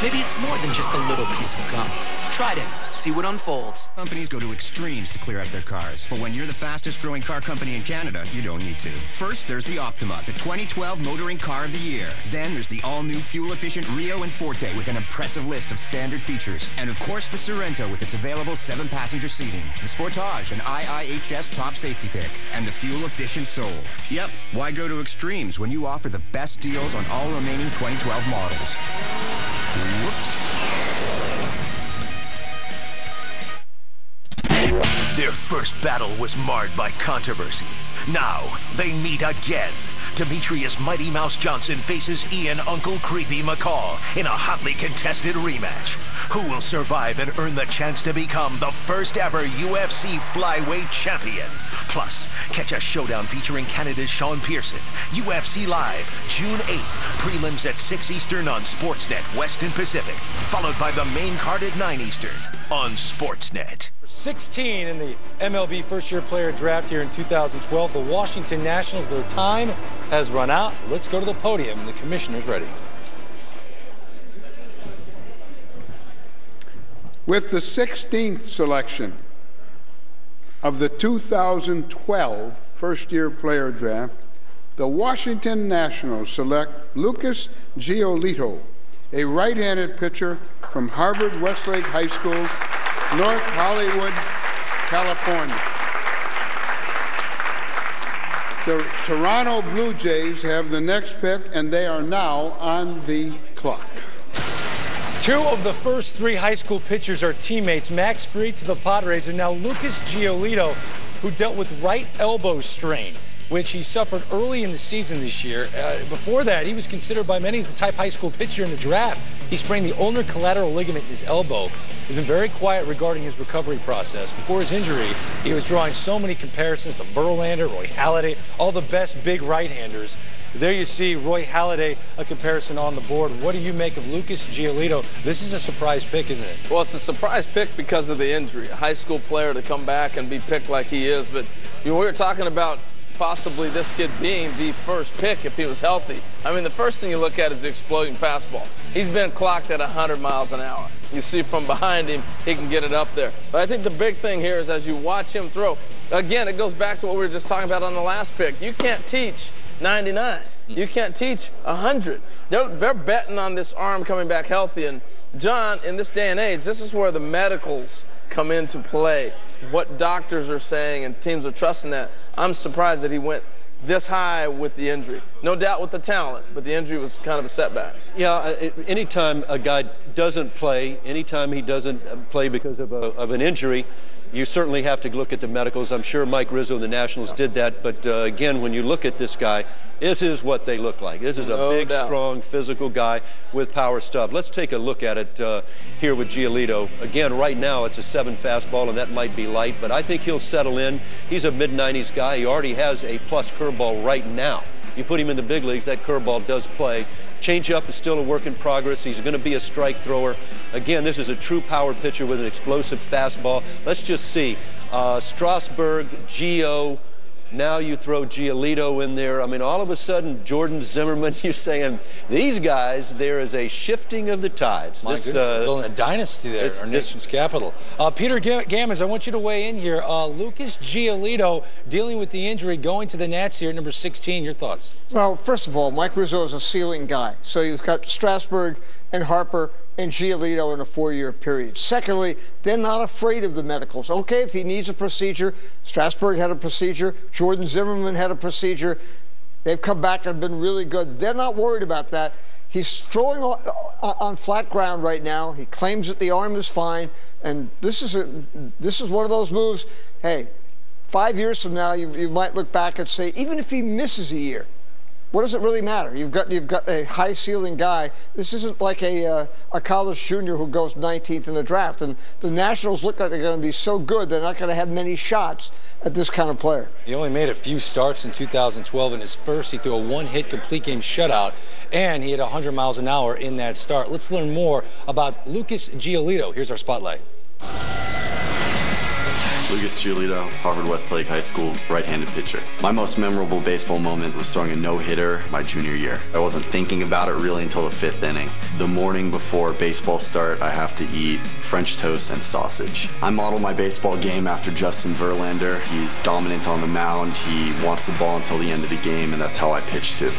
maybe it's more than just a little piece of gum. Trident. See what unfolds. Companies go to extremes to clear out their cars. But when you're the fastest growing car company in Canada, you don't need to. First, there's the Optima, the 2012 Motoring Car of the Year. Then there's the all-new fuel-efficient Rio and Forte with an impressive list of standard features. And of course, the Sorento with its available 7-passenger seating. The Sportage, an IIHS top safety pick. And the fuel-efficient Soul. Yep, why go to extremes when you offer the best deals on all remaining 2012 models? Whoops. Their first battle was marred by controversy. Now, they meet again. Demetrius Mighty Mouse Johnson faces Ian Uncle Creepy McCall in a hotly contested rematch. Who will survive and earn the chance to become the first ever UFC flyweight champion? Plus, catch a showdown featuring Canada's Sean Pearson. UFC Live, June 8th. Prelims at 6 Eastern on Sportsnet West and Pacific. Followed by the main card at 9 Eastern on Sportsnet. 16 in the MLB first-year player draft here in 2012. The Washington Nationals, their time has run out. Let's go to the podium. The commissioner's ready. With the 16th selection of the 2012 first-year player draft, the Washington Nationals select Lucas Giolito, a right-handed pitcher from Harvard Westlake High School, North Hollywood, California. The Toronto Blue Jays have the next pick, and they are now on the clock. Two of the first three high school pitchers are teammates. Max Fried to the Padres, and now Lucas Giolito, who dealt with right elbow strain, which he suffered early in the season this year. Before that, he was considered by many as the type high school pitcher in the draft. He sprained the ulnar collateral ligament in his elbow. He's been very quiet regarding his recovery process. Before his injury, he was drawing so many comparisons to Verlander, Roy Halladay, all the best big right-handers. There you see Roy Halladay, a comparison on the board. What do you make of Lucas Giolito? This is a surprise pick, isn't it? Well, it's a surprise pick because of the injury. A high school player to come back and be picked like he is. But we were talking about possibly this kid being the first pick if he was healthy. I mean, the first thing you look at is the exploding fastball. He's been clocked at 100 miles an hour. You see from behind him, he can get it up there. But I think the big thing here is as you watch him throw, again, it goes back to what we were just talking about on the last pick. You can't teach 99. You can't teach 100. They're betting on this arm coming back healthy. And John, in this day and age, this is where the medicals come into play. What doctors are saying and teams are trusting that. I'm surprised that he went this high with the injury. No doubt with the talent, but the injury was kind of a setback. Yeah, anytime a guy doesn't play, anytime he doesn't play because of an injury, you certainly have to look at the medicals. I'm sure Mike Rizzo and the Nationals did that, but again, when you look at this guy, this is what they look like. This is a big, strong, physical guy with power stuff. Let's take a look at it here with Giolito. Again, right now it's a 7 fastball, and that might be light, but I think he'll settle in. He's a mid-90s guy. He already has a plus curveball right now. You put him in the big leagues, that curveball does play. Changeup is still a work in progress. He's going to be a strike thrower. Again, this is a true power pitcher with an explosive fastball. Let's just see. Strasburg, Gio. Now you throw Giolito in there. I mean, all of a sudden, Jordan Zimmerman, you're saying, these guys, there is a shifting of the tides. My goodness, we're building a dynasty there, our nation's capital. Peter Gammons, I want you to weigh in here. Lucas Giolito dealing with the injury, going to the Nats here at number 16. Your thoughts? Well, first of all, Mike Rizzo is a ceiling guy. So you've got Strasburg and Harper and Giolito in a 4-year period. Secondly, they're not afraid of the medicals. Okay, if he needs a procedure, Strasburg had a procedure, Jordan Zimmerman had a procedure. They've come back and been really good. They're not worried about that. He's throwing on flat ground right now. He claims that the arm is fine, and this is one of those moves. Hey, 5 years from now, you might look back and say, even if he misses a year, what does it really matter? You've got a high ceiling guy. This isn't like a college junior who goes 19th in the draft. And the Nationals look like they're going to be so good, they're not going to have many shots at this kind of player. He only made a few starts in 2012. In his first, he threw a 1-hit complete game shutout, and he had 100 miles an hour in that start. Let's learn more about Lucas Giolito. Here's our spotlight. Lucas Giolito, Harvard Westlake High School, right-handed pitcher. My most memorable baseball moment was throwing a no-hitter my junior year. I wasn't thinking about it really until the 5th inning. The morning before baseball start, I have to eat French toast and sausage. I model my baseball game after Justin Verlander. He's dominant on the mound. He wants the ball until the end of the game, and that's how I pitch too.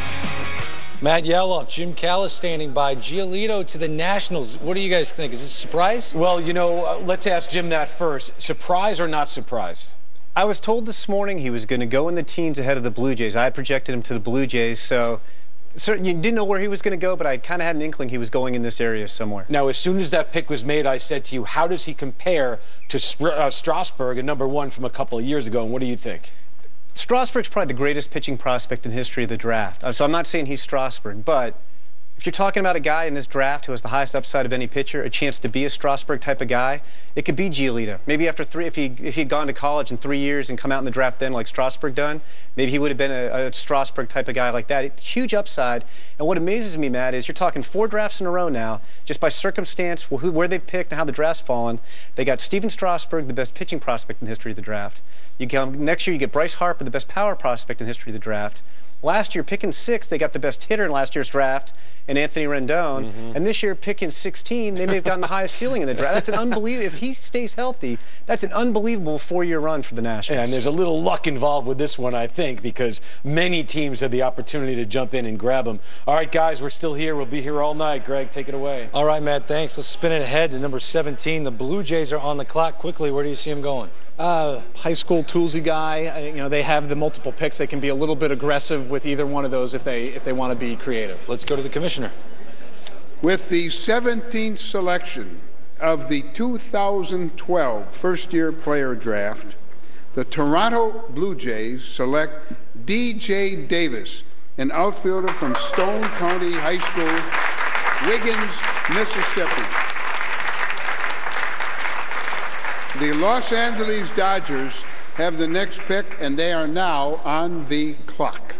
Matt Yaloff, Jim Callis standing by. Giolito to the Nationals. What do you guys think? Is this a surprise? Well, you know, let's ask Jim that first. Surprise or not surprise? I was told this morning he was going to go in the teens ahead of the Blue Jays. I had projected him to the Blue Jays, so you didn't know where he was going to go, but I kind of had an inkling he was going in this area somewhere. Now, as soon as that pick was made, I said to you, how does he compare to Strasburg at number 1 from a couple of years ago, and what do you think? Strasburg's probably the greatest pitching prospect in history of the draft. So I'm not saying he's Strasburg, but if you're talking about a guy in this draft who has the highest upside of any pitcher, a chance to be a Strasburg type of guy, it could be Giolito. Maybe after if he'd gone to college in 3 years and come out in the draft then like Strasburg done, maybe he would have been a Strasburg type of guy like that. Huge upside. And what amazes me, Matt, is you're talking 4 drafts in a row now, just by circumstance, where they've picked and how the draft's fallen. They got Steven Strasburg, the best pitching prospect in the history of the draft. Next year, you get Bryce Harper, the best power prospect in the history of the draft. Last year, picking 6, they got the best hitter in last year's draft, and Anthony Rendon. And this year, picking 16, they may have gotten the highest ceiling in the draft. That's an unbelievable. If he stays healthy, that's an unbelievable 4-year run for the Nationals. Yeah, and there's a little luck involved with this one, I think, because many teams had the opportunity to jump in and grab him. All right, guys, we're still here. We'll be here all night. Greg, take it away. All right, Matt, thanks. Let's spin it ahead to number 17. The Blue Jays are on the clock. Quickly, where do you see him going? High school toolsy guy. You know, they have the multiple picks. They can be a little bit aggressive with either one of those if they want to be creative. Let's go to the commissioner. With the 17th selection of the 2012 first-year player draft, the Toronto Blue Jays select D.J. Davis, an outfielder from Stone County High School, Wiggins, Mississippi. The Los Angeles Dodgers have the next pick, and they are now on the clock.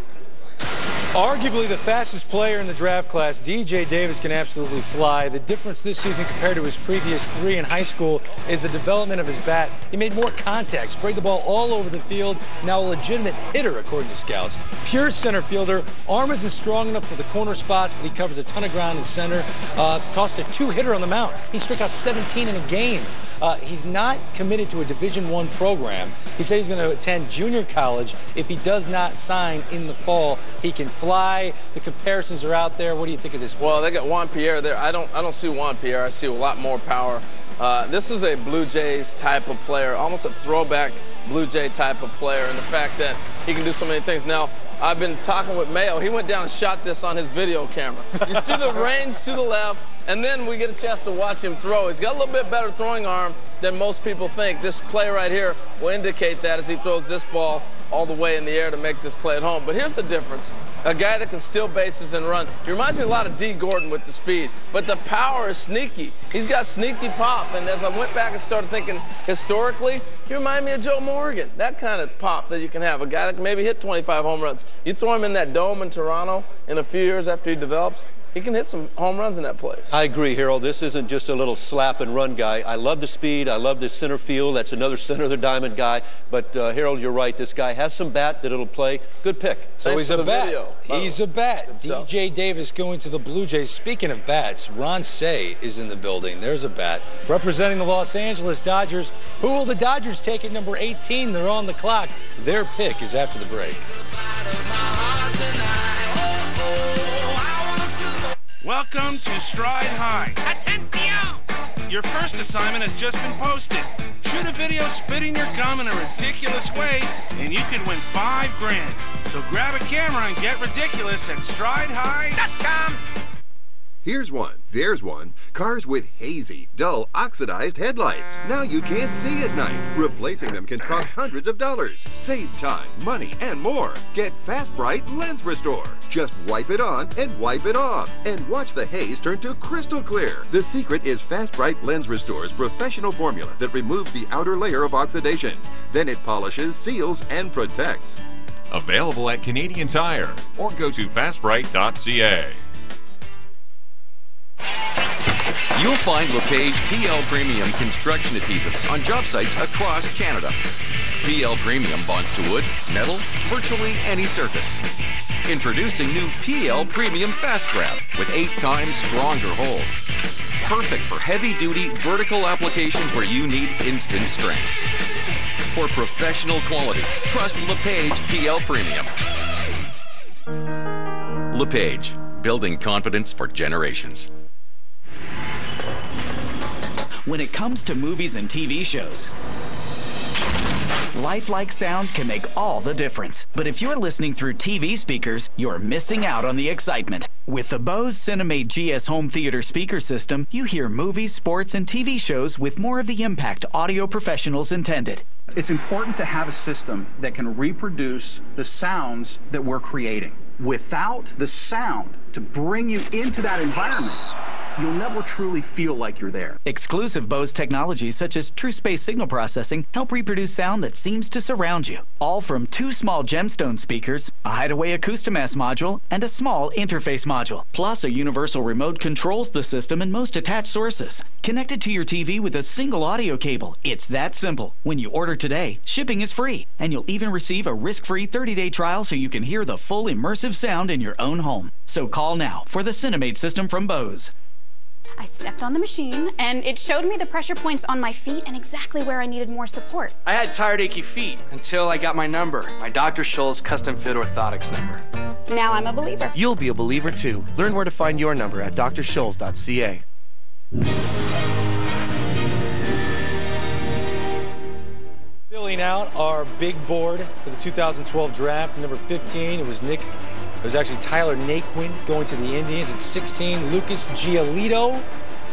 Arguably the fastest player in the draft class, DJ Davis can absolutely fly. The difference this season compared to his previous 3 in high school is the development of his bat. He made more contact, sprayed the ball all over the field, now a legitimate hitter according to scouts. Pure center fielder, arm isn't strong enough for the corner spots, but he covers a ton of ground in center. Tossed a 2-hitter on the mound. He struck out 17 in a game. He's not committed to a Division I program. He said he's going to attend junior college. If he does not sign in the fall, he can fly. The comparisons are out there. What do you think of this? Well, they got Juan Pierre there. I don't see Juan Pierre. I see a lot more power. This is a Blue Jays type of player, almost a throwback Blue Jay type of player, and the fact that he can do so many things. Now, I've been talking with Mayo. He went down and shot this on his video camera. You see the range to the left, and then we get a chance to watch him throw. He's got a little bit better throwing arm than most people think. This play right here will indicate that as he throws this ball all the way in the air to make this play at home. But here's the difference. A guy that can steal bases and run. He reminds me a lot of D. Gordon with the speed, but the power is sneaky. He's got sneaky pop, and as I went back and started thinking historically, he reminds me of Joe Morgan, that kind of pop that you can have. A guy that can maybe hit 25 home runs. You throw him in that dome in Toronto in a few years after he develops, he can hit some home runs in that place. I agree, Harold. This isn't just a little slap and run guy. I love the speed. I love the center field. That's another center of the diamond guy. But Harold, you're right. This guy has some bat that it'll play. Good pick. So he's a bat. He's a bat. DJ Davis going to the Blue Jays. Speaking of bats, Ron Say is in the building. There's a bat. Representing the Los Angeles Dodgers. Who will the Dodgers take at number 18? They're on the clock. Their pick is after the break. Welcome to Stride High. Attention! Your first assignment has just been posted. Shoot a video spitting your gum in a ridiculous way, and you could win $5 grand. So grab a camera and get ridiculous at StrideHigh.com. Here's one, there's one. Cars with hazy, dull, oxidized headlights. Now you can't see at night. Replacing them can cost hundreds of dollars. Save time, money, and more. Get Fast Bright Lens Restore. Just wipe it on and wipe it off. And watch the haze turn to crystal clear. The secret is Fast Bright Lens Restore's professional formula that removes the outer layer of oxidation. Then it polishes, seals, and protects. Available at Canadian Tire or go to fastbright.ca. You'll find LePage PL Premium construction adhesives on job sites across Canada. PL Premium bonds to wood, metal, virtually any surface. Introducing new PL Premium Fast Grab with 8 times stronger hold. Perfect for heavy-duty vertical applications where you need instant strength. For professional quality, trust LePage PL Premium. LePage, building confidence for generations. When it comes to movies and TV shows, lifelike sounds can make all the difference. But if you're listening through TV speakers, you're missing out on the excitement. With the Bose Cinemate GS home theater speaker system, you hear movies, sports, and TV shows with more of the impact audio professionals intended. It's important to have a system that can reproduce the sounds that we're creating. Without the sound to bring you into that environment, you'll never truly feel like you're there. Exclusive Bose technologies such as True Space Signal Processing help reproduce sound that seems to surround you. All from 2 small gemstone speakers, a Hideaway Acoustimass module, and a small interface module. Plus, a universal remote controls the system and most attached sources. Connected to your TV with a single audio cable. It's that simple. When you order today, shipping is free, and you'll even receive a risk-free 30-day trial so you can hear the full immersive sound in your own home. So call now for the Cinemate system from Bose. I stepped on the machine, and it showed me the pressure points on my feet and exactly where I needed more support. I had tired, achy feet until I got my number, my Dr. Scholl's custom fit orthotics number. Now I'm a believer. You'll be a believer too. Learn where to find your number at drscholls.ca. Filling out our big board for the 2012 draft, number 15, it was actually Tyler Naquin going to the Indians. At 16, Lucas Giolito.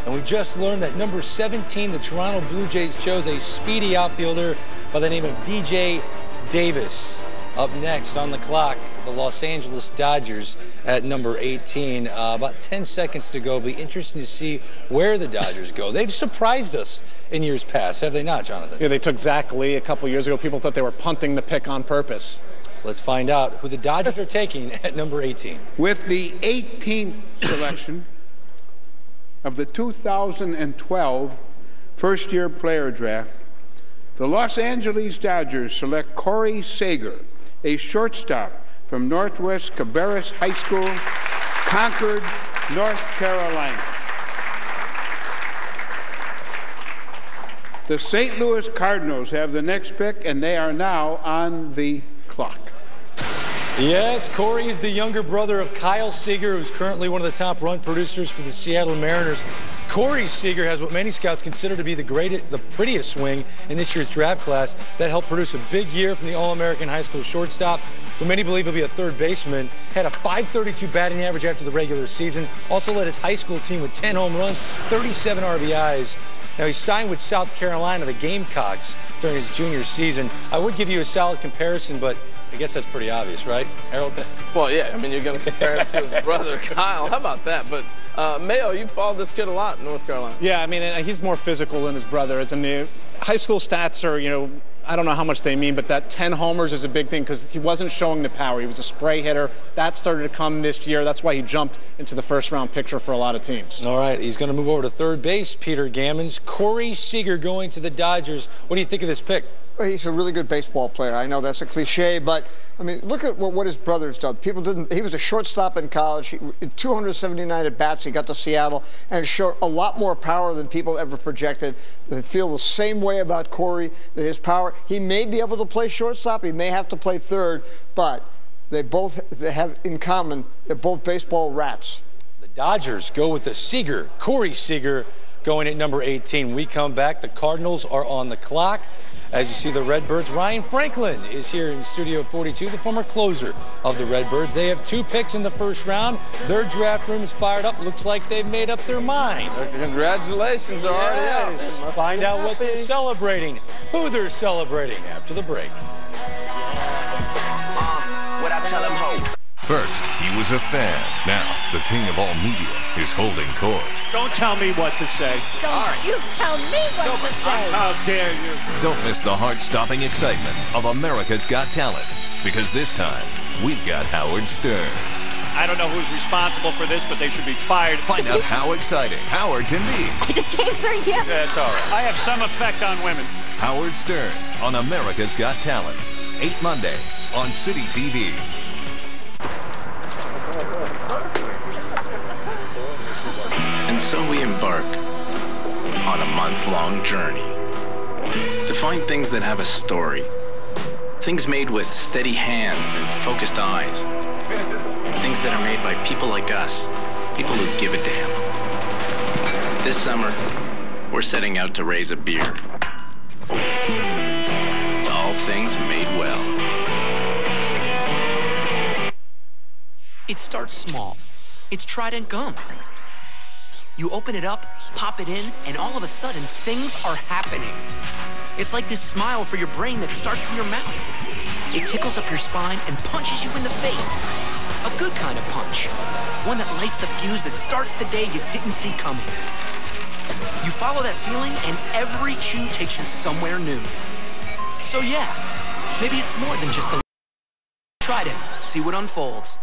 And we just learned that number 17, the Toronto Blue Jays chose a speedy outfielder by the name of DJ Davis. Up next on the clock, the Los Angeles Dodgers at number 18. About 10 seconds to go. It'll be interesting to see where the Dodgers go. They've surprised us in years past, have they not, Jonathan? Yeah, they took Zach Lee a couple years ago. People thought they were punting the pick on purpose. Let's find out who the Dodgers are taking at number 18. With the 18th selection of the 2012 first-year player draft, the Los Angeles Dodgers select Corey Seager, a shortstop from Northwest Cabarrus High School, Concord, North Carolina. The St. Louis Cardinals have the next pick, and they are now on the clock. Yes, Corey is the younger brother of Kyle Seager, who's currently one of the top run producers for the Seattle Mariners. Corey Seager has what many scouts consider to be the prettiest swing in this year's draft class. That helped produce a big year from the All-American high school shortstop, who many believe will be a third baseman. Had a .532 batting average after the regular season. Also led his high school team with 10 home runs, 37 RBIs. Now, he signed with South Carolina, the Gamecocks, during his junior season. I would give you a solid comparison, but I guess that's pretty obvious, right, Harold? Well, yeah, I mean, you're going to compare him to his brother, Kyle. How about that? But, Mayo, you followed this kid a lot in North Carolina. Yeah, I mean, he's more physical than his brother. High school stats are, I don't know how much they mean, but that 10 homers is a big thing because he wasn't showing the power. He was a spray hitter. That started to come this year. That's why he jumped into the first-round picture for a lot of teams. All right, he's going to move over to third base, Peter Gammons. Corey Seager going to the Dodgers. What do you think of this pick? Well, he's a really good baseball player. I know that's a cliche, but, I mean, look at what his brother's done. People didn't – he was a shortstop in college. 279 at-bats. He got to Seattle and showed a lot more power than people ever projected. They feel the same way about Corey, that his power – he may be able to play shortstop. He may have to play third, but they have in common they're both baseball rats. The Dodgers go with the Seager, Corey Seager, going at number 18. We come back. The Cardinals are on the clock. As you see the Redbirds, Ryan Franklin is here in Studio 42, the former closer of the Redbirds. They have 2 picks in the first round. Their draft room is fired up. Looks like they've made up their mind. Congratulations are already out. Find out what they're celebrating, who they're celebrating after the break. What I tell him, ho. First, he was a fan. Now, the king of all media is holding court. Don't tell me what to say. Don't you tell me what to say. How dare you? Don't miss the heart-stopping excitement of America's Got Talent, because this time, we've got Howard Stern. I don't know who's responsible for this, but they should be fired. Find out how exciting Howard can be. I just came for you. That's all right. I have some effect on women. Howard Stern on America's Got Talent. 8 Monday on City TV. And so we embark on a month-long journey to find things that have a story, things made with steady hands and focused eyes, things that are made by people like us, people who give a damn. This summer, we're setting out to raise a beer. To all things made well. It starts small. It's Trident gum. You open it up, pop it in, and all of a sudden, things are happening. It's like this smile for your brain that starts in your mouth. It tickles up your spine and punches you in the face. A good kind of punch. One that lights the fuse that starts the day you didn't see coming. You follow that feeling, and every chew takes you somewhere new. So yeah, maybe it's more than just a Trident. See what unfolds.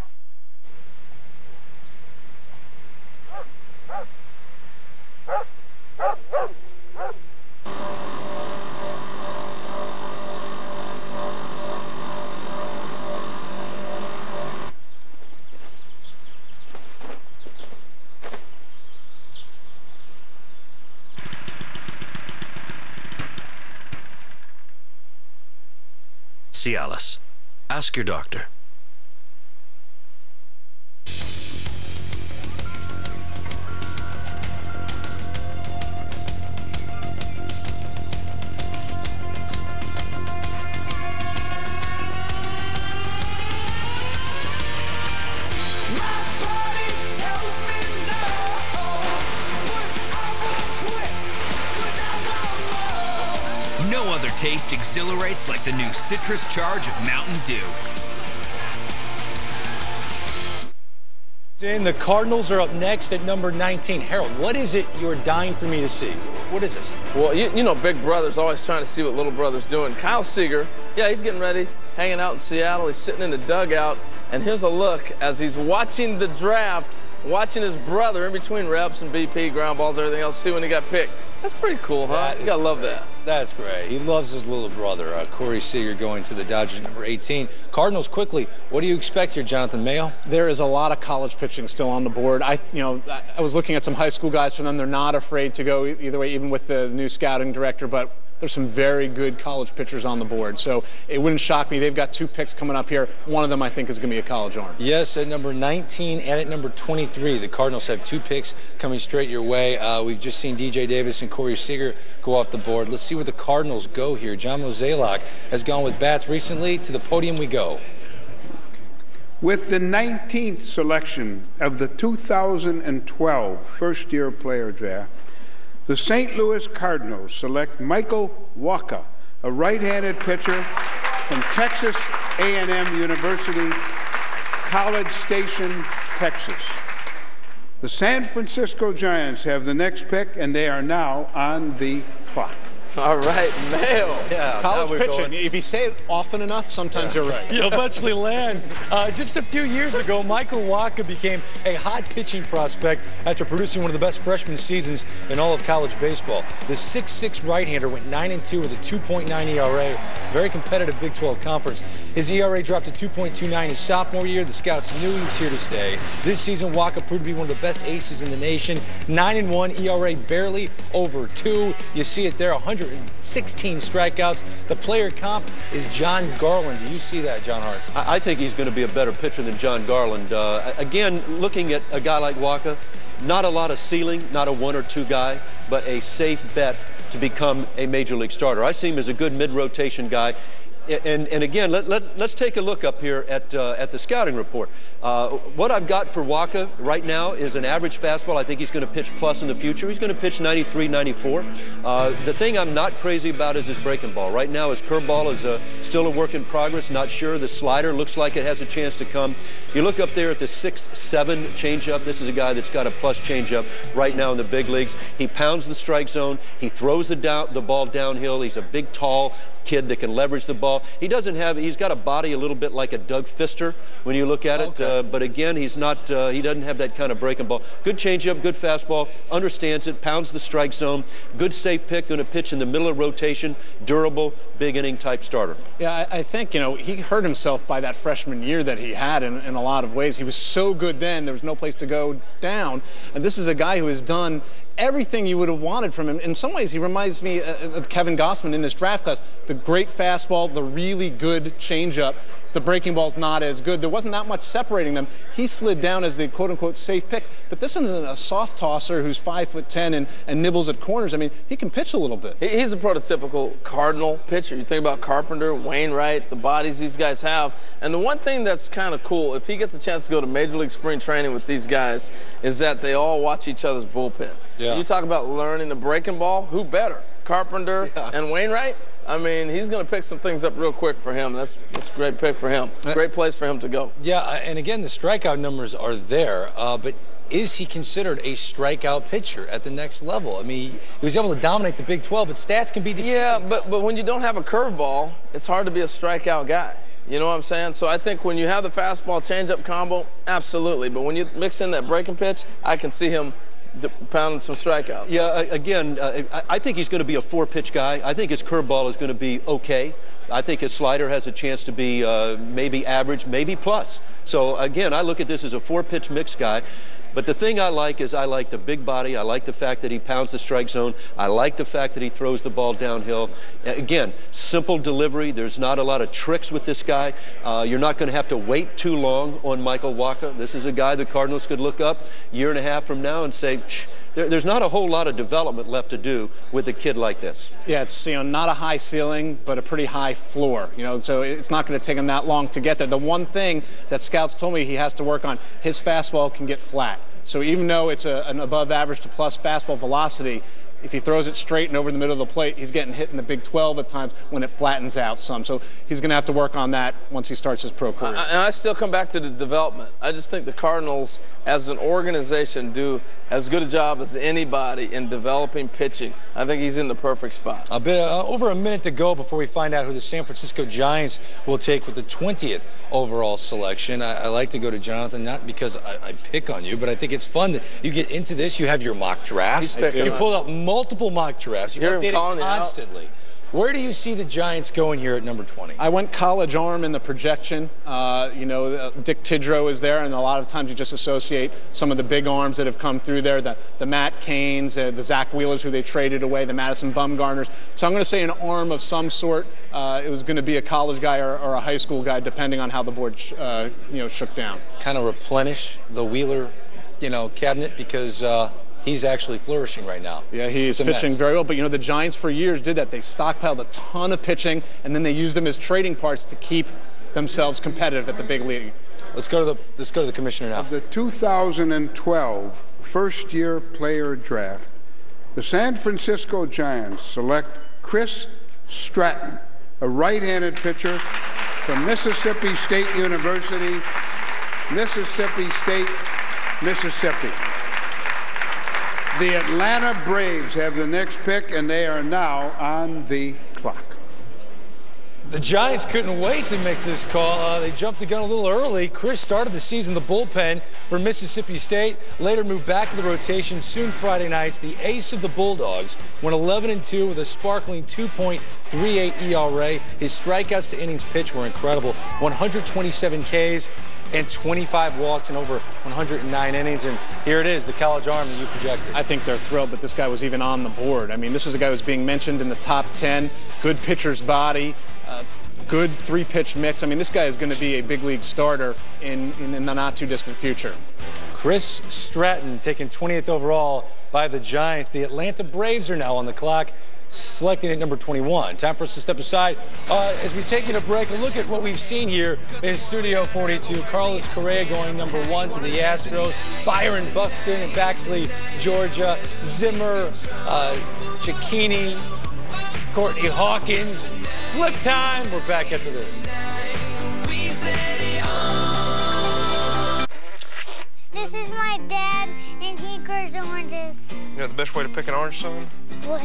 Cialis. Ask your doctor. No other taste exhilarates like the new citrus charge of Mountain Dew. The Cardinals are up next at number 19. Harold, what is it you're dying for me to see? What is this? Well, you know, big brother's always trying to see what little brother's doing. Kyle Seager, yeah, he's getting ready, hanging out in Seattle. He's sitting in the dugout, and here's a look as he's watching the draft, watching his brother in between reps and BP, ground balls, everything else, see when he got picked. That's pretty cool, huh? You gotta love that. That's great. He loves his little brother, Corey Seager, going to the Dodgers, number 18. Cardinals, quickly, what do you expect here, Jonathan Mayo? There is a lot of college pitching still on the board. I was looking at some high school guys from them. They're not afraid to go either way, even with the new scouting director, but there's some very good college pitchers on the board. So it wouldn't shock me. They've got 2 picks coming up here. One of them, I think, is going to be a college arm. Yes, at number 19 and at number 23. The Cardinals have 2 picks coming straight your way. We've just seen DJ Davis and Corey Seager go off the board. Let's see where the Cardinals go here. John Mozeliak has gone with bats recently. To the podium we go. With the 19th selection of the 2012 first-year player draft, the St. Louis Cardinals select Michael Wacha, a right-handed pitcher from Texas A&M University, College Station, Texas. The San Francisco Giants have the next pick, and they are now on the clock. All right, Mayo. Yeah, college pitching. If you say it often enough, sometimes you're right. You'll eventually land. Just a few years ago, Michael Wacha became a hot pitching prospect after producing one of the best freshman seasons in all of college baseball. The 6'6" right-hander went 9-2 with a 2.9 ERA. Very competitive Big 12 conference. His ERA dropped to 2.29 his sophomore year. The scouts knew he was here to stay. This season, Wacha proved to be one of the best aces in the nation. 9-1 ERA, barely over 2. You see it there, 116 strikeouts. The player comp is John Garland. Do you see that, John Hart? I think he's going to be a better pitcher than John Garland. Again, looking at a guy like Wacha, not a lot of ceiling, not a 1 or 2 guy, but a safe bet to become a major league starter. I see him as a good mid-rotation guy. And again, let's take a look up here at the scouting report. What I've got for Wacha right now is an average fastball. I think he's going to pitch plus in the future. He's going to pitch 93, 94. The thing I'm not crazy about is his breaking ball. Right now, his curveball is still a work in progress. Not sure. The slider looks like it has a chance to come. You look up there at the 6-7 changeup. This is a guy that's got a plus changeup right now in the big leagues. He pounds the strike zone. He throws the ball downhill. He's a big, tall kid that can leverage the ball. He's got a body a little bit like a Doug Fister when you look at it, but again, he doesn't have that kind of breaking ball. Good changeup, good fastball, understands it, pounds the strike zone, good safe pick, going to pitch in the middle of rotation, durable, big inning type starter. Yeah, I think, he hurt himself by that freshman year that he had in a lot of ways. He was so good then, there was no place to go down, and this is a guy who has done everything you would have wanted from him. In some ways, he reminds me of Kevin Gossman in this draft class. The great fastball, the really good changeup. The breaking ball's not as good. There wasn't that much separating them. He slid down as the quote-unquote safe pick. But this isn't a soft tosser who's 5'10" and nibbles at corners. I mean, he can pitch a little bit. He's a prototypical Cardinal pitcher. You think about Carpenter, Wainwright, the bodies these guys have. And the one thing that's kind of cool, if he gets a chance to go to Major League Spring Training with these guys, is that they all watch each other's bullpen. Yeah. You talk about learning the breaking ball, who better? Carpenter and Wainwright? I mean, he's going to pick some things up real quick for him. That's a great pick for him. Great place for him to go. Yeah, and again, the strikeout numbers are there, but is he considered a strikeout pitcher at the next level? I mean, he was able to dominate the Big 12, but stats can be deceiving. Yeah, but when you don't have a curveball, it's hard to be a strikeout guy. You know what I'm saying? So I think when you have the fastball changeup combo, absolutely. But when you mix in that breaking pitch, I can see him pounding some strikeouts. Yeah, again, I think he's going to be a 4-pitch guy. I think his curveball is going to be okay. I think his slider has a chance to be maybe average, maybe plus. So again, I look at this as a 4-pitch mix guy. But the thing I like is I like the big body. I like the fact that he pounds the strike zone. I like the fact that he throws the ball downhill. Again, simple delivery. There's not a lot of tricks with this guy. You're not going to have to wait too long on Michael Wacha. This is a guy the Cardinals could look up a year and a half from now and say, there's not a whole lot of development left to do with a kid like this. Yeah, it's not a high ceiling, but a pretty high floor. So it's not going to take him that long to get there. The one thing that scouts told me he has to work on, his fastball can get flat. So even though it's an above average to plus fastball velocity, If he throws it straight and over the middle of the plate, he's getting hit in the Big 12 at times when it flattens out some. So he's going to have to work on that once he starts his pro career. And I still come back to the development. I just think the Cardinals, as an organization, do as good a job as anybody in developing pitching. I think he's in the perfect spot. A bit over a minute to go before we find out who the San Francisco Giants will take with the 20th overall selection. I like to go to Jonathan, not because I pick on you, but I think it's fun that you get into this. You have your mock drafts. You pull up multiple mock drafts. You update it constantly. Where do you see the Giants going here at number 20? I went college arm in the projection. You know, Dick Tidrow is there, and a lot of times you just associate some of the big arms that have come through there, the Matt Cains, the Zach Wheelers who they traded away, the Madison Bumgarners. So I'm going to say an arm of some sort. It was going to be a college guy or a high school guy, depending on how the board shook down. Kind of replenish the Wheeler, cabinet, because he's actually flourishing right now. Yeah, he's pitching very well. But, the Giants for years did that. They stockpiled a ton of pitching, and then they used them as trading parts to keep themselves competitive at the big league. Let's go to the commissioner now. Of the 2012 first-year player draft, the San Francisco Giants select Chris Stratton, a right-handed pitcher from Mississippi State University, Mississippi State, Mississippi. The Atlanta Braves have the next pick, and they are now on the clock. The Giants couldn't wait to make this call. They jumped the gun a little early. Chris started the season in the bullpen for Mississippi State, later moved back to the rotation soon Friday nights. The ace of the Bulldogs went 11-2 with a sparkling 2.38 ERA. His strikeouts to innings pitched were incredible. 127 Ks and 25 walks in over 109 innings. And here it is, the college arm that you projected. I think they're thrilled that this guy was even on the board. I mean, this is a guy who's being mentioned in the top 10, good pitcher's body, good three-pitch mix. I mean, this guy is going to be a big league starter in the not-too-distant future. Chris Stratton taken 20th overall by the Giants. The Atlanta Braves are now on the clock, selecting at number 21. Time for us to step aside. As we take a break, a look at what we've seen here in Studio 42. Carlos Correa going number 1 to the Astros. Byron Buxton in Baxley, Georgia. Zimmer, Cicchini, Courtney Hawkins. Flip time. We're back after this. This is my dad, and he grows oranges. You know the best way to pick an orange, son? What?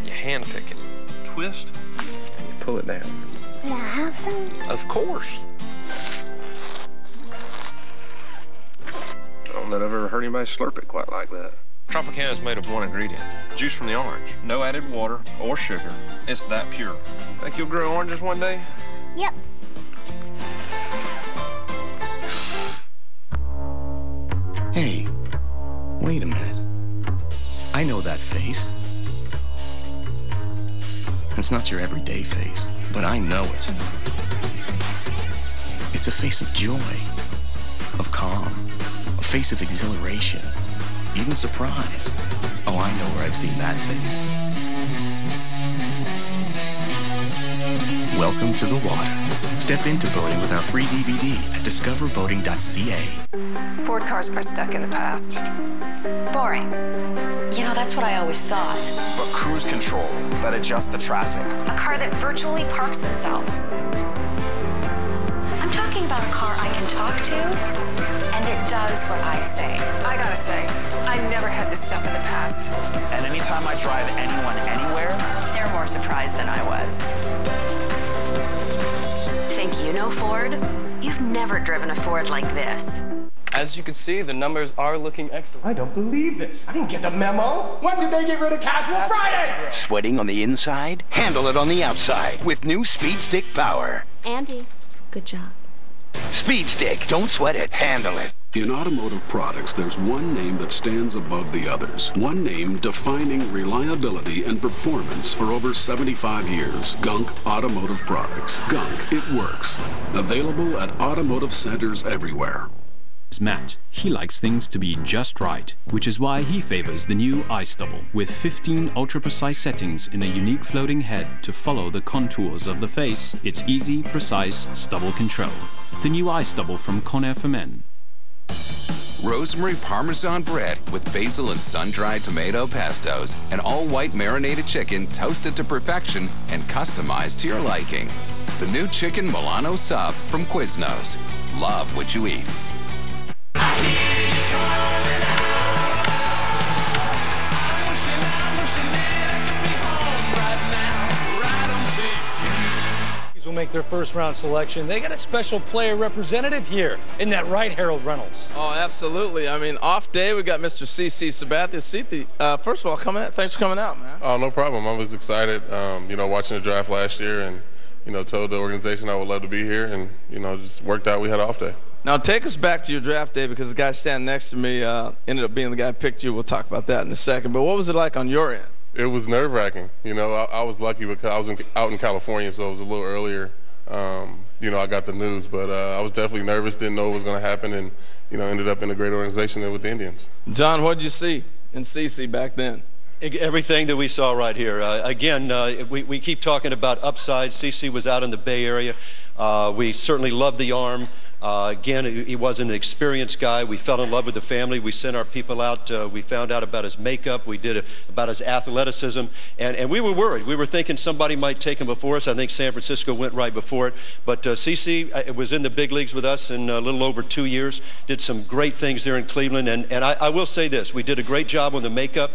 You hand pick it. Twist, and you pull it down. Can I have some? Of course. I don't know that I've ever heard anybody slurp it quite like that. Tropicana is made of one ingredient, juice from the orange. No added water or sugar. It's that pure. Think you'll grow oranges one day? Yep. Hey, wait a minute. I know that face. It's not your everyday face, but I know it. It's a face of joy, of calm, a face of exhilaration, even surprise. Oh, I know where I've seen that face. Welcome to the water. Step into boating with our free DVD at discoverboating.ca. Ford cars are stuck in the past. Boring. That's what I always thought. But cruise control that adjusts the traffic. A car that virtually parks itself. I'm talking about a car I can talk to, and it does what I say. I gotta say, I never had this stuff in the past. And anytime I drive anyone anywhere, they're more surprised than I was. Think you know Ford? You've never driven a Ford like this. As you can see, the numbers are looking excellent. I don't believe this. I didn't get the memo. When did they get rid of Casual Fridays? Sweating on the inside? Handle it on the outside with new Speed Stick Power. Andy, good job. Speed Stick. Don't sweat it. Handle it. In automotive products, there's one name that stands above the others. One name defining reliability and performance for over 75 years. Gunk Automotive Products. Gunk, it works. Available at automotive centers everywhere. Matt. He likes things to be just right, which is why he favors the new iStubble with 15 ultra-precise settings in a unique floating head to follow the contours of the face. It's easy, precise stubble control. The new iStubble from Conair for Men. rosemary Parmesan bread with basil and sun-dried tomato pestos, and all-white marinated chicken toasted to perfection and customized to your liking. The new chicken Milano sub from Quiznos. Love what you eat. Will make their first-round selection. They got a special player representative here. Isn't that right, Harold Reynolds? Oh, absolutely. I mean, off day, we got Mr. C.C. Sabathia. C.C., first of all, thanks for coming out, man. Oh, no problem. I was excited, you know, watching the draft last year and, you know, told the organization I would love to be here and, you know, just worked out. We had an off day. Now, take us back to your draft day because the guy standing next to me ended up being the guy who picked you. We'll talk about that in a second. But what was it like on your end? It was nerve-wracking. You know, I was lucky because I was out in California, so it was a little earlier. You know, I got the news, but I was definitely nervous, didn't know what was going to happen, and, you know, ended up in a great organization with the Indians. John, what did you see in CC back then? Everything that we saw right here. Again, we keep talking about upside. CC was out in the Bay Area. We certainly loved the arm. Again, he wasn't an experienced guy. We fell in love with the family. We sent our people out. We found out about his makeup. We did about his athleticism. And we were worried. We were thinking somebody might take him before us. I think San Francisco went right before it. But CC was in the big leagues with us in a little over 2 years. Did some great things there in Cleveland. And I will say this. We did a great job on the makeup.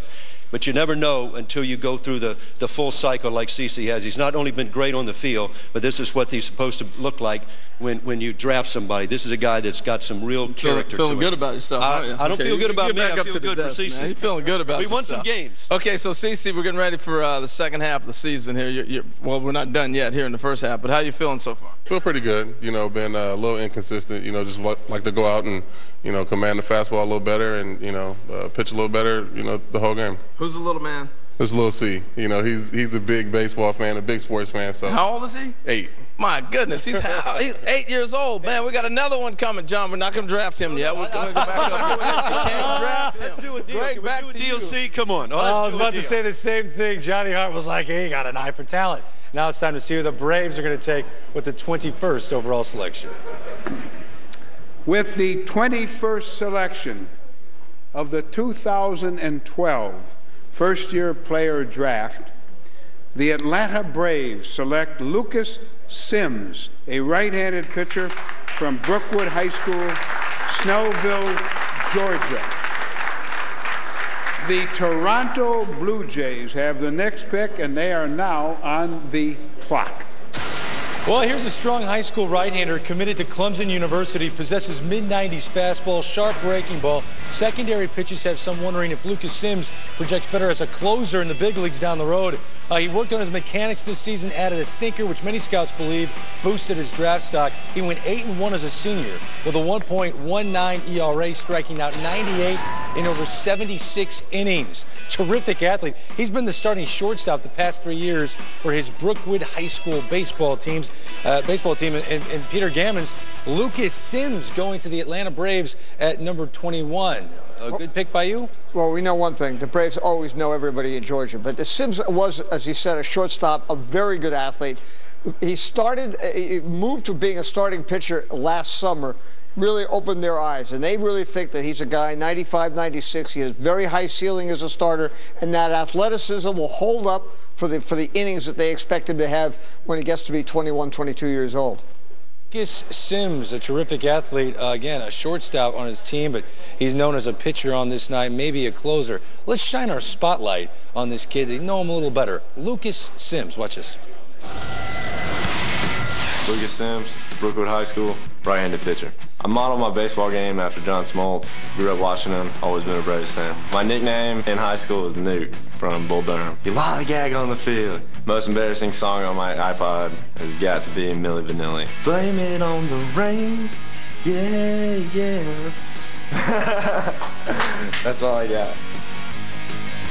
But you never know until you go through the full cycle like CC has. He's not only been great on the field, but this is what he's supposed to look like when you draft somebody. This is a guy that's got some real character to him. Feeling good about yourself, aren't you? I don't feel good about me. I feel good for CC. You're feeling good about yourself. We won some games. Okay, so CC, we're getting ready for the second half of the season here. Well, we're not done yet here in the first half, but how are you feeling so far? Feel pretty good. You know, been a little inconsistent. You know, just like to go out and, you know, command the fastball a little better and, you know, pitch a little better, you know, the whole game. Who's the little man? It's Lil C. You know, he's a big baseball fan, a big sports fan. So. How old is he? 8. My goodness, he's 8 years old. Man, we got another one coming, John. We're not going to draft him yet. We're going to go back up. We can't draft him. Let's do a deal. Greg, Can back we do a to deal, you. C? Come on. I was about to say the same thing. Johnny Hart was like, hey, he got an eye for talent. Now it's time to see who the Braves are going to take with the 21st overall selection. With the 21st selection of the 2012 first-year player draft, the Atlanta Braves select Lucas Sims, a right-handed pitcher from Brookwood High School, Snellville, Georgia. The Toronto Blue Jays have the next pick, and they are now on the clock. Well, here's a strong high school right-hander committed to Clemson University, possesses mid-90s fastball, sharp breaking ball. Secondary pitches have some wondering if Lucas Sims projects better as a closer in the big leagues down the road. He worked on his mechanics this season, added a sinker, which many scouts believe boosted his draft stock. He went 8-1 as a senior with a 1.19 ERA, striking out 98 in over 76 innings. Terrific athlete. He's been the starting shortstop the past 3 years for his Brookwood High School baseball team. And Peter Gammons, Lucas Sims going to the Atlanta Braves at number 21. A good pick by you? Well, we know one thing. The Braves always know everybody in Georgia. But Sims was, as he said, a shortstop, a very good athlete. He moved to being a starting pitcher last summer, really opened their eyes. And they really think that he's a guy, 95, 96. He has very high ceiling as a starter. And that athleticism will hold up for the innings that they expect him to have when he gets to be 21, 22 years old. Lucas Sims, a terrific athlete, again, a shortstop on his team, but he's known as a pitcher on this night, maybe a closer. Let's shine our spotlight on this kid. They know him a little better. Lucas Sims, watch this. Lucas Sims, Brookwood High School, right-handed pitcher. I modeled my baseball game after John Smoltz. Grew up watching him, always been a Braves fan. My nickname in high school was Newt from Bull Durham. You lollygag on the field. Most embarrassing song on my iPod has got to be Milli Vanilli. Blame it on the rain, yeah, yeah. That's all I got.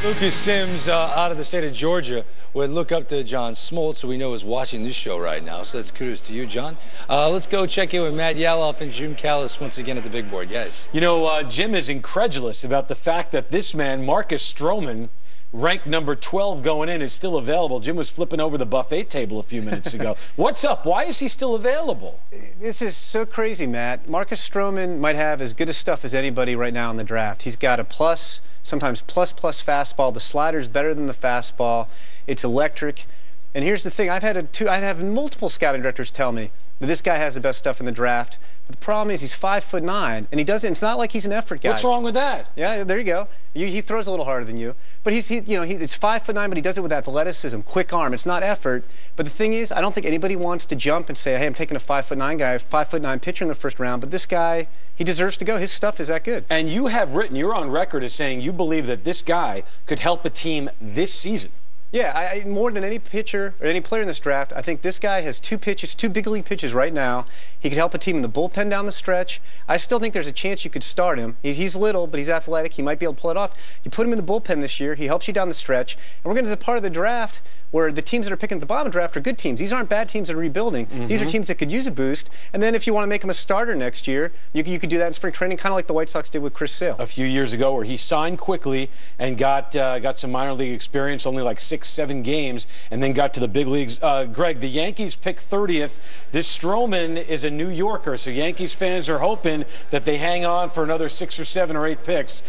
Lucas Sims out of the state of Georgia would look up to John Smoltz, who we know is watching this show right now. So that's kudos to you, John. Let's go check in with Matt Yaloff and Jim Callis once again at the big board. Yes. You know, Jim is incredulous about the fact that this man, Marcus Stroman, ranked number 12 going in, is still available. Jim was flipping over the buffet table a few minutes ago. What's up? Why is he still available? This is so crazy, Matt. Marcus Stroman might have as good a stuff as anybody right now in the draft. He's got a plus, sometimes plus fastball. The slider's better than the fastball. It's electric. And here's the thing. I've had multiple scouting directors tell me that this guy has the best stuff in the draft. But the problem is he's 5'9", and he doesn't. It's not like he's an effort guy. What's wrong with that? Yeah, there you go. He throws a little harder than you, but it's 5'9", but he does it with athleticism, quick arm. It's not effort. But the thing is, I don't think anybody wants to jump and say, "Hey, I'm taking a 5'9" guy, a 5'9" pitcher in the first round." But this guy, he deserves to go. His stuff is that good. And you're on record as saying you believe that this guy could help a team this season. Yeah, more than any pitcher or any player in this draft, I think this guy has two big league pitches right now. He could help a team in the bullpen down the stretch. I still think there's a chance you could start him. He's little, but he's athletic. He might be able to pull it off. You put him in the bullpen this year. He helps you down the stretch. And we're going to be part of the draft where the teams that are picking at the bottom of the draft are good teams. These aren't bad teams that are rebuilding. These are teams that could use a boost. And then if you want to make him a starter next year, you could do that in spring training, kind of like the White Sox did with Chris Sale. A few years ago where he signed quickly and got some minor league experience, only like 6-7 games, and then got to the big leagues. Greg, the Yankees pick 30th. This Stroman is a New Yorker, so Yankees fans are hoping that they hang on for another 6 or 7 or 8 picks.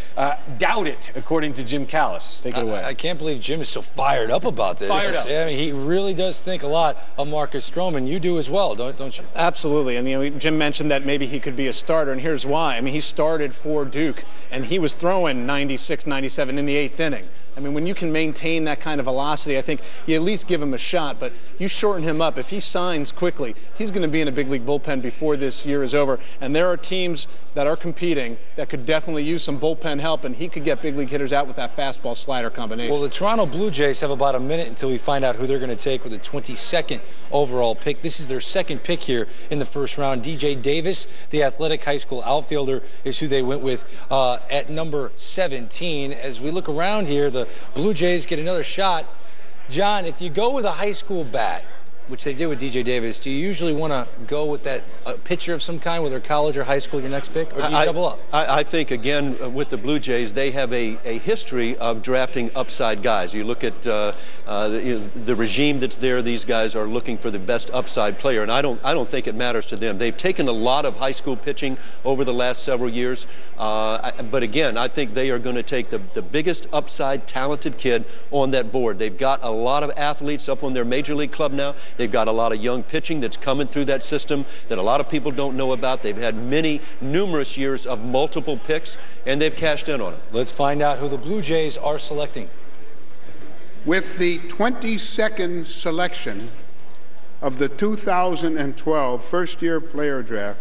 Doubt it, according to Jim Callis. Take it away. I can't believe Jim is so fired up about this. Fired up. I mean, he really does think a lot of Marcus Stroman. You do as well, don't you? Absolutely. And Jim mentioned that maybe he could be a starter, and here's why. I mean, he started for Duke, and he was throwing 96, 97 in the 8th inning. I mean, when you can maintain that kind of velocity, I think you at least give him a shot, but you shorten him up. If he signs quickly, he's going to be in a big league bullpen before this year is over, and there are teams that are competing that could definitely use some bullpen help, and he could get big league hitters out with that fastball slider combination. Well, the Toronto Blue Jays have about a minute until we find out who they're going to take with the 22nd overall pick. This is their second pick here in the first round. DJ Davis, the athletic high school outfielder, is who they went with at number 17. As we look around here, the Blue Jays get another shot. John, if you go with a high school bat, which they did with DJ Davis, do you usually want to go with that pitcher of some kind, whether college or high school, your next pick, or do you double up? I think, again, with the Blue Jays, they have a history of drafting upside guys. You look at the regime that's there, these guys are looking for the best upside player, and I don't think it matters to them. They've taken a lot of high school pitching over the last several years, but again, I think they are going to take the biggest upside talented kid on that board. They've got a lot of athletes up on their major league club now. They've got a lot of young pitching that's coming through that system that a lot of people don't know about. They've had numerous years of multiple picks, and they've cashed in on it. Let's find out who the Blue Jays are selecting. With the 22nd selection of the 2012 first-year player draft,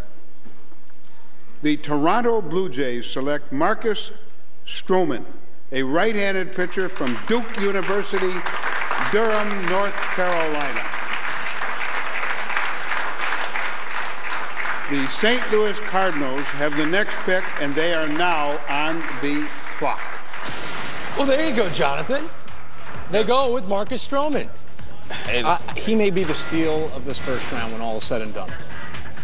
the Toronto Blue Jays select Marcus Stroman, a right-handed pitcher from Duke University, Durham, North Carolina. The St. Louis Cardinals have the next pick, and they are now on the clock. Well, there you go, Jonathan. They go with Marcus Stroman. He may be the steal of this first round when all is said and done.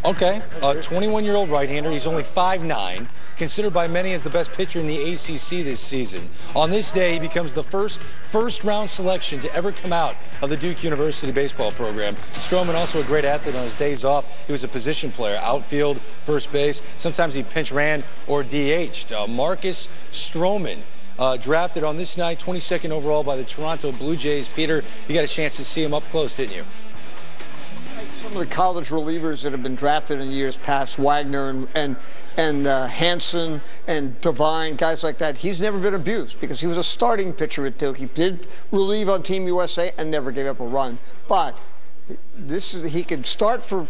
Okay, a 21-year-old right-hander. He's only 5'9", considered by many as the best pitcher in the ACC this season. On this day, he becomes the first-round selection to ever come out of the Duke University baseball program. Stroman, also a great athlete on his days off. He was a position player, outfield, first base. Sometimes he pinch ran or DH'd. Marcus Stroman, drafted on this night, 22nd overall by the Toronto Blue Jays. Peter, you got a chance to see him up close, didn't you? Some of the college relievers that have been drafted in years past, Wagner and Hansen and Devine, guys like that, he's never been abused because he was a starting pitcher at Duke. He did relieve on Team USA and never gave up a run. But he could start for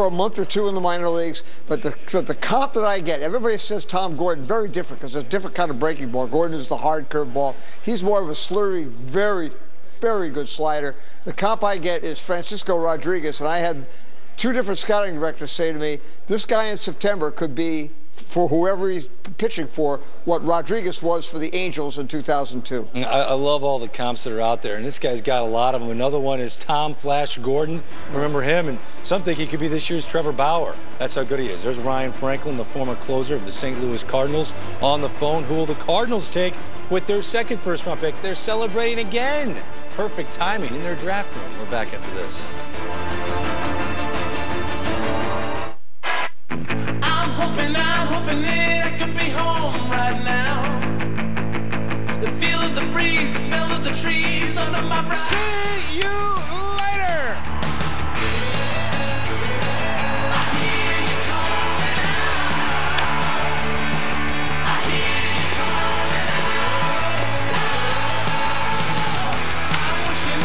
a month or two in the minor leagues, but the comp that I get, everybody says Tom Gordon, very different because it's a different kind of breaking ball. Gordon is the hard curve ball. He's more of a slurry, very good slider. The comp I get is Francisco Rodriguez, and I had two different scouting directors say to me, this guy in September could be for whoever he's pitching for what Rodriguez was for the Angels in 2002. I love all the comps that are out there, and this guy's got a lot of them. Another one is Tom Flash Gordon. Remember him? And some think he could be this year's Trevor Bauer. That's how good he is. There's Ryan Franklin, the former closer of the St. Louis Cardinals, on the phone. Who will the Cardinals take with their second first-round pick? They're celebrating again. Perfect timing in their draft room. We're back after this. I'm hoping that I could be home right now. The feel of the breeze, the smell of the trees under my breath. See you later. I hear you calling out. I hear you calling out.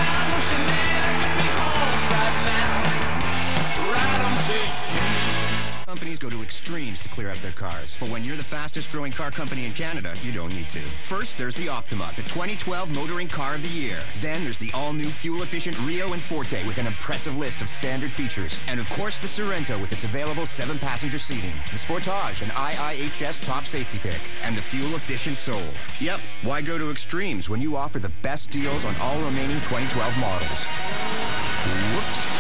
I'm wishing that I could be home right now. Right on to you. Companies go to extremes to clear out their cars. But when you're the fastest growing car company in Canada, you don't need to. First, there's the Optima, the 2012 Motoring Car of the Year. Then there's the all-new fuel-efficient Rio and Forte with an impressive list of standard features. And of course, the Sorento with its available 7-passenger seating. The Sportage, an IIHS top safety pick. And the fuel-efficient Soul. Yep, why go to extremes when you offer the best deals on all remaining 2012 models? Whoops.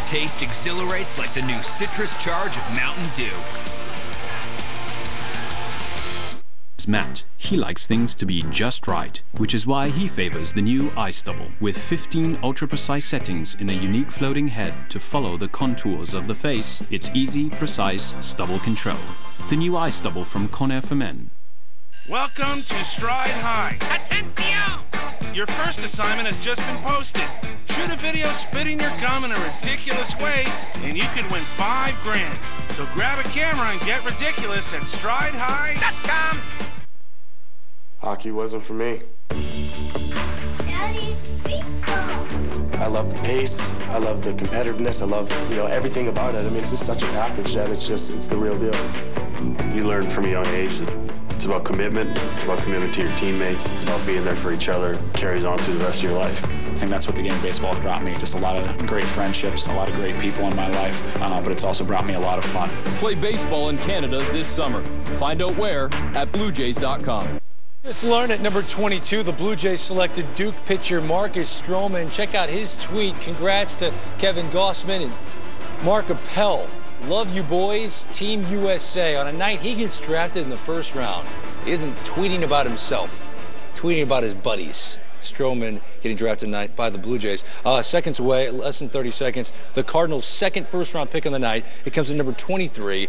Taste exhilarates like the new citrus charge of Mountain Dew. Matt. He likes things to be just right, which is why he favors the new iStubble with 15 ultra-precise settings in a unique floating head to follow the contours of the face. It's easy, precise stubble control. The new iStubble from Conair for Men. Welcome to Stride High. Attention! Your first assignment has just been posted. Shoot a video spitting your gum in a ridiculous way, and you could win $5 grand. So grab a camera and get ridiculous at StrideHigh.com. Hockey wasn't for me. Daddy, I love the pace. I love the competitiveness. I love, everything about it. I mean, it's just such a package that it's the real deal. You learn from a young age that it's about commitment. It's about commitment to your teammates. It's about being there for each other. It carries on through the rest of your life. I think that's what the game of baseball has brought me. Just a lot of great friendships, a lot of great people in my life, but it's also brought me a lot of fun. Play baseball in Canada this summer. Find out where at BlueJays.com. Just learned at number 22, the Blue Jays selected Duke pitcher Marcus Stroman. Check out his tweet. Congrats to Kevin Gossman and Mark Appel. Love you boys, Team USA. On a night he gets drafted in the first round, he isn't tweeting about himself, tweeting about his buddies. Stroman getting drafted tonight by the Blue Jays. Seconds away, less than 30 seconds. The Cardinals' second first-round pick on the night. It comes at number 23.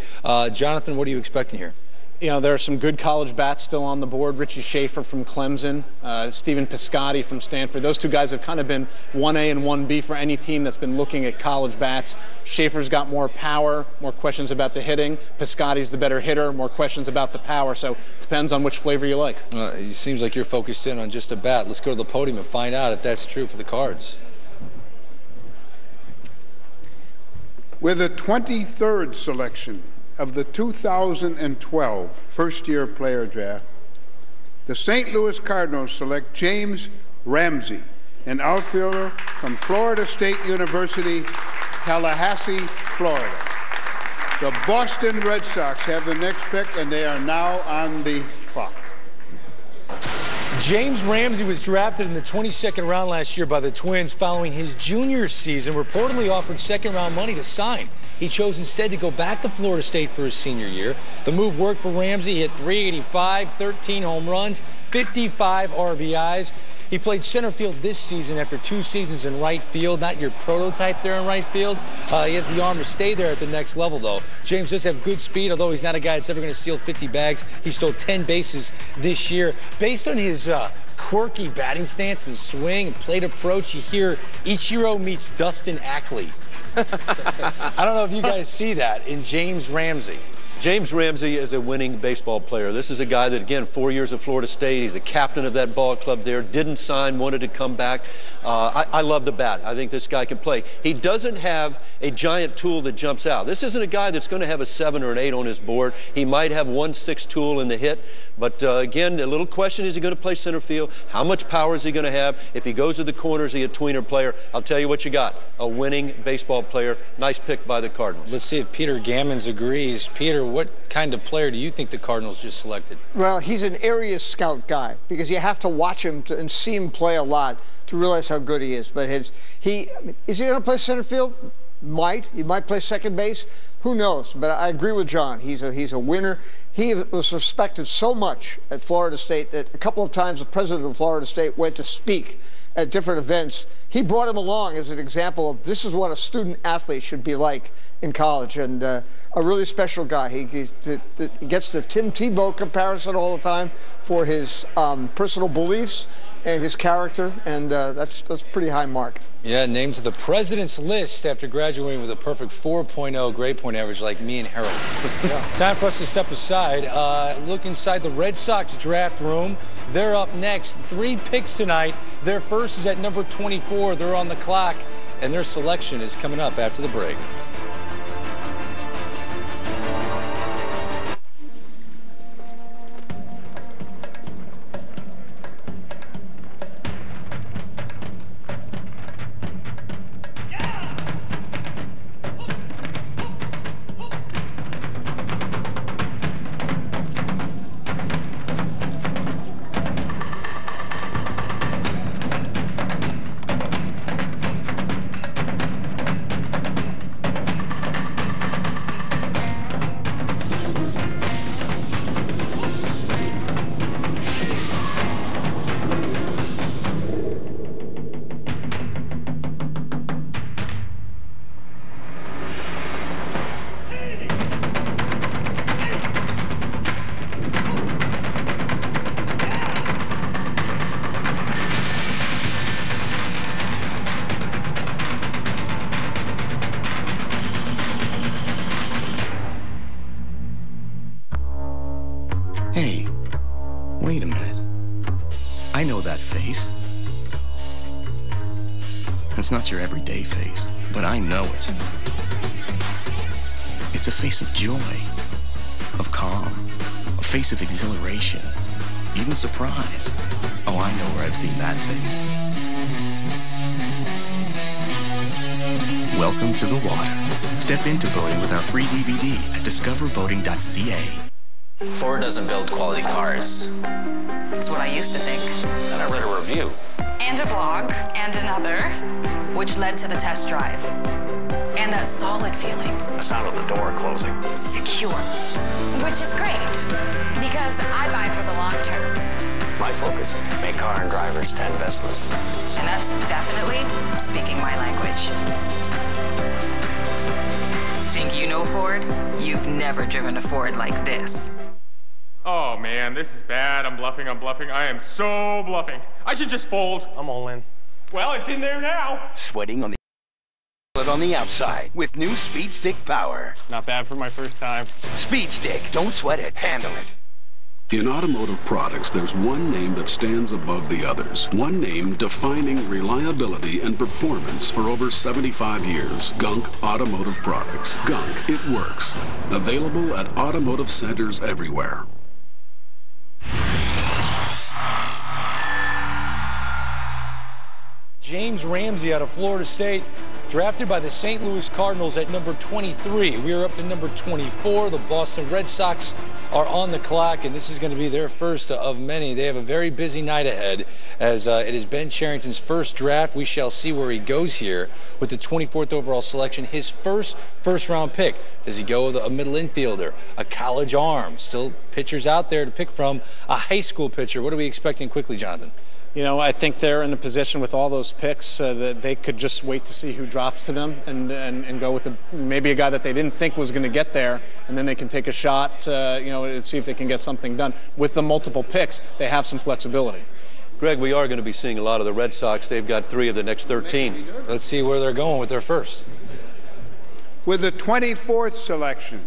Jonathan, what are you expecting here? There are some good college bats still on the board. Richie Schaefer from Clemson, Stephen Piscotty from Stanford. Those two guys have kind of been 1A and 1B for any team that's been looking at college bats. Schaefer's got more power, more questions about the hitting. Piscotty's the better hitter, more questions about the power. So it depends on which flavor you like. It seems like you're focused in on just a bat. Let's go to the podium and find out if that's true for the Cards. With the 23rd selection of the 2012 first-year player draft, the St. Louis Cardinals select James Ramsey, an outfielder from Florida State University, Tallahassee, Florida. The Boston Red Sox have the next pick, and they are now on the clock. James Ramsey was drafted in the 22nd round last year by the Twins following his junior season, reportedly offered second-round money to sign. He chose instead to go back to Florida State for his senior year. The move worked for Ramsey. He hit .385, 13 home runs, 55 RBIs. He played center field this season after 2 seasons in right field. Not your prototype there in right field. He has the arm to stay there at the next level, though. James does have good speed, although he's not a guy that's ever going to steal 50 bags. He stole 10 bases this year. Based on his quirky batting stance and swing and plate approach, you hear Ichiro meets Dustin Ackley. I don't know if you guys see that in James Ramsey. James Ramsey is a winning baseball player. This is a guy that, again, 4 years at Florida State. He's a captain of that ball club there. Didn't sign, wanted to come back. I love the bat. I think this guy can play. He doesn't have a giant tool that jumps out. This isn't a guy that's going to have a 7 or an 8 on his board. He might have 1-6 tool in the hit. But, again, a little question, is he going to play center field? How much power is he going to have? If he goes to the corner, is he a tweener player? I'll tell you what you got. A winning baseball player. Nice pick by the Cardinals. Let's see if Peter Gammons agrees. Peter, what kind of player do you think the Cardinals just selected? Well, he's an area scout guy because you have to watch him and see him play a lot to realize how good he is. But is he going to play center field? He might play second base. Who knows? But I agree with John. He's a winner. He was respected so much at Florida State that a couple of times the president of Florida State went to speak at different events. He brought him along as an example of this is what a student athlete should be like in college, and a really special guy. He gets the Tim Tebow comparison all the time for his personal beliefs and his character, and that's a pretty high mark. Yeah, named to the president's list after graduating with a perfect 4.0 grade point average like me and Harold. Time for us to step aside. Look inside the Red Sox draft room. They're up next. 3 picks tonight. Their first is at number 24. They're on the clock, and their selection is coming up after the break. Hey, wait a minute. I know that face. It's not your everyday face, but I know it. It's a face of joy, of calm, a face of exhilaration, even surprise. Oh, I know where I've seen that face. Welcome to the water. Step into boating with our free DVD at discoverboating.ca. Ford doesn't build quality cars. That's what I used to think. And I read a review. And a blog. And another. Which led to the test drive. And that solid feeling. The sound of the door closing. Secure. Which is great, because I buy for the long term. My focus, make car and drivers 10 best list. And that's definitely speaking my language. Think you know Ford? You've never driven a Ford like this. Oh man, this is bad. I'm bluffing. I am so bluffing. I should just fold. I'm all in. Well, it's in there now. Sweating on the outside with new Speed Stick power. Not bad for my first time. Speed Stick, don't sweat it, handle it. In automotive products, there's one name that stands above the others. One name defining reliability and performance for over 75 years. Gunk Automotive Products. Gunk, it works. Available at automotive centers everywhere. James Ramsey out of Florida State, drafted by the St. Louis Cardinals at number 23. We are up to number 24. The Boston Red Sox are on the clock, and this is going to be their first of many. They have a very busy night ahead, as it is Ben Cherington's first draft. We shall see where he goes here with the 24th overall selection, his first-round pick. Does he go with a middle infielder, a college arm? Still pitchers out there to pick from, a high school pitcher. What are we expecting quickly, Jonathan? You know, I think they're in a position with all those picks that they could just wait to see who drops to them and go with maybe a guy that they didn't think was going to get there, and then they can take a shot, and see if they can get something done. With the multiple picks, they have some flexibility. Greg, we are going to be seeing a lot of the Red Sox. They've got 3 of the next 13. Let's see where they're going with their first. With the 24th selection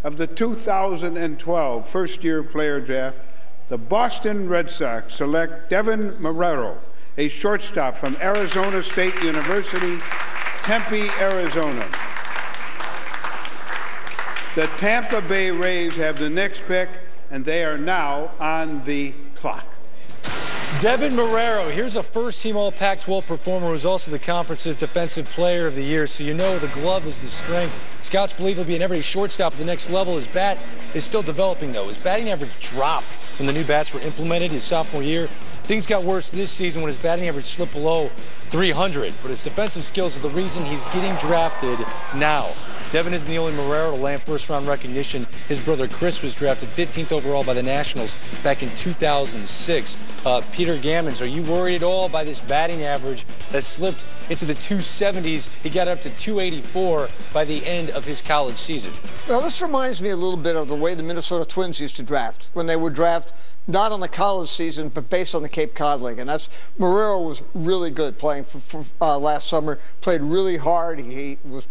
of the 2012 first-year player draft, the Boston Red Sox select Devin Marrero, a shortstop from Arizona State University, Tempe, Arizona. The Tampa Bay Rays have the next pick, and they are now on the clock. Devin Marrero, here's a first-team All-Pac-12 performer who's also the conference's Defensive Player of the Year, so you know the glove is the strength. Scouts believe he'll be an everyday shortstop at the next level. His bat is still developing, though. His batting average dropped when the new bats were implemented his sophomore year. Things got worse this season when his batting average slipped below 300, but his defensive skills are the reason he's getting drafted now. Devin isn't the only Marrero to land first-round recognition. His brother Chris was drafted 15th overall by the Nationals back in 2006. Peter Gammons, are you worried at all by this batting average that slipped into the 270s? He got up to 284 by the end of his college season. Well, this reminds me a little bit of the way the Minnesota Twins used to draft, when they would draft not on the college season, but based on the Cape Cod League. And that's, Marrero was really good playing for last summer, played really hard. He was,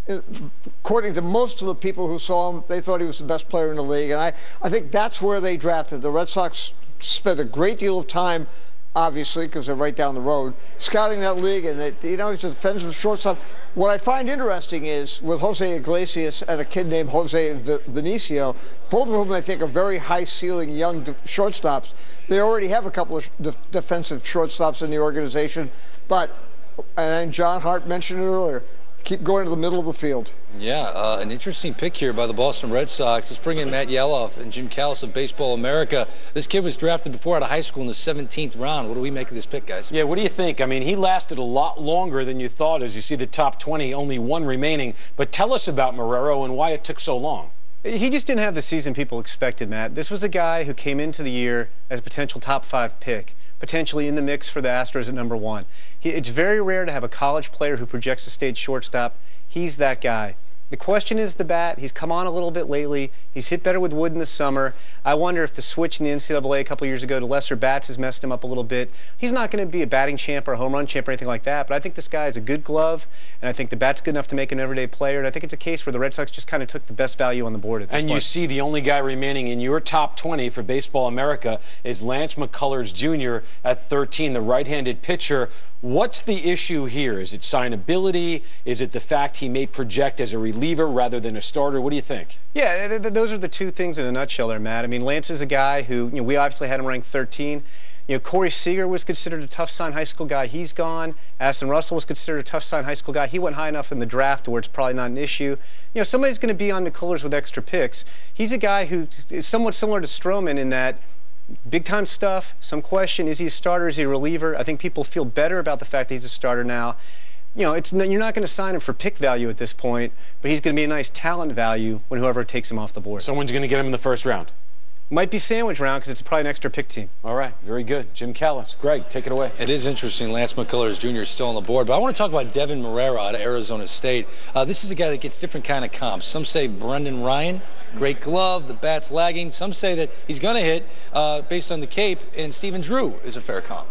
according to most of the people who saw him, they thought he was the best player in the league. And I think that's where they drafted. The Red Sox spent a great deal of time, obviously, because they're right down the road, scouting that league. And, he's a defensive shortstop. What I find interesting is with Jose Iglesias and a kid named Jose Vinicio, both of whom I think are very high-ceiling young shortstops. They already have a couple of defensive shortstops in the organization. But, and John Hart mentioned it earlier, keep going to the middle of the field. Yeah, an interesting pick here by the Boston Red Sox. Let's bring in Matt Yeloff and Jim Callis of Baseball America. This kid was drafted before out of high school in the 17th round. What do we make of this pick, guys? Yeah, what do you think? I mean, he lasted a lot longer than you thought. As you see the top 20, only one remaining. But tell us about Marrero and why it took so long. He just didn't have the season people expected, Matt. This was a guy who came into the year as a potential top 5 pick, potentially in the mix for the Astros at number 1. It's very rare to have a college player who projects to stage shortstop. He's that guy. The question is the bat. He's come on a little bit lately. He's hit better with wood in the summer. I wonder if the switch in the NCAA a couple years ago to lesser bats has messed him up a little bit. He's not going to be a batting champ or a home run champ or anything like that, but I think this guy is a good glove, and I think the bat's good enough to make an everyday player, and I think it's a case where the Red Sox just kind of took the best value on the board at this point. And you see the only guy remaining in your top 20 for Baseball America is Lance McCullers Jr. at 13, the right-handed pitcher. What's the issue here? Is it signability? Is it the fact he may project as a reliever rather than a starter? What do you think? Yeah, those are the two things in a nutshell there, Matt. I mean, Lance is a guy who, we obviously had him ranked 13. Corey Seager was considered a tough-sign high school guy. He's gone. Aston Russell was considered a tough-sign high school guy. He went high enough in the draft where it's probably not an issue. Somebody's going to be on McCullers with extra picks. He's a guy who is somewhat similar to Stroman in that big-time stuff, some question, is he a starter, is he a reliever? I think people feel better about the fact that he's a starter now. You're not going to sign him for pick value at this point, but he's going to be a nice talent value when whoever takes him off the board. Someone's going to get him in the first round. Might be sandwich round because it's probably an extra pick team. All right, very good. Jim Callis, Greg, take it away. It is interesting. Lance McCullers Jr. is still on the board, but I want to talk about Devin Marrero out of Arizona State. This is a guy that gets different kind of comps. Some say Brendan Ryan, great glove, the bat's lagging. Some say that he's going to hit based on the Cape, and Stephen Drew is a fair comp.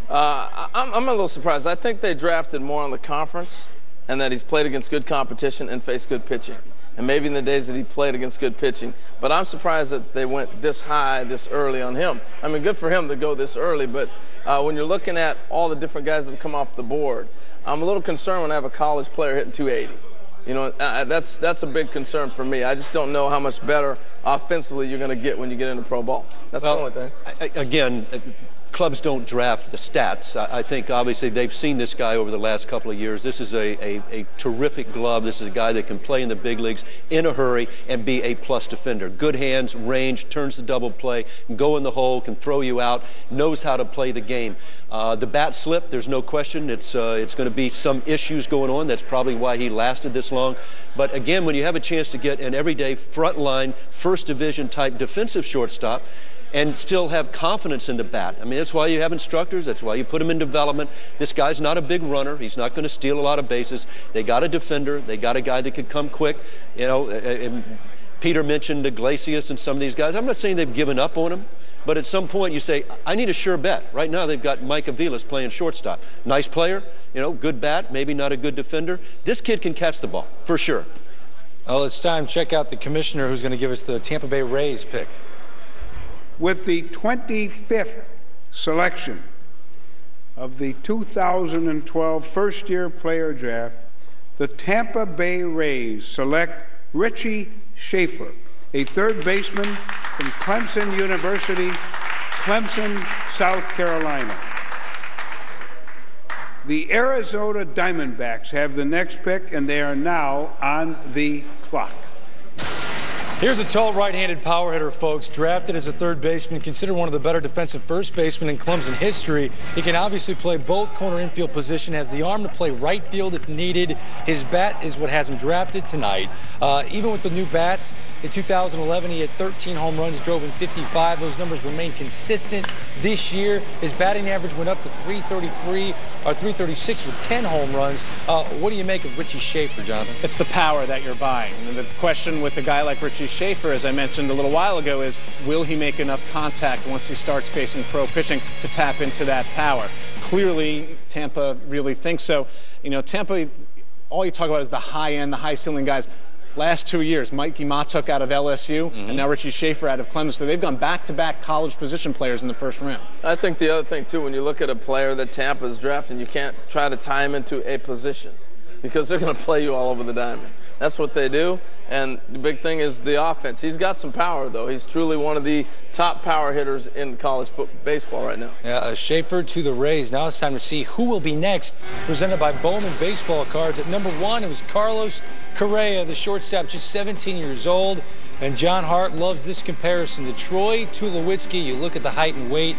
I'm a little surprised. I think they drafted more on the conference and that he's played against good competition and faced good pitching. And maybe in the days that he played against good pitching. But I'm surprised that they went this high, this early on him. I mean, good for him to go this early, but when you're looking at all the different guys that have come off the board, I'm a little concerned when I have a college player hitting 280. That's a big concern for me. I just don't know how much better offensively you're going to get when you get into pro ball. That's the only thing. Again, clubs don't draft the stats. I think obviously they've seen this guy over the last couple of years. This is a terrific glove. This is a guy that can play in the big leagues in a hurry and be a plus defender. Good hands, range, turns the double play, can go in the hole, can throw you out, knows how to play the game. The bat slip, there's no question. It's going to be some issues going on. That's probably why he lasted this long. But again, when you have a chance to get an everyday frontline, first division type defensive shortstop, and still have confidence in the bat. I mean, that's why you have instructors. That's why you put him in development. This guy's not a big runner. He's not going to steal a lot of bases. They got a defender. They got a guy that could come quick. And Peter mentioned Iglesias and some of these guys. I'm not saying they've given up on him, but at some point you say, I need a sure bet. Right now they've got Mike Aviles playing shortstop. Nice player, good bat, maybe not a good defender. This kid can catch the ball, for sure. Well, it's time to check out the commissioner who's going to give us the Tampa Bay Rays pick. With the 25th selection of the 2012 first-year player draft, the Tampa Bay Rays select Richie Schaefer, a third baseman from Clemson University, Clemson, South Carolina. The Arizona Diamondbacks have the next pick, and they are now on the clock. Here's a tall right-handed power hitter, folks, drafted as a third baseman, considered one of the better defensive first basemen in Clemson history. He can obviously play both corner infield position, has the arm to play right field if needed. His bat is what has him drafted tonight. Even with the new bats, in 2011 he had 13 home runs, drove in 55. Those numbers remain consistent this year. His batting average went up to 333 or 336 with 10 home runs. What do you make of Richie Schaefer, Jonathan? It's the power that you're buying. And the question with a guy like Richie Schaefer, as I mentioned a little while ago, is will he make enough contact once he starts facing pro pitching to tap into that power? Clearly, Tampa really thinks so. You know, Tampa, all you talk about is the high end, the high ceiling guys. Last 2 years, Mikey Matuk out of LSU, and now Richie Schaefer out of Clemson. So they've gone back-to-back college position players in the first round. I think the other thing, too, when you look at a player that Tampa's drafting, you can't try to tie him into a position because they're going to play you all over the diamond. That's what they do, and the big thing is the offense. He's got some power, though. He's truly one of the top power hitters in college baseball right now. Yeah, Schaefer to the Rays. Now it's time to see who will be next. Presented by Bowman Baseball Cards. At number 1, it was Carlos Correa, the shortstop, just 17 years old. And John Hart loves this comparison to Troy Tulowitzki. You look at the height and weight.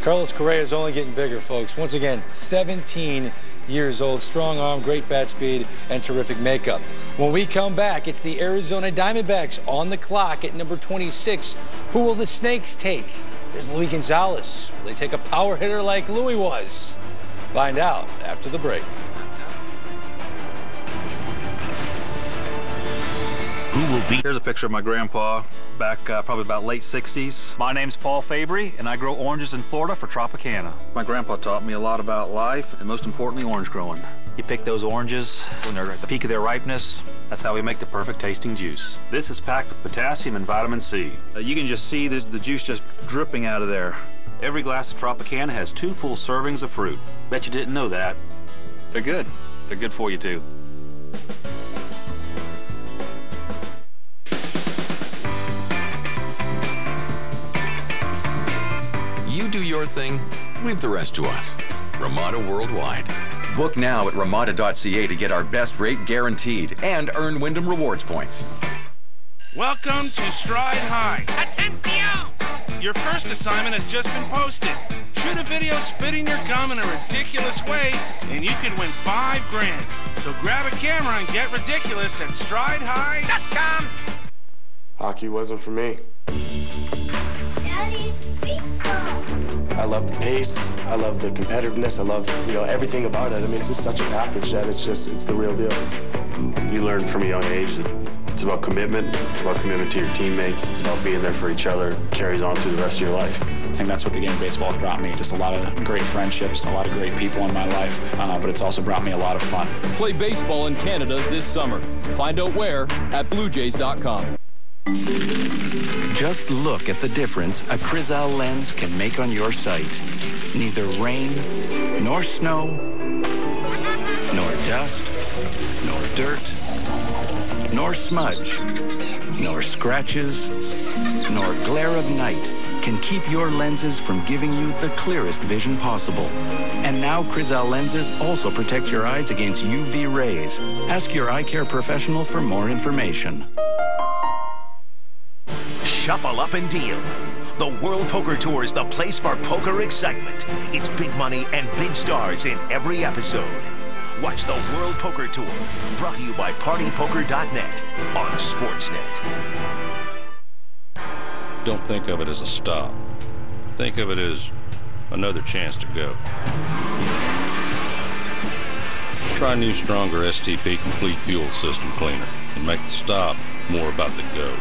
Carlos Correa is only getting bigger, folks. Once again, 17 years old, strong arm, great bat speed, and terrific makeup. When we come back, it's the Arizona Diamondbacks on the clock at number 26. Who will the Snakes take? There's Luis Gonzalez. Will they take a power hitter like Louis was? Find out after the break. Who will be? Here's a picture of my grandpa back probably about late 60s. My name's Paul Fabry, and I grow oranges in Florida for Tropicana. My grandpa taught me a lot about life, and most importantly, orange growing. You pick those oranges when they're at the peak of their ripeness. That's how we make the perfect tasting juice. This is packed with potassium and vitamin C. You can just see the juice just dripping out of there. Every glass of Tropicana has 2 full servings of fruit. Bet you didn't know that. They're good. They're good for you, too. You do your thing, leave the rest to us. Ramada Worldwide. Book now at Ramada.ca to get our best rate guaranteed and earn Wyndham Rewards points. Welcome to Stride High. Attention! Your first assignment has just been posted. Shoot a video spitting your gum in a ridiculous way, and you could win $5 grand. So grab a camera and get ridiculous at StrideHigh.com. Hockey wasn't for me. Daddy, I love the pace. I love the competitiveness. I love, everything about it. I mean, it's just such a package that it's the real deal. You learn from a young age that it's about commitment. It's about commitment to your teammates. It's about being there for each other. It carries on through the rest of your life. I think that's what the game of baseball has brought me. Just a lot of great friendships, a lot of great people in my life, but it's also brought me a lot of fun. Play baseball in Canada this summer. Find out where at BlueJays.com. Just look at the difference a Crizal lens can make on your sight. Neither rain, nor snow, nor dust, nor dirt, nor smudge, nor scratches, nor glare of night can keep your lenses from giving you the clearest vision possible. And now Crizal lenses also protect your eyes against UV rays. Ask your eye care professional for more information. Shuffle up and deal. The World Poker Tour is the place for poker excitement. It's big money and big stars in every episode. Watch the World Poker Tour, brought to you by PartyPoker.net on Sportsnet. Don't think of it as a stop. Think of it as another chance to go. Try new, stronger STP Complete Fuel System Cleaner and make the stop more about the go.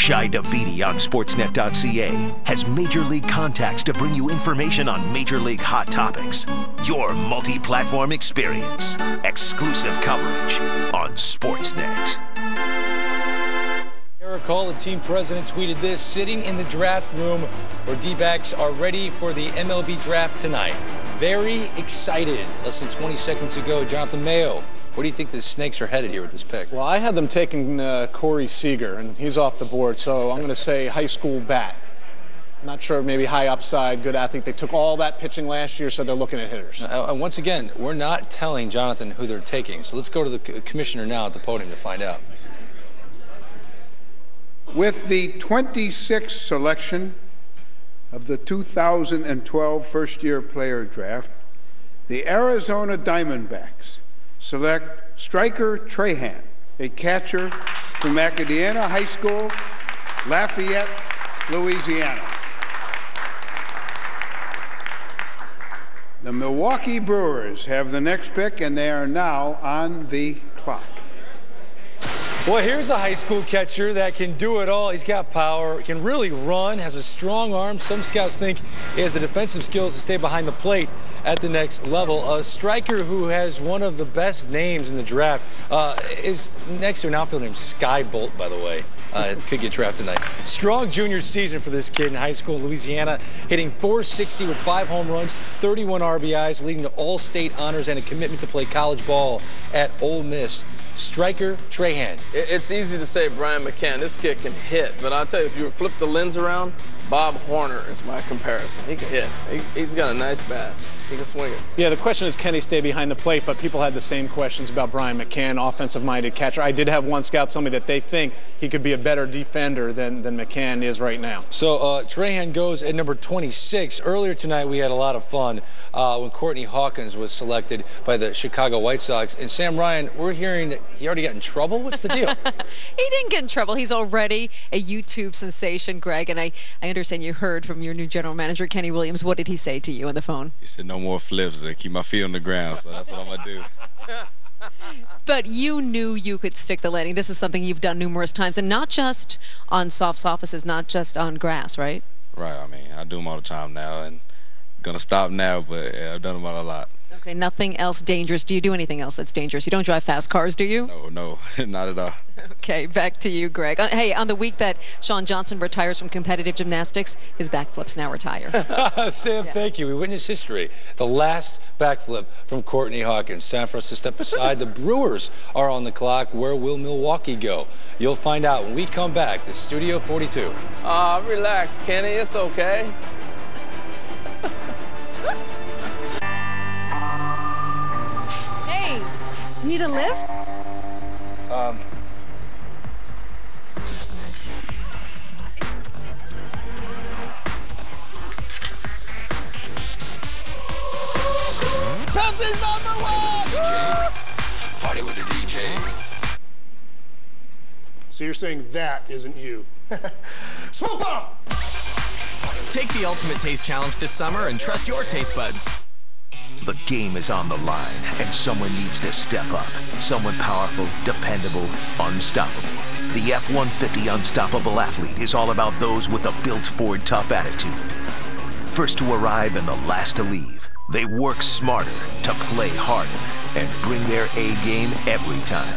Shai Davidi on Sportsnet.ca has Major League contacts to bring you information on Major League hot topics. Your multi-platform experience. Exclusive coverage on Sportsnet. Eric Hall, the team president, tweeted this: sitting in the draft room where D-backs are ready for the MLB draft tonight. Very excited. Less than 20 seconds ago, Jonathan Mayo. Where do you think the Snakes are headed here with this pick? Well, I had them taking Corey Seager, and he's off the board, so I'm going to say high school bat. Not sure, maybe high upside, good athlete. They took all that pitching last year, so they're looking at hitters. Once again, we're not telling Jonathan who they're taking, so let's go to the commissioner now at the podium to find out. With the 26th selection of the 2012 first-year player draft, the Arizona Diamondbacks select Striker Trahan, a catcher from Acadiana High School, Lafayette, Louisiana. The Milwaukee Brewers have the next pick, and they are now on the clock. Well, here's a high school catcher that can do it all. He's got power, can really run, has a strong arm. Some scouts think he has the defensive skills to stay behind the plate at the next level. A striker who has one of the best names in the draft is next to an outfielder named Sky Bolt, by the way. Could get drafted tonight. Strong junior season for this kid in high school in Louisiana, hitting .460 with 5 home runs, 31 RBIs, leading to all-state honors and a commitment to play college ball at Ole Miss. Striker Trahan. It's easy to say Brian McCann. This kid can hit, but I'll tell you, if you flip the lens around, Bob Horner is my comparison. He can hit. He's got a nice bat. He can swing it. Yeah, the question is, can he stay behind the plate? But people had the same questions about Brian McCann, offensive-minded catcher. I did have one scout tell me that they think he could be a better defender than McCann is right now. So Trahan goes at number 26. Earlier tonight, we had a lot of fun when Courtney Hawkins was selected by the Chicago White Sox. And Sam Ryan, we're hearing that he already got in trouble. What's the deal? He didn't get in trouble. He's already a YouTube sensation, Greg. And I understand you heard from your new general manager, Kenny Williams. What did he say to you on the phone? He said, no more flips. Keep my feet on the ground. So that's what I'm going to do. But you knew you could stick the landing. This is something you've done numerous times, and not just on soft surfaces, not just on grass, right? Right. I mean, I do them all the time now, and going to stop now, but yeah, I've done them a lot. Okay, nothing else dangerous. Do you do anything else that's dangerous? You don't drive fast cars, do you? No, not at all. Okay, back to you, Greg. Hey, on the week that Shawn Johnson retires from competitive gymnastics, his backflips now retire. Sam, thank you. We witnessed history. The last backflip from Courtney Hawkins. Time for us to step aside. The Brewers are on the clock. Where will Milwaukee go? You'll find out when we come back to Studio 42. Relax, Kenny. It's okay. Hey, need a lift? Pepsi's #1! DJ. Party with the DJ. So you're saying that isn't you? Swoop up! Take the Ultimate Taste Challenge this summer and trust your taste buds. The game is on the line, and someone needs to step up. Someone powerful, dependable, unstoppable. The F-150 Unstoppable Athlete is all about those with a built-Ford tough attitude. First to arrive and the last to leave. They work smarter to play harder and bring their A game every time.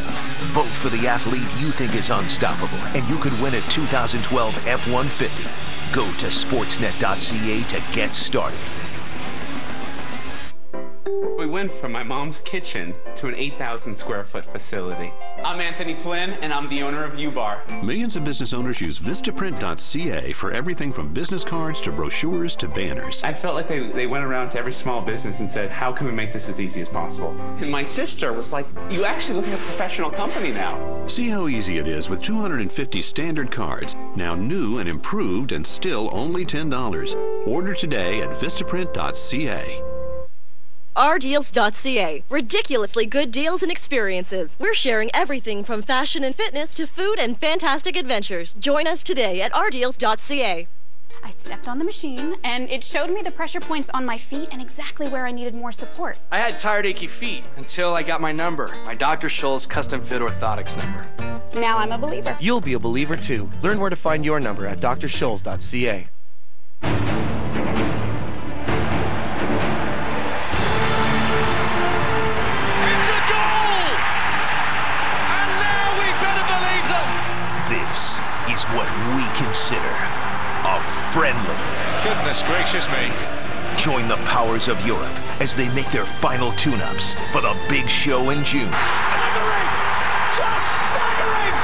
Vote for the athlete you think is unstoppable, and you could win a 2012 F-150. Go to sportsnet.ca to get started. We went from my mom's kitchen to an 8,000 square foot facility. I'm Anthony Flynn, and I'm the owner of U-Bar. Millions of business owners use Vistaprint.ca for everything from business cards to brochures to banners. I felt like they went around to every small business and said, how can we make this as easy as possible? And my sister was like, you actually look like a professional company now. See how easy it is with 250 standard cards, now new and improved and still only $10. Order today at Vistaprint.ca. OurDeals.ca. Ridiculously good deals and experiences. We're sharing everything from fashion and fitness to food and fantastic adventures. Join us today at OurDeals.ca. I stepped on the machine, and it showed me the pressure points on my feet and exactly where I needed more support. I had tired, achy feet until I got my number, my Dr. Scholl's custom fit orthotics number. Now I'm a believer. You'll be a believer too. Learn where to find your number at drscholl.ca. This is what we consider a friendly. Goodness gracious me. Join the powers of Europe as they make their final tune-ups for the big show in June. Staggering! Just staggering!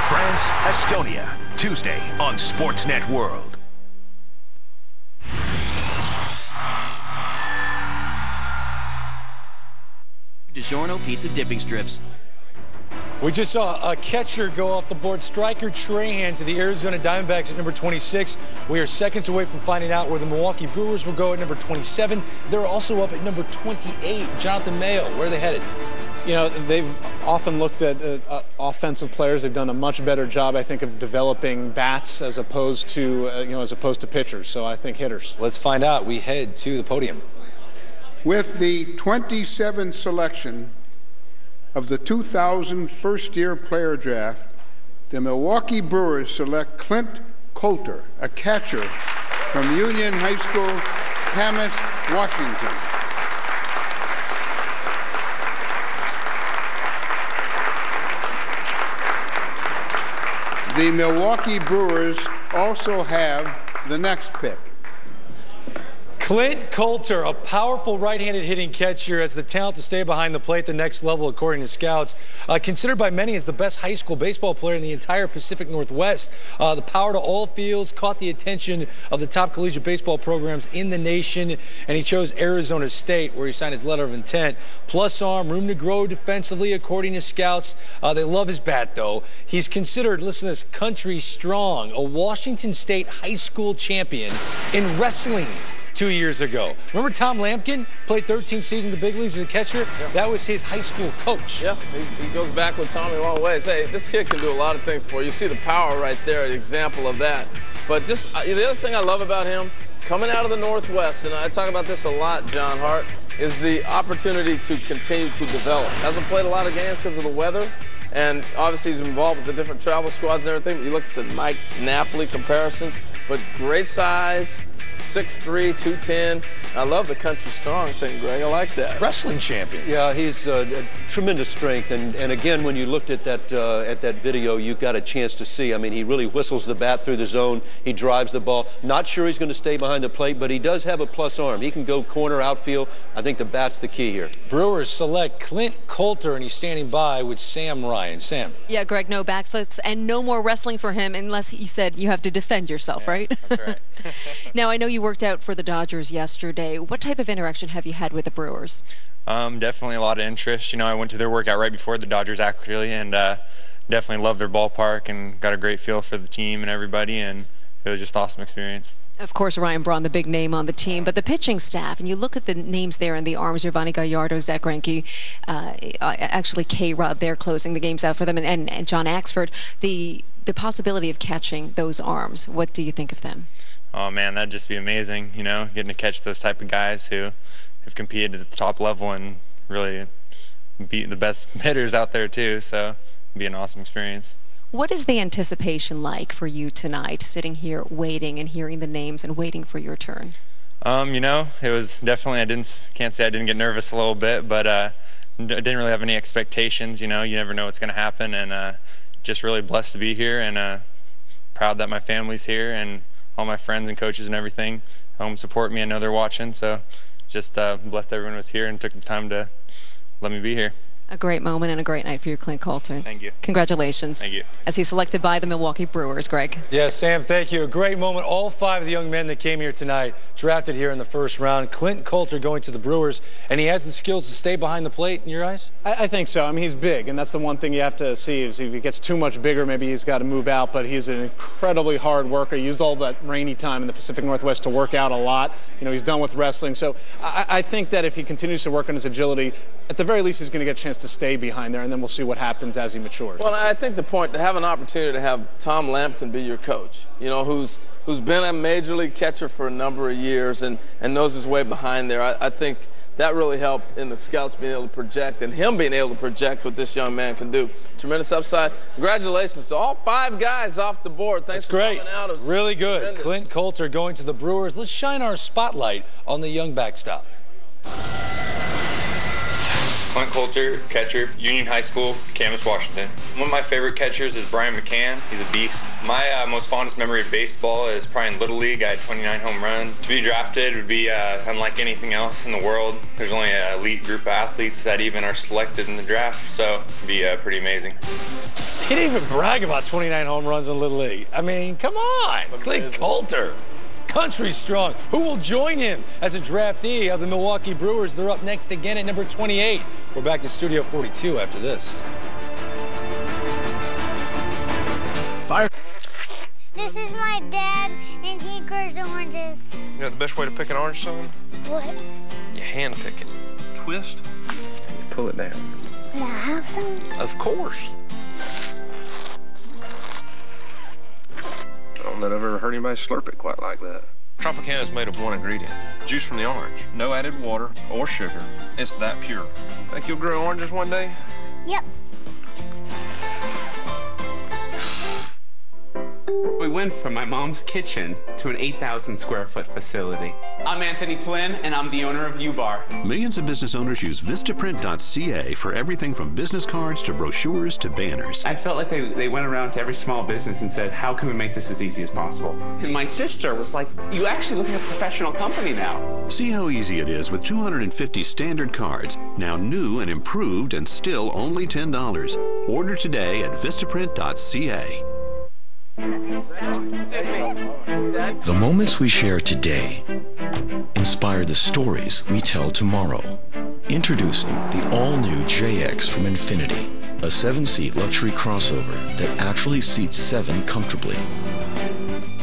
France, Estonia, Tuesday on Sportsnet World. DiGiorno pizza dipping strips. We just saw a catcher go off the board, Striker Trahan, to the Arizona Diamondbacks at number 26. We are seconds away from finding out where the Milwaukee Brewers will go at number 27. They're also up at number 28. Jonathan Mayo, where are they headed? You know, they've often looked at offensive players. They've done a much better job, I think, of developing bats as opposed to, pitchers. So I think hitters. Let's find out. We head to the podium. With the 27th selection of the 2000 first-year player draft, the Milwaukee Brewers select Clint Coulter, a catcher from Union High School, Camas, Washington. The Milwaukee Brewers also have the next pick. Clint Coulter, a powerful right-handed hitting catcher, has the talent to stay behind the plate the next level, according to scouts. Considered by many as the best high school baseball player in the entire Pacific Northwest. The power to all fields caught the attention of the top collegiate baseball programs in the nation, and he chose Arizona State, where he signed his letter of intent. Plus arm, room to grow defensively, according to scouts. They love his bat, though. He's considered, listen to this, country strong, a Washington State high school champion in wrestling 2 years ago. Remember Tom Lampkin played 13 seasons in the big leagues as a catcher? Yeah. That was his high school coach. Yeah, he goes back with Tommy a long ways. Hey, this kid can do a lot of things for you. You see the power right there, an example of that. But just the other thing I love about him, coming out of the Northwest, and I talk about this a lot, John Hart, is the opportunity to continue to develop. Hasn't played a lot of games because of the weather, and obviously he's involved with the different travel squads and everything. But you look at the Mike Napoli comparisons, but great size, 6'3", 210. I love the country strong thing, Greg. I like that. Wrestling champion. Yeah, he's tremendous strength. And again, when you looked at that video, you got a chance to see. I mean, he really whistles the bat through the zone. He drives the ball. Not sure he's going to stay behind the plate, but he does have a plus arm. He can go corner, outfield. I think the bat's the key here. Brewers select Clint Coulter, and he's standing by with Sam Ryan. Sam. Yeah, Greg, no backflips and no more wrestling for him unless he said you have to defend yourself, right? That's right. Now, I know you worked out for the Dodgers yesterday. What type of interaction have you had with the Brewers? Definitely a lot of interest. You know, I went to their workout right before the Dodgers actually, and definitely loved their ballpark and got a great feel for the team and everybody, and it was just an awesome experience. Of course, Ryan Braun, the big name on the team, but the pitching staff, and you look at the names there in the arms, Giovanni Gallardo, Zach Greinke, actually K-Rod there closing the games out for them, and John Axford, the possibility of catching those arms. What do you think of them? Oh man, that'd just be amazing, you know, getting to catch those type of guys who have competed at the top level and really beat the best hitters out there too, so it'd be an awesome experience. What is the anticipation like for you tonight, sitting here waiting and hearing the names and waiting for your turn? You know, it was definitely, can't say I didn't get nervous a little bit, but I didn't really have any expectations, you know, you never know what's going to happen, and just really blessed to be here, and proud that my family's here, and all my friends and coaches and everything home support me. I know they're watching, so just blessed everyone was here and took the time to let me be here. A great moment and a great night for you, Clint Coulter. Thank you. Congratulations. Thank you. As he's selected by the Milwaukee Brewers, Greg. Yeah, Sam, thank you. A great moment. All 5 of the young men that came here tonight drafted here in the first round. Clint Coulter going to the Brewers, and he has the skills to stay behind the plate in your eyes? I think so. I mean, he's big, and that's the one thing you have to see is if he gets too much bigger, maybe he's got to move out, but he's an incredibly hard worker. He used all that rainy time in the Pacific Northwest to work out a lot. You know, he's done with wrestling. So I think that if he continues to work on his agility, at the very least, he's going to get a chance chance to stay behind there, and then we'll see what happens as he matures. Well, I think the point, to have an opportunity to have Tom Lampkin be your coach, you know, who's been a major league catcher for a number of years and knows his way behind there, I think that really helped in the scouts being able to project and him being able to project what this young man can do. Tremendous upside. Congratulations to all 5 guys off the board. Thanks for coming out. It was really good. Tremendous. Clint Coulter going to the Brewers. Let's shine our spotlight on the young backstop. Clint Coulter, catcher, Union High School, Camas, Washington. One of my favorite catchers is Brian McCann. He's a beast. My most fondest memory of baseball is probably in Little League. I had 29 home runs. To be drafted would be unlike anything else in the world. There's only an elite group of athletes that even are selected in the draft, so it'd be pretty amazing. He didn't even brag about 29 home runs in Little League. I mean, come on, Clint Coulter. Country strong. Who will join him as a draftee of the Milwaukee Brewers? They're up next again at number 28. We're back to Studio 42 after this. Fire. This is my dad, and he grows oranges. You know the best way to pick an orange, son? What? You hand pick it. Twist, and you pull it down. Can I have some? Of course. I don't know that I've ever heard anybody slurp it quite like that. Tropicana is made of one ingredient, juice from the orange. No added water or sugar. It's that pure. Think you'll grow oranges one day? Yep. We went from my mom's kitchen to an 8,000 square foot facility. I'm Anthony Flynn, and I'm the owner of U-Bar. Millions of business owners use Vistaprint.ca for everything from business cards to brochures to banners. I felt like they went around to every small business and said, how can we make this as easy as possible? And my sister was like, you actually look like a professional company now. See how easy it is with 250 standard cards, now new and improved and still only $10. Order today at Vistaprint.ca. The moments we share today inspire the stories we tell tomorrow. Introducing the all-new JX from Infinity, a 7-seat luxury crossover that actually seats 7 comfortably.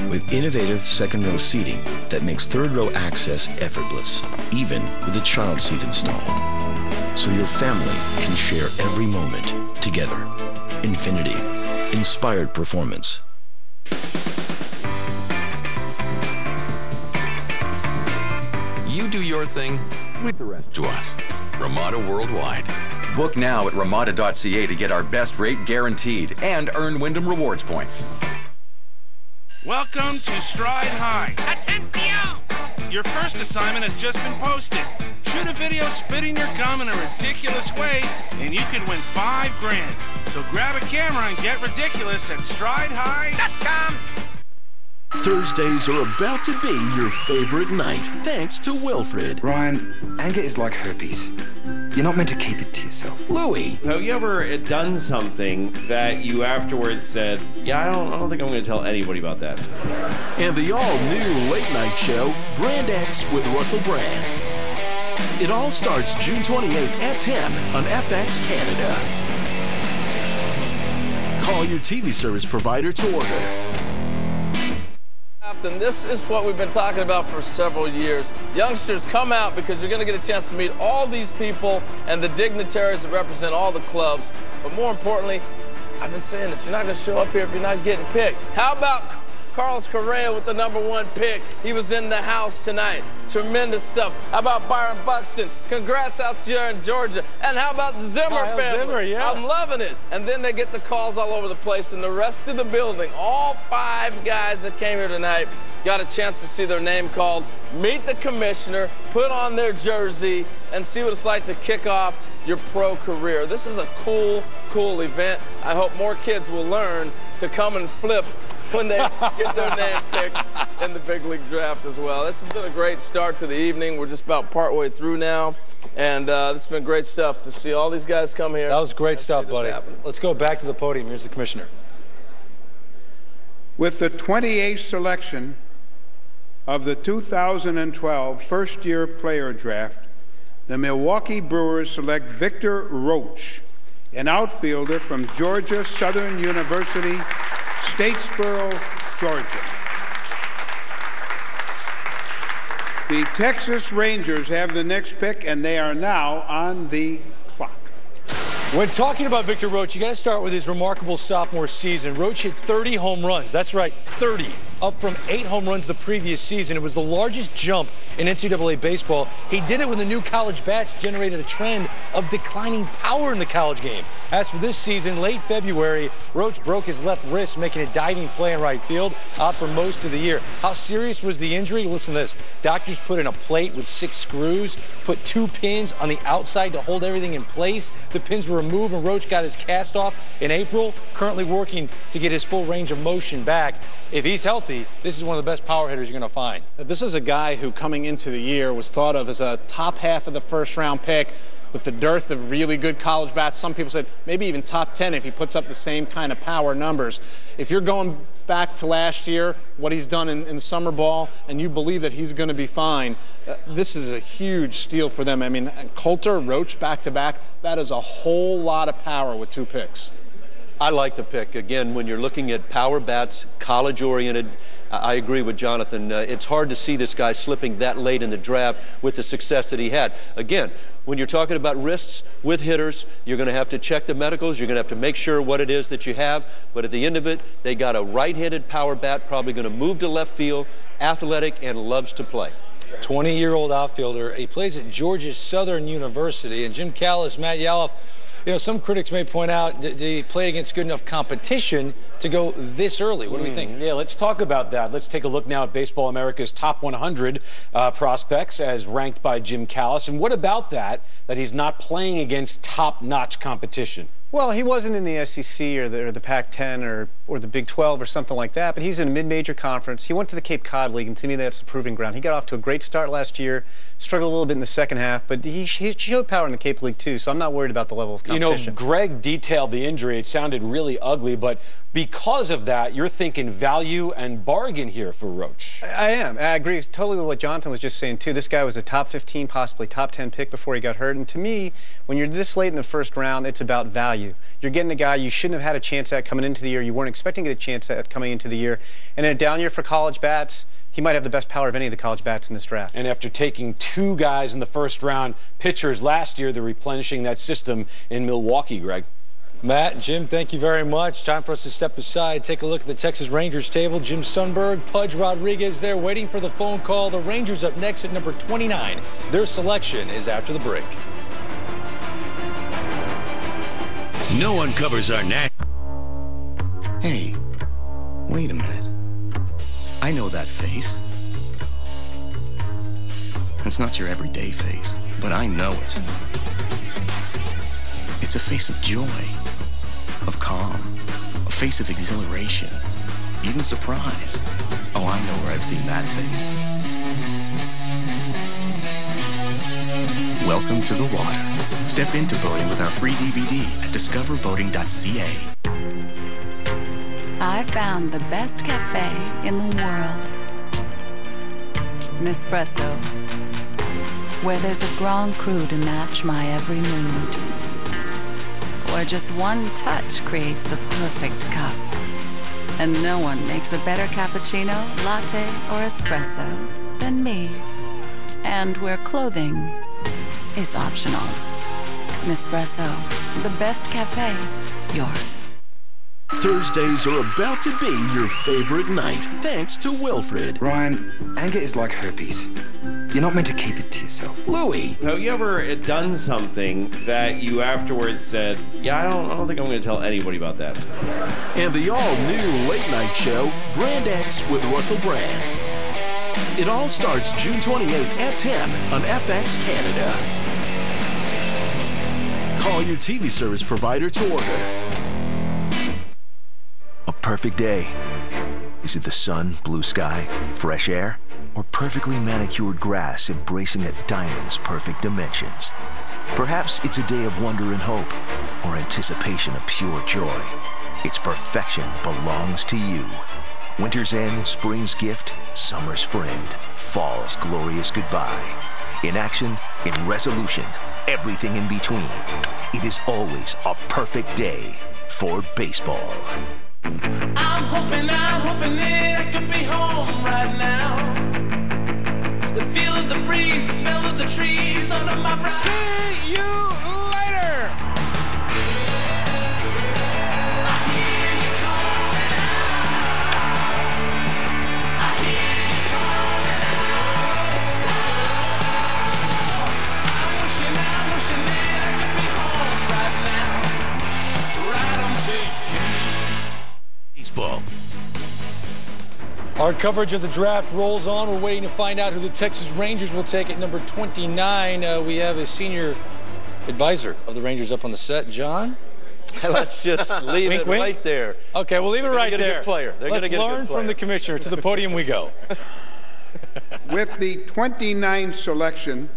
With innovative second-row seating that makes third-row access effortless, even with a child seat installed. So your family can share every moment together. Infinity. Inspired performance. You do your thing, with the rest to us. Ramada Worldwide. Book now at Ramada.ca to get our best rate guaranteed and earn Wyndham Rewards points. Welcome to Stride High. Attention! Your first assignment has just been posted. Shoot a video spitting your gum in a ridiculous way, and you could win $5 grand. So grab a camera and get ridiculous at StrideHigh.com. Thursdays are about to be your favorite night, thanks to Wilfred. Ryan, anger is like herpes. You're not meant to keep it to yourself. Louie. Have you ever done something that you afterwards said, yeah, I don't think I'm going to tell anybody about that? And the all-new late-night show, Brand X with Russell Brand. It all starts June 28th at 10 on FX Canada. Call your TV service provider to order. And this is what we've been talking about for several years. Youngsters, come out because you're going to get a chance to meet all these people and the dignitaries that represent all the clubs. But more importantly, I've been saying this, you're not going to show up here if you're not getting picked. How about Carlos Correa with the #1 pick? He was in the house tonight. Tremendous stuff. How about Byron Buxton? Congrats out there in Georgia. And how about the Zimmer family? Zimmer, yeah. I'm loving it. And then they get the calls all over the place, and the rest of the building, all 5 guys that came here tonight, got a chance to see their name called, meet the commissioner, put on their jersey, and see what it's like to kick off your pro career. This is a cool, cool event. I hope more kids will learn to come and flip when they get their name picked in the big league draft as well. This has been a great start to the evening. We're just about partway through now, and it's been great stuff to see all these guys come here. That was great stuff, buddy. Let's go back to the podium. Here's the commissioner. With the 28th selection of the 2012 first-year player draft, the Milwaukee Brewers select Victor Roach, an outfielder from Georgia Southern University, Statesboro, Georgia. The Texas Rangers have the next pick, and they are now on the clock. When talking about Victor Roach, you got to start with his remarkable sophomore season. Roach hit 30 home runs. That's right, 30. Up from 8 home runs the previous season. It was the largest jump in NCAA baseball. He did it when the new college bats generated a trend of declining power in the college game. As for this season, late February, Roach broke his left wrist, making a diving play in right field, out for most of the year. How serious was the injury? Listen to this. Doctors put in a plate with 6 screws, put 2 pins on the outside to hold everything in place. The pins were removed, and Roach got his cast off in April, currently working to get his full range of motion back. If he's healthy, this is one of the best power hitters you're going to find. This is a guy who, coming into the year, was thought of as a top half of the first-round pick with the dearth of really good college bats. Some people said maybe even top 10 if he puts up the same kind of power numbers. If you're going back to last year, what he's done in summer ball, and you believe that he's going to be fine, this is a huge steal for them. I mean, Coulter, Roach back-to-back, that is a whole lot of power with 2 picks. I like the pick. Again, when you're looking at power bats, college-oriented, I agree with Jonathan. It's hard to see this guy slipping that late in the draft with the success that he had. Again, when you're talking about wrists with hitters, you're going to have to check the medicals. You're going to have to make sure what it is that you have. But at the end of it, they got a right-handed power bat, probably going to move to left field, athletic, and loves to play. 20-year-old outfielder. He plays at Georgia Southern University. And Jim Callis, Matt Yaloff, you know, some critics may point out, did he play against good enough competition to go this early? What do we think? Yeah, let's talk about that. Let's take a look now at Baseball America's top 100 prospects as ranked by Jim Callis. And what about that he's not playing against top-notch competition? Well, he wasn't in the SEC or the Pac-10 or the Big 12 or something like that, but he's in a mid-major conference. He went to the Cape Cod League, and to me that's a proving ground. He got off to a great start last year, struggled a little bit in the second half, but he showed power in the Cape League too, so I'm not worried about the level of competition. You know, Greg detailed the injury. It sounded really ugly, but because of that, you're thinking value and bargain here for Roach. I am. I agree totally with what Jonathan was just saying too. This guy was a top 15, possibly top 10 pick before he got hurt, and to me, when you're this late in the first round, it's about value. You're getting a guy you shouldn't have had a chance at coming into the year. You weren't expecting to get a chance at coming into the year. And in a down year for college bats, he might have the best power of any of the college bats in this draft. And after taking 2 guys in the first round, pitchers last year, they're replenishing that system in Milwaukee, Greg. Matt, Jim, thank you very much. Time for us to step aside, take a look at the Texas Rangers table. Jim Sundberg, Pudge Rodriguez there waiting for the phone call. The Rangers up next at number 29. Their selection is after the break. No one covers our neck. Hey, wait a minute. I know that face. It's not your everyday face, but I know it. It's a face of joy, of calm, a face of exhilaration, even surprise. Oh, I know where I've seen that face. Welcome to the water. Step into boating with our free DVD at discoverboating.ca. I found the best cafe in the world. Nespresso, where there's a Grand Cru to match my every mood. Where just one touch creates the perfect cup. And no one makes a better cappuccino, latte, or espresso than me. And where clothing is optional. Nespresso, the best cafe, yours. Thursdays are about to be your favorite night, thanks to Wilfred. Ryan, anger is like herpes. You're not meant to keep it to yourself. Louie. Have you ever done something that you afterwards said, yeah, I don't think I'm going to tell anybody about that? And the all-new late-night show, Brand X with Russell Brand. It all starts June 28th at 10 on FX Canada. Call your TV service provider to order. A perfect day. Is it the sun, blue sky, fresh air, or perfectly manicured grass embracing a diamond's perfect dimensions? Perhaps it's a day of wonder and hope, or anticipation of pure joy. Its perfection belongs to you. Winter's end, spring's gift, summer's friend, fall's glorious goodbye. In action, in resolution, everything in between. It is always a perfect day for baseball. I'm hoping that I could be home right now. The feel of the breeze, the smell of the trees under my breath. See you later! Our coverage of the draft rolls on. We're waiting to find out who the Texas Rangers will take at number 29. We have a senior advisor of the Rangers up on the set, John. Let's just leave wink, it wink. right there. Okay, we'll leave it right there. They're going to get a good player. Let's learn from the commissioner. To the podium we go. With the 29th selection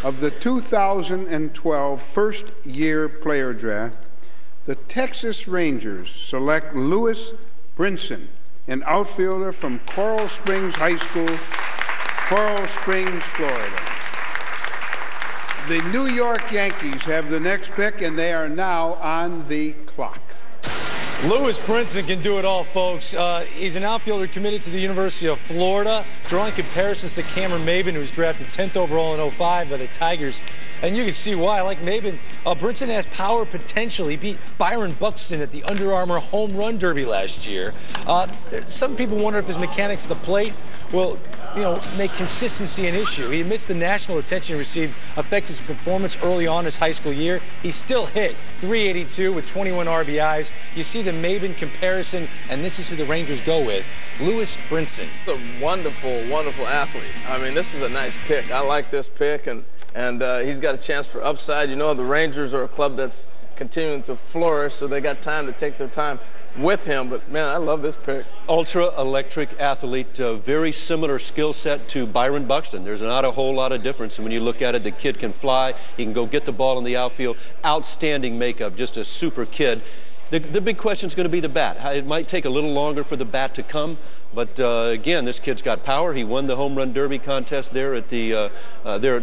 of the 2012 first-year player draft, the Texas Rangers select Lewis Brinson, an outfielder from Coral Springs High School, Coral Springs, Florida. The New York Yankees have the next pick, and they are now on the clock. Lewis Brinson can do it all, folks. He's an outfielder committed to the University of Florida, drawing comparisons to Cameron Maybin, who was drafted 10th overall in 05 by the Tigers. And you can see why. Like Maybin, Brinson has power potential. He beat Byron Buxton at the Under Armour Home Run Derby last year. Some people wonder if his mechanics at the plate will, make consistency an issue. He admits the national attention he received affected his performance early on his high school year. He still hit .382 with 21 RBIs. You see the Maybin comparison, and this is who the Rangers go with, Lewis Brinson. He's a wonderful, wonderful athlete. I mean, this is a nice pick. I like this pick, and he's got a chance for upside. The Rangers are a club that's continuing to flourish, so they got time to take their time with him. But, man, I love this pick. Ultra-electric athlete, very similar skill set to Byron Buxton. There's not a whole lot of difference. And when you look at it, the kid can fly. He can go get the ball in the outfield. Outstanding makeup, just a super kid. The big question is going to be the bat. It might take a little longer for the bat to come, but again, this kid's got power. He won the home run derby contest there at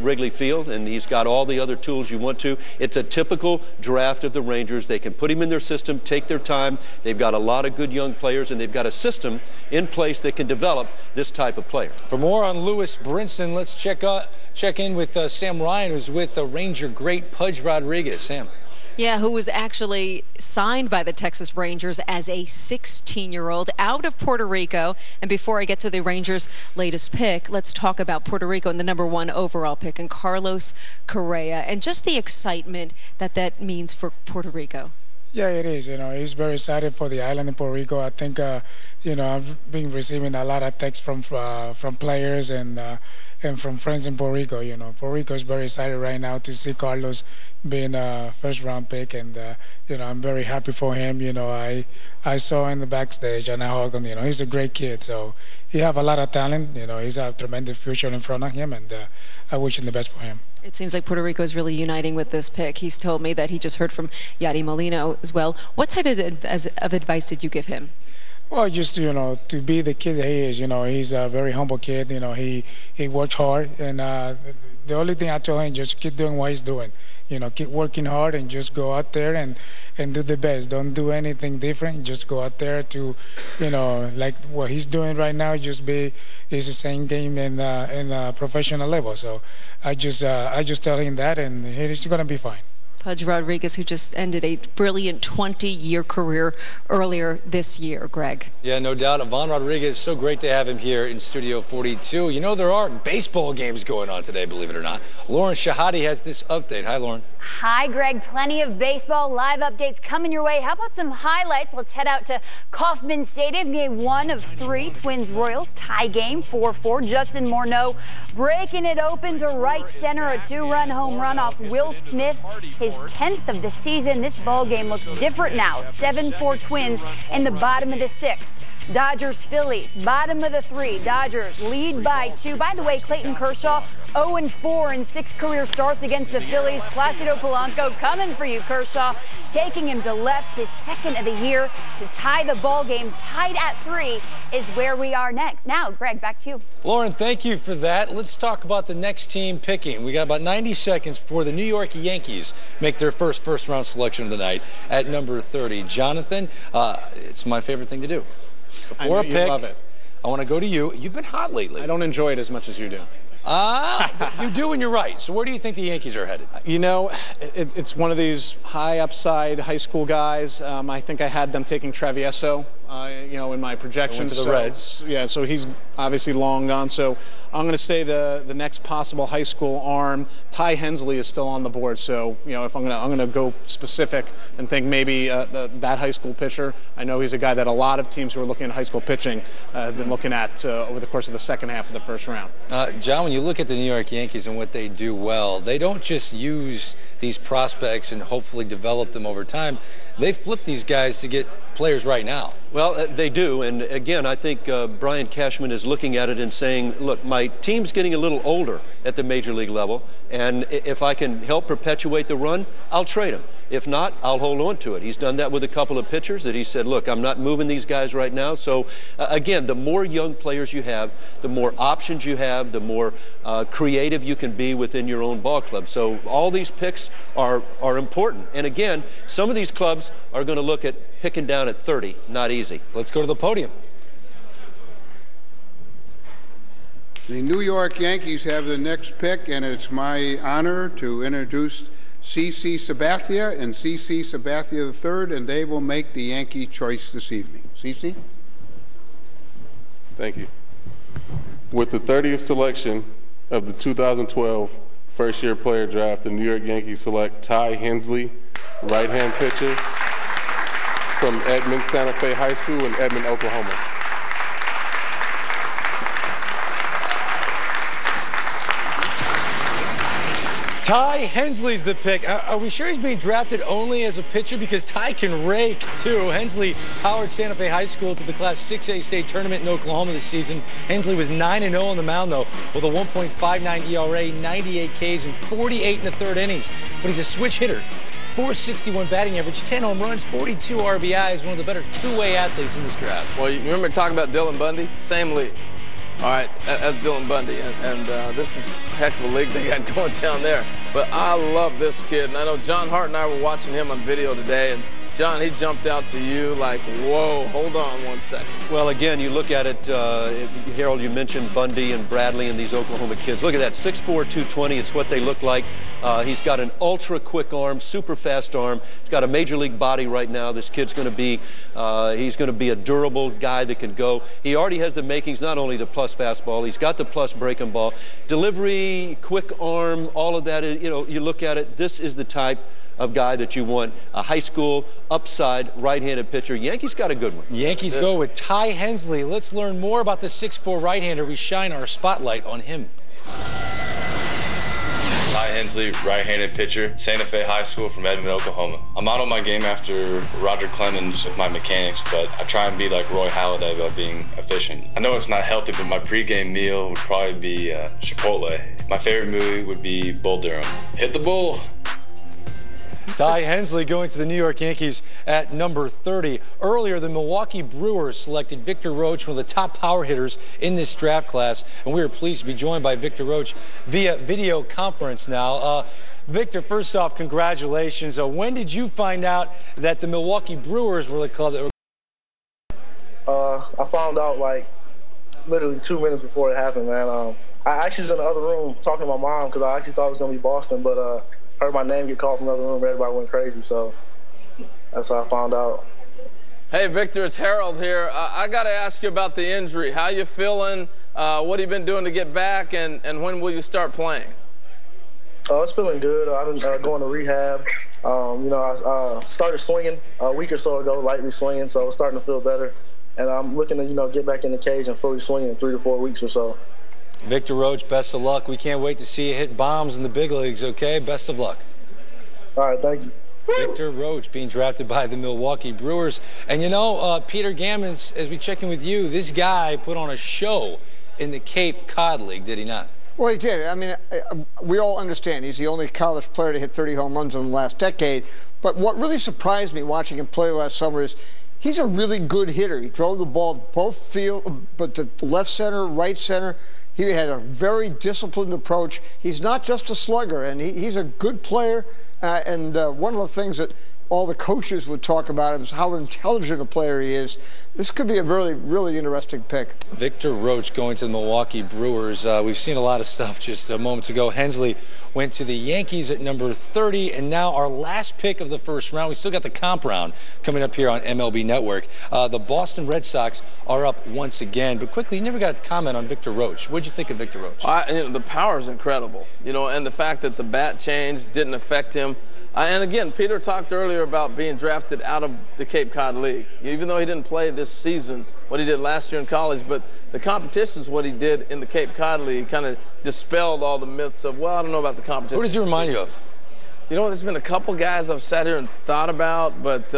Wrigley Field, and he's got all the other tools you want to. It's a typical draft of the Rangers. They can put him in their system, take their time. They've got a lot of good young players, and they've got a system in place that can develop this type of player. For more on Lewis Brinson, let's check in with Sam Ryan, who's with the Ranger great Pudge Rodriguez. Sam. Yeah, who was actually signed by the Texas Rangers as a 16-year-old out of Puerto Rico. And before I get to the Rangers' latest pick, let's talk about Puerto Rico and the #1 overall pick and Carlos Correa and just the excitement that means for Puerto Rico. Yeah, it is. He's very excited for the island in Puerto Rico. I think, I've been receiving a lot of texts from players and from friends in Puerto Rico. Puerto Rico is very excited right now to see Carlos being a first-round pick, and I'm very happy for him. I saw in the backstage and I hugged him. He's a great kid, so he have a lot of talent. He's a tremendous future in front of him, and I wish him the best for him. It seems like Puerto Rico is really uniting with this pick. He's told me that he just heard from Yadi Molina as well. What type of advice did you give him? Well, just, to be the kid that he is. He's a very humble kid. He worked hard, and the only thing I told him, just keep doing what he's doing. Keep working hard and just go out there and do the best. Don't do anything different. Just go out there to, like what he's doing right now, is the same game in a professional level. So I just tell him that, and he's going to be fine. Pudge Rodriguez, who just ended a brilliant 20-year career earlier this year, Greg. Yeah, no doubt. Ivan Rodriguez, so great to have him here in Studio 42. There are baseball games going on today, believe it or not. Lauren Shahadi has this update. Hi, Lauren. Hi, Greg. Plenty of baseball live updates coming your way. How about some highlights? Let's head out to Kauffman Stadium. Game 1 of 3, Twins-Royals tie game, 4-4. Justin Morneau breaking it open to right center, a 2-run home run off Will Smith, his 10th of the season. This ball game looks different now. 7-4 Twins in the bottom of the 6th. Dodgers-Phillies, bottom of the 3. Dodgers lead by 2. By the way, Clayton Kershaw 0-4 in 6 career starts against the Phillies. Placido Polanco coming for you, Kershaw, taking him to left, his 2nd of the year to tie the ball game. Tied at 3 is where we are next. Now, Greg, back to you. Lauren, thank you for that. Let's talk about the next team picking. We got about 90 seconds before the New York Yankees make their first-round selection of the night at number 30. Jonathan, it's my favorite thing to do. Before a pick, love it. I want to go to you. You've been hot lately. I don't enjoy it as much as you do. You do, and you're right. So where do you think the Yankees are headed? It's one of these high upside high school guys. I think I had them taking Travieso you know, in my projections. Went to the Reds. Yeah, so he's obviously long gone. So I'm going to say the next possible high school arm, Ty Hensley, is still on the board. So, you know, if I'm going to go specific and think maybe that high school pitcher. I know he's a guy that a lot of teams who are looking at high school pitching have been looking at over the course of the second half of the first round. John, when you look at the New York Yankees and what they do well, they don't just use these prospects and hopefully develop them over time. They flip these guys to get players right now. Well, they do, and again, I think Brian Cashman is looking at it and saying, look, my team's getting a little older at the major league level, and if I can help perpetuate the run, I'll trade him. If not, I'll hold on to it. He's done that with a couple of pitchers that he said, look, I'm not moving these guys right now. So, again, the more young players you have, the more options you have, the more creative you can be within your own ball club. So all these picks are important. And again, some of these clubs are going to look at picking down at 30. Not easy. Let's go to the podium. The New York Yankees have the next pick, and it's my honor to introduce C.C. Sabathia and C.C. Sabathia III, and they will make the Yankee choice this evening. C.C.? Thank you. With the 30th selection of the 2012 first-year player draft, the New York Yankees select Ty Hensley, right-hand pitcher from Edmond Santa Fe High School in Edmond, Oklahoma. Ty Hensley's the pick. Are we sure he's being drafted only as a pitcher? Because Ty can rake, too. Hensley powered Santa Fe High School to the Class 6A state tournament in Oklahoma this season. Hensley was 9-0 on the mound, though, with a 1.59 ERA, 98 Ks, and 48 in the third innings. But he's a switch hitter. 461 batting average, 10 home runs, 42 RBIs, one of the better two-way athletes in this draft. Well, you remember talking about Dylan Bundy? Same league. All right, that's Dylan Bundy, and this is a heck of a league they got going down there. But I love this kid, and I know John Hart and I were watching him on video today, and John, he jumped out to you like, whoa, hold on one second. Well, again, you look at it, Harold, you mentioned Bundy and Bradley and these Oklahoma kids. Look at that, 6'4", 220, it's what they look like. He's got an ultra-quick arm, super fast arm. He's got a major league body right now. This kid's going to be, he's going to be a durable guy that can go. He already has the makings, not only the plus fastball, he's got the plus breaking ball. Delivery, quick arm, all of that, you know, you look at it, this is the type of guy that you want, a high school, upside, right-handed pitcher. Yankees got a good one. Yankees go with Ty Hensley. Let's learn more about the 6'4" right-hander. We shine our spotlight on him. Ty Hensley, right-handed pitcher, Santa Fe High School from Edmond, Oklahoma. I'm out on my game after Roger Clemens with my mechanics, but I try and be like Roy Halladay about being efficient. I know it's not healthy, but my pregame meal would probably be Chipotle. My favorite movie would be Bull Durham. Hit the bull. Ty Hensley going to the New York Yankees at number 30. Earlier, the Milwaukee Brewers selected Victor Roach, one of the top power hitters in this draft class, and we are pleased to be joined by Victor Roach via video conference now. Victor, first off, congratulations. When did you find out that the Milwaukee Brewers were the club that were... I found out like literally 2 minutes before it happened, man. I actually was in the other room talking to my mom because I actually thought it was going to be Boston, but heard my name get called from another room, everybody went crazy, so that's how I found out. Hey, Victor, it's Harold here. I got to ask you about the injury. How you feeling? What have you been doing to get back, and when will you start playing? It's feeling good. I've been going to rehab. You know, I started swinging a week or so ago, lightly swinging, so it's starting to feel better. And I'm looking to, you know, get back in the cage and fully swing in 3 to 4 weeks or so. Victor Roach, best of luck. We can't wait to see you hit bombs in the big leagues, okay? Best of luck. All right, thank you. Victor Roach being drafted by the Milwaukee Brewers. And you know, Peter Gammons, as we check in with you, this guy put on a show in the Cape Cod League, did he not? Well, he did. I mean, we all understand he's the only college player to hit 30 home runs in the last decade. But what really surprised me watching him play last summer is he's a really good hitter. He drove the ball both field, but the left center, right center. He had a very disciplined approach. He's not just a slugger, and he's a good player. And one of the things that all the coaches would talk about him, is how intelligent a player he is. This could be a really interesting pick. Victor Roach going to the Milwaukee Brewers. We've seen a lot of stuff just moments ago. Hensley went to the Yankees at number 30, and now our last pick of the first round. We still got the comp round coming up here on MLB Network. The Boston Red Sox are up once again, but quickly, you never got a comment on Victor Roach. What did you think of Victor Roach? The power is incredible, and the fact that the bat change didn't affect him. And again, Peter talked earlier about being drafted out of the Cape Cod League. Even though he didn't play this season, what he did last year in college, but the competition is what he did in the Cape Cod League, kind of dispelled all the myths of, well, I don't know about the competition. Who does he remind you of? There's been a couple guys I've sat here and thought about, but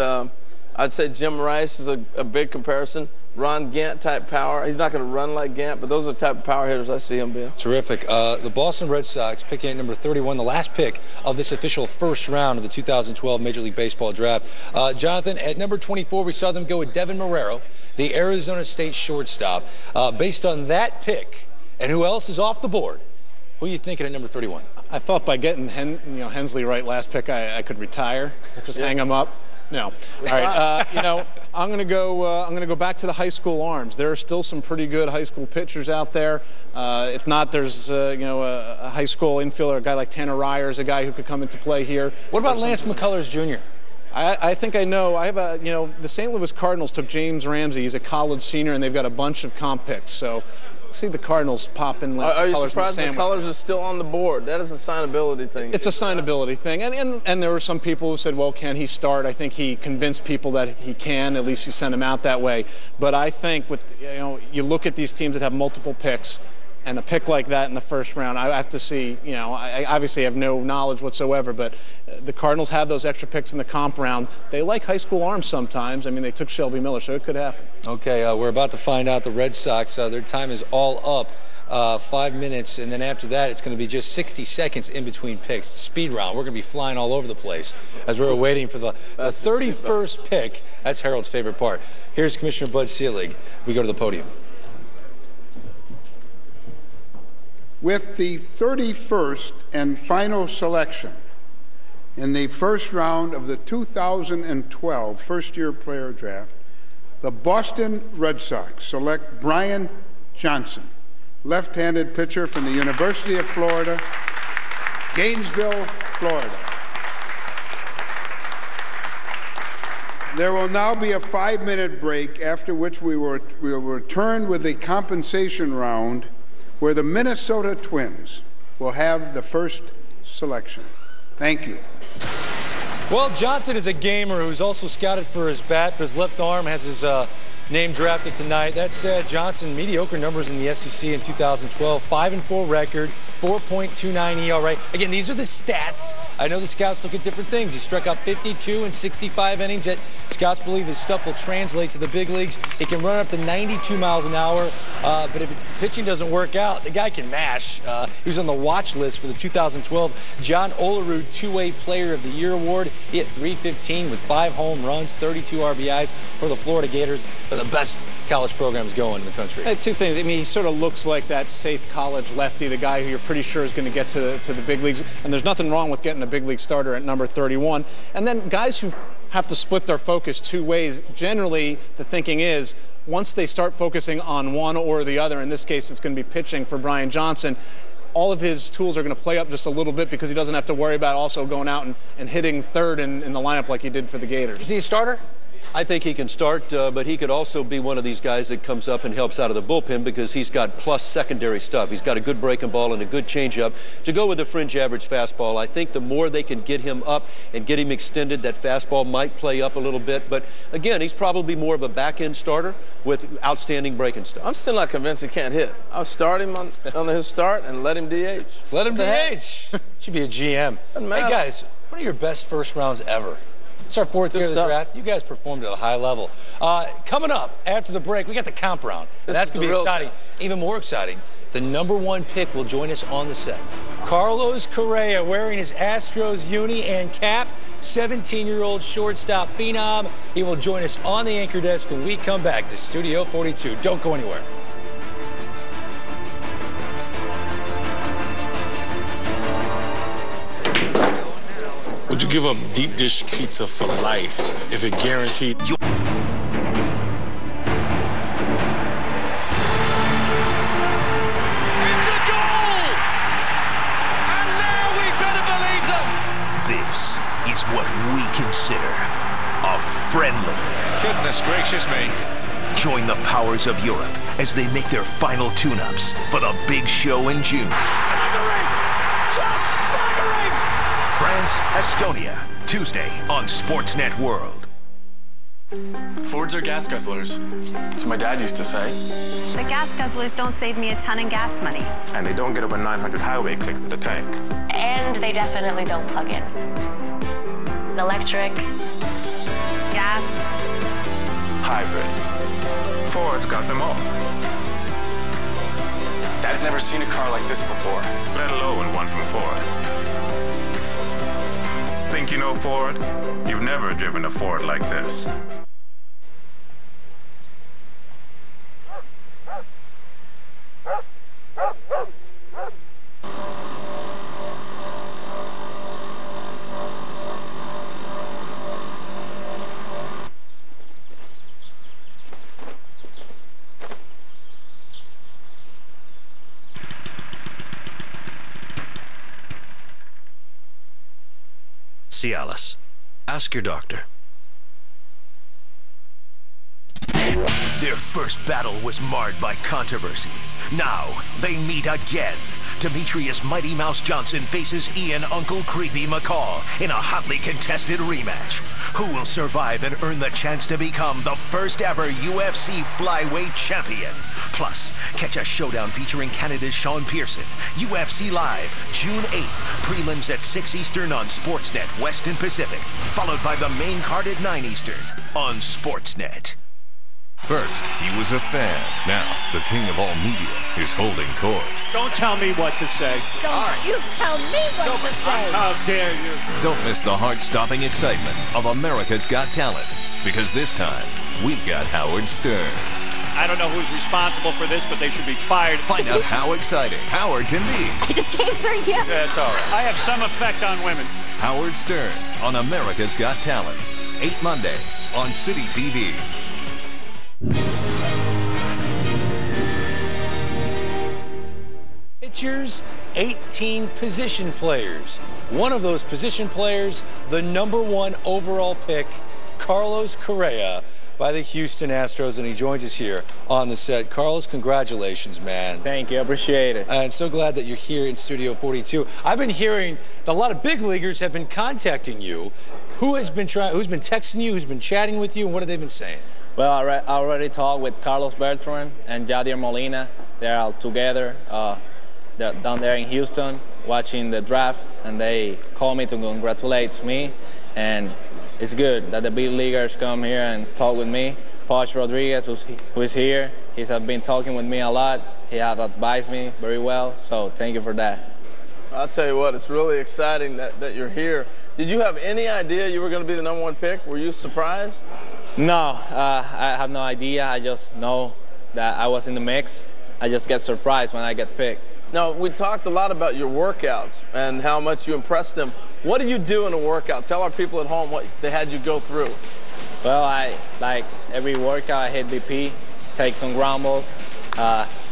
I'd say Jim Rice is a big comparison. Ron Gant type power. He's not going to run like Gant, but those are the type of power hitters I see him being. Terrific. The Boston Red Sox picking at number 31, the last pick of this official first round of the 2012 Major League Baseball draft. Jonathan, at number 24, we saw them go with Devin Marrero, the Arizona State shortstop. Based on that pick, and who else is off the board, who are you thinking at number 31? I thought by getting Hensley right last pick, I could retire, just hang him up. No. All right. I'm going to go back to the high school arms. There are still some pretty good high school pitchers out there. If not, there's a high school infielder, a guy like Tanner Ryer is a guy who could come into play here. What about Lance McCullers Jr.? I think I know. I have the St. Louis Cardinals took James Ramsey. He's a college senior, and they've got a bunch of comp picks. So see the Cardinals pop in. Are you surprised McCullers is still on the board? That is a signability thing. It's a signability thing, and there were some people who said, well, can he start? I think he convinced people that he can. At least he sent him out that way. But I think with you look at these teams that have multiple picks, and a pick like that in the first round, I have to see, I obviously have no knowledge whatsoever, but the Cardinals have those extra picks in the comp round. They like high school arms sometimes. I mean, they took Shelby Miller, so it could happen. Okay, we're about to find out the Red Sox. Their time is all up, 5 minutes, and then after that, it's going to be just 60 seconds in between picks. Speed round. We're going to be flying all over the place as we're waiting for the 31st pick. That's Harold's favorite part. Here's Commissioner Bud Selig. We go to the podium. With the 31st and final selection in the first round of the 2012 first-year player draft, the Boston Red Sox select Brian Johnson, left-handed pitcher from the University of Florida, Gainesville, Florida. There will now be a 5-minute break, after which we will return with the compensation round, where the Minnesota Twins will have the first selection. Thank you. Well, Johnson is a gamer who's also scouted for his bat, but his left arm has his name drafted tonight. That said, Johnson, mediocre numbers in the SEC in 2012, 5-4 record, 4.29 ERA. Again, these are the stats. I know the scouts look at different things. He struck out 52 in 65 innings. That scouts believe his stuff will translate to the big leagues. He can run up to 92 miles an hour, but if pitching doesn't work out, the guy can mash. He was on the watch list for the 2012 John Olerud Two-Way Player of the Year Award. He hit .315 with 5 home runs, 32 RBIs for the Florida Gators. They're the best college programs going in the country. Two things. I mean, he sort of looks like that safe college lefty, the guy who you're pretty sure is going to get to the big leagues. And there's nothing wrong with getting a big league starter at number 31. And then guys who have to split their focus two ways, generally the thinking is once they start focusing on one or the other, in this case it's going to be pitching for Brian Johnson, all of his tools are going to play up just a little bit because he doesn't have to worry about also going out and hitting third in the lineup like he did for the Gators. Is he a starter? I think he can start, but he could also be one of these guys that comes up and helps out of the bullpen because he's got plus secondary stuff. He's got a good breaking ball and a good changeup. To go with a fringe average fastball, I think the more they can get him up and get him extended, that fastball might play up a little bit. But again, he's probably more of a back-end starter with outstanding breaking stuff. I'm still not convinced he can't hit. I'll start him on his start and let him DH. Let him DH. Should be a GM. Hey, guys, what are your best first rounds ever? It's our 4th year of the draft. You guys performed at a high level. Coming up after the break, we got the comp round. That's going to be exciting. Even more exciting, the #1 pick will join us on the set. Carlos Correa wearing his Astros uni and cap, 17-year-old shortstop phenom. He will join us on the anchor desk when we come back to Studio 42. Don't go anywhere. Would you give up deep dish pizza for life if it guaranteed you? This is what we consider a friendly. Goodness gracious me. Join the powers of Europe as they make their final tune-ups for the big show in June. Staggering! Just staggering! France, Estonia, Tuesday on Sportsnet World. Fords are gas guzzlers. That's what my dad used to say. The gas guzzlers don't save me a ton in gas money. And they don't get over 900 highway clicks to the tank. And they definitely don't plug in. Electric. Gas. Hybrid. Ford's got them all. Dad's never seen a car like this before, let alone one from Ford. Think you know Ford? You've never driven a Ford like this. Cialis. Ask your doctor. Their first battle was marred by controversy. Now, they meet again. Demetrius Mighty Mouse Johnson faces Ian Uncle Creepy McCall in a hotly contested rematch. Who will survive and earn the chance to become the first ever UFC flyweight champion? Plus, catch a showdown featuring Canada's Sean Pearson. UFC Live, June 8th. Prelims at 6 Eastern on Sportsnet West and Pacific. Followed by the main card at 9 Eastern on Sportsnet. First, he was a fan. Now, the king of all media is holding court. Don't tell me what to say. Don't you tell me what to say. How dare you? Don't miss the heart-stopping excitement of America's Got Talent. Because this time, we've got Howard Stern. I don't know who's responsible for this, but they should be fired. Find out how exciting Howard can be. I just came for you. Yeah, it's all right. I have some effect on women. Howard Stern on America's Got Talent. 8 Monday on City TV. Pitchers, 18 position players. One of those position players, the #1 overall pick, Carlos Correa, by the Houston Astros, and he joins us here on the set. Carlos, congratulations, man. Thank you, I appreciate it. And so glad that you're here in Studio 42. I've been hearing that a lot of big leaguers have been contacting you. Who's been texting you, who's been chatting with you, and what have they been saying? Well, I already talked with Carlos Beltran and Yadier Molina. They're all together. They're down there in Houston watching the draft, and they called me to congratulate me. And it's good that the big leaguers come here and talk with me. Poch Rodriguez, who is here, he's been talking with me a lot. He has advised me very well, so thank you for that. I'll tell you what, it's really exciting that you're here. Did you have any idea you were going to be the #1 pick? Were you surprised? No, I have no idea. I just know that I was in the mix. I just get surprised when I get picked. Now, we talked a lot about your workouts and how much you impressed them. What do you do in a workout? Tell our people at home what they had you go through. Well, like every workout, I hit BP, take some ground balls,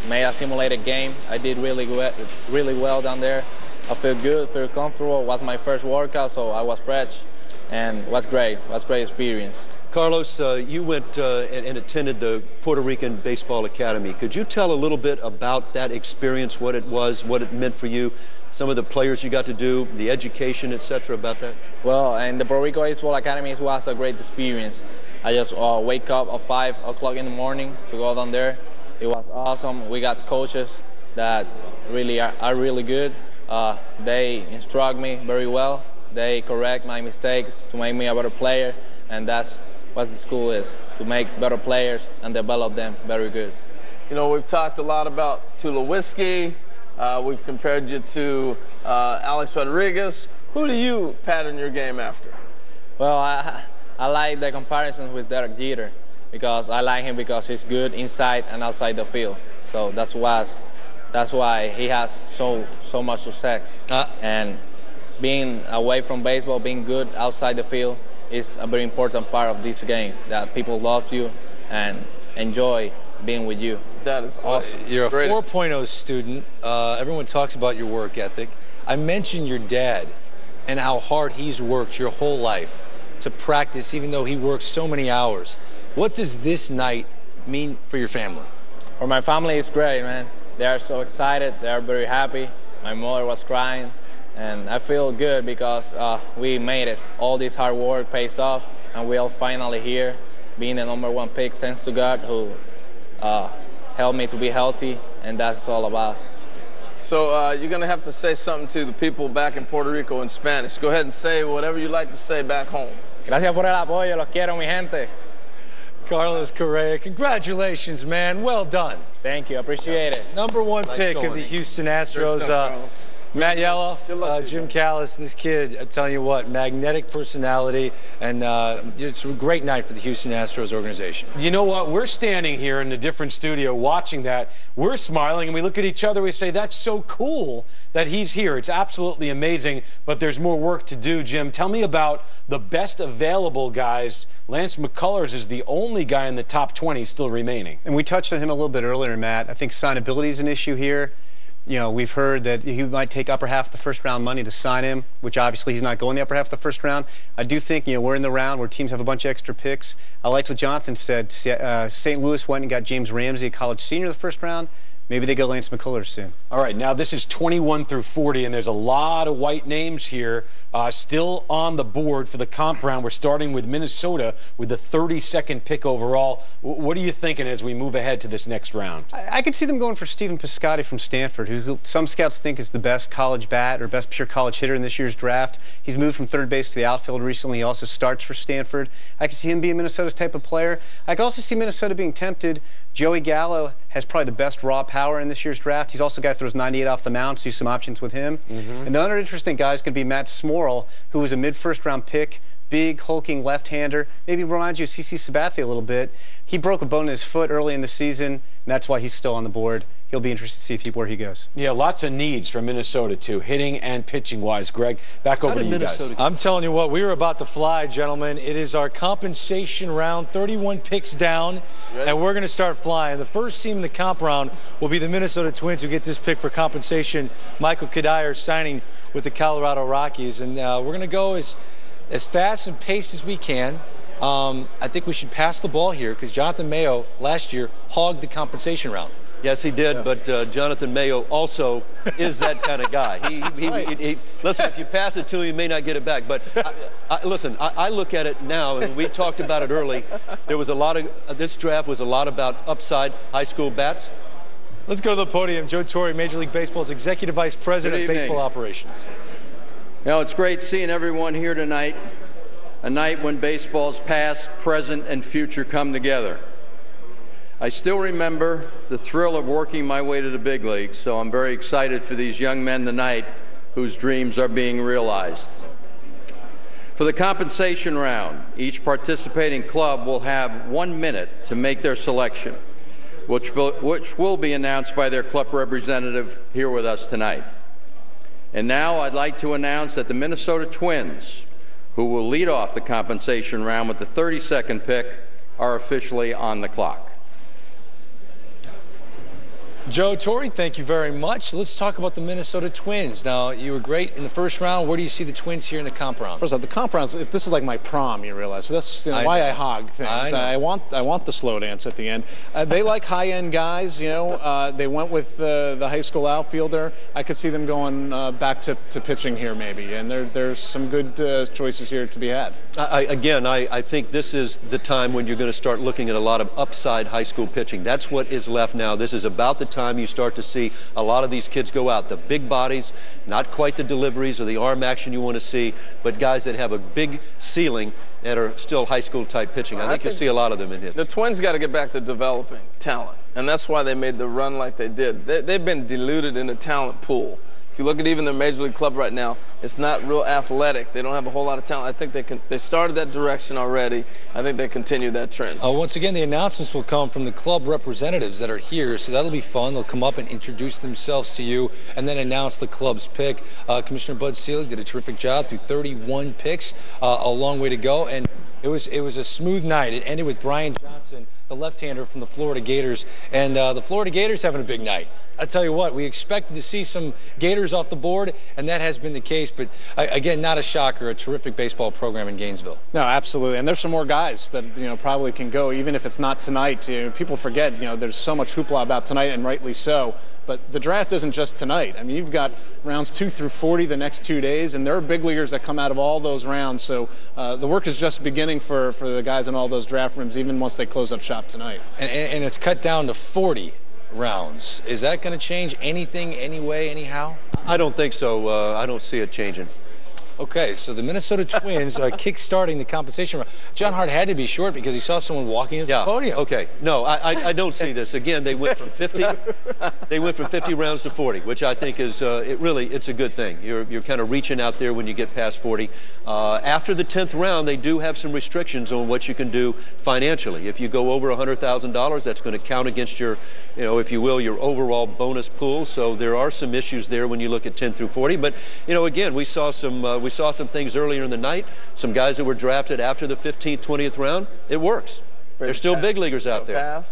made a simulated game. I did really well down there. I feel good, feel comfortable. It was my first workout, so I was fresh, and it was great. It was a great experience. Carlos, you went and attended the Puerto Rican Baseball Academy. Could you tell a little bit about that experience, what it was, what it meant for you, some of the players you got to do, the education, etc., about that? Well, in the Puerto Rico Baseball Academy, it was a great experience. I just wake up at 5 o'clock in the morning to go down there. It was awesome. We got coaches that really are really good. They instruct me very well. They correct my mistakes to make me a better player, and that's what the school is, to make better players and develop them very good. You know, we've talked a lot about Tulowitzki. We've compared you to Alex Rodriguez. Who do you pattern your game after? Well, I like the comparisons with Derek Jeter because I like him because he's good inside and outside the field. So that's why he has so much success. And being away from baseball, being good outside the field is a very important part of this game, that people love you and enjoy being with you. That is awesome. You're a 4.0 student. Everyone talks about your work ethic. I mentioned your dad and how hard he's worked your whole life to practice, even though he works so many hours. What does this night mean for your family? For my family, it's great, man. They are so excited. They are very happy. My mother was crying, and I feel good because we made it. All this hard work pays off, and we are finally here, being the #1 pick, thanks to God, who helped me to be healthy, and that's all about. So you're going to have to say something to the people back in Puerto Rico in Spanish. Go ahead and say whatever you like to say back home. Gracias por el apoyo. Los quiero, mi gente. Carlos Correa, congratulations, man. Well done. Thank you. Appreciate it. #1 Nice pick going. of the Houston Astros. Matt Yeloff, Jim Callis, this kid, I tell you what, magnetic personality, and it's a great night for the Houston Astros organization. You know what? We're standing here in a different studio watching that. We're smiling, and we look at each other. We say, that's so cool that he's here. It's absolutely amazing, but there's more work to do, Jim. Tell me about the best available guys. Lance McCullers is the only guy in the top 20 still remaining. And we touched on him a little bit earlier, Matt. I think signability is an issue here. You know, we've heard that he might take upper half of the first-round money to sign him, which obviously he's not going the upper half of the first round. I do think, you know, we're in the round where teams have a bunch of extra picks. I liked what Jonathan said. St. Louis went and got James Ramsey, a college senior, in the first round. Maybe they go Lance McCullers soon. All right, now this is 21 through 40, and there's a lot of white names here still on the board for the comp round. We're starting with Minnesota with the 32nd pick overall. What are you thinking as we move ahead to this next round? I could see them going for Stephen Piscotty from Stanford, who some scouts think is the best college bat or best pure college hitter in this year's draft. He's moved from third base to the outfield recently. He also starts for Stanford. I could see him being Minnesota's type of player. I could also see Minnesota being tempted. Joey Gallo has probably the best raw power in this year's draft. He's also a guy that throws 98 off the mound, so some options with him. And the other interesting guy is going to be Matt Smorrell, who was a mid-first-round pick, big, hulking left-hander. Maybe reminds you of CC Sabathia a little bit. He broke a bone in his foot early in the season, and that's why he's still on the board. He'll be interested to see where he goes. Yeah, lots of needs for Minnesota, too, hitting and pitching-wise. Greg, back over to you guys. I'm telling you what, we are about to fly, gentlemen. It is our compensation round, 31 picks down, and we're going to start flying. The first team in the comp round will be the Minnesota Twins, who get this pick for compensation. Michael Kadire signing with the Colorado Rockies, and we're going to go as fast and paced as we can. I think we should pass the ball here because Jonathan Mayo last year hogged the compensation round. Yes, he did, but Jonathan Mayo also is that kind of guy. Listen, if you pass it to him, you may not get it back. But listen, I look at it now, and we talked about it early. There was a lot of this draft was a lot about upside high school bats. Let's go to the podium. Joe Torre, Major League Baseball's Executive Vice President of Baseball Operations. You know, it's great seeing everyone here tonight, a night when baseball's past, present, and future come together. I still remember the thrill of working my way to the big leagues, so I'm very excited for these young men tonight whose dreams are being realized. For the compensation round, each participating club will have 1 minute to make their selection, which will be announced by their club representative here with us tonight. And now I'd like to announce that the Minnesota Twins, who will lead off the compensation round with the 32nd pick, are officially on the clock. Joe Torre, thank you very much. Let's talk about the Minnesota Twins. Now, you were great in the first round. Where do you see the Twins here in the comp round? First of all, the comp rounds, this is like my prom, you realize. So that's why I hog things. I want the slow dance at the end. They like high-end guys, you know. They went with the high school outfielder. I could see them going back to pitching here maybe. And there's some good choices here to be had. I think this is the time when you're going to start looking at a lot of upside high school pitching. That's what is left now. This is about the time you start to see a lot of these kids go out. The big bodies, not quite the deliveries or the arm action you want to see, but guys that have a big ceiling and are still high school type pitching. I think you'll see a lot of them in here. The Twins got to get back to developing talent, and that's why they made the run like they did. They've been diluted in the talent pool If you look at even their major league club right now, it's not real athletic. They don't have a whole lot of talent. I think they started that direction already. I think they continue that trend. Once again, the announcements will come from the club representatives that are here, so that'll be fun. They'll come up and introduce themselves to you and then announce the club's pick. Commissioner Bud Selig did a terrific job through 31 picks, a long way to go, and it was a smooth night. It ended with Brian Johnson, the left-hander from the Florida Gators, and the Florida Gators having a big night. I tell you what, we expected to see some Gators off the board, and that has been the case. But again, not a shocker. A terrific baseball program in Gainesville. No, absolutely. And there's some more guys that probably can go, even if it's not tonight. People forget. There's so much hoopla about tonight, and rightly so. But the draft isn't just tonight. I mean, you've got rounds 2 through 40 the next 2 days, and there are big leaguers that come out of all those rounds. So the work is just beginning for the guys in all those draft rooms, even once they close up shop tonight. And it's cut down to 40 rounds. Is that going to change anything, anyway, anyhow? I don't think so. I don't see it changing. Okay, so the Minnesota Twins kick-starting the compensation round. John Hart had to be short because he saw someone walking into the podium. Okay. No, I don't see this. Again, they went from 50. They went from 50 rounds to 40, which I think is it's a good thing. You're kind of reaching out there when you get past 40. After the 10th round, they do have some restrictions on what you can do financially. If you go over $100,000, that's going to count against your, if you will, your overall bonus pool. So there are some issues there when you look at 10 through 40. But again, we saw some things earlier in the night. Some guys that were drafted after the 15th, 20th round. It works. There's still big leaguers out there.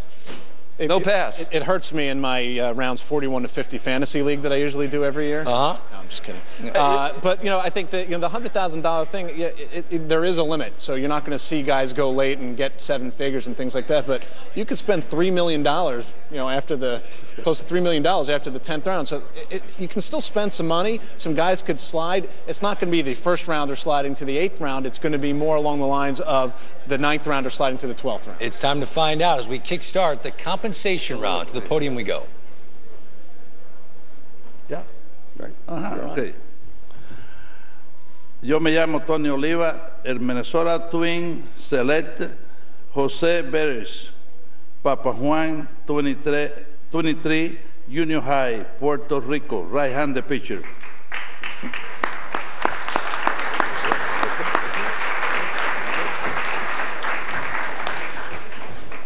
No pass. It hurts me in my rounds 41 to 50 fantasy league that I usually do every year. No, I'm just kidding. But I think that the $100,000 thing, there is a limit. So you're not going to see guys go late and get 7 figures and things like that. But you could spend $3 million, after close to $3 million after the 10th round. So you can still spend some money. Some guys could slide. It's not going to be the first rounder sliding to the 8th round. It's going to be more along the lines of the 9th rounder sliding to the 12th round. It's time to find out as we kickstart the compensation round. To the podium we go. Yeah. Okay. Yo me llamo Tony Oliva, el Minnesota Twin select Jose Beres, Papa Juan 23, Junior High, Puerto Rico, right-handed pitcher.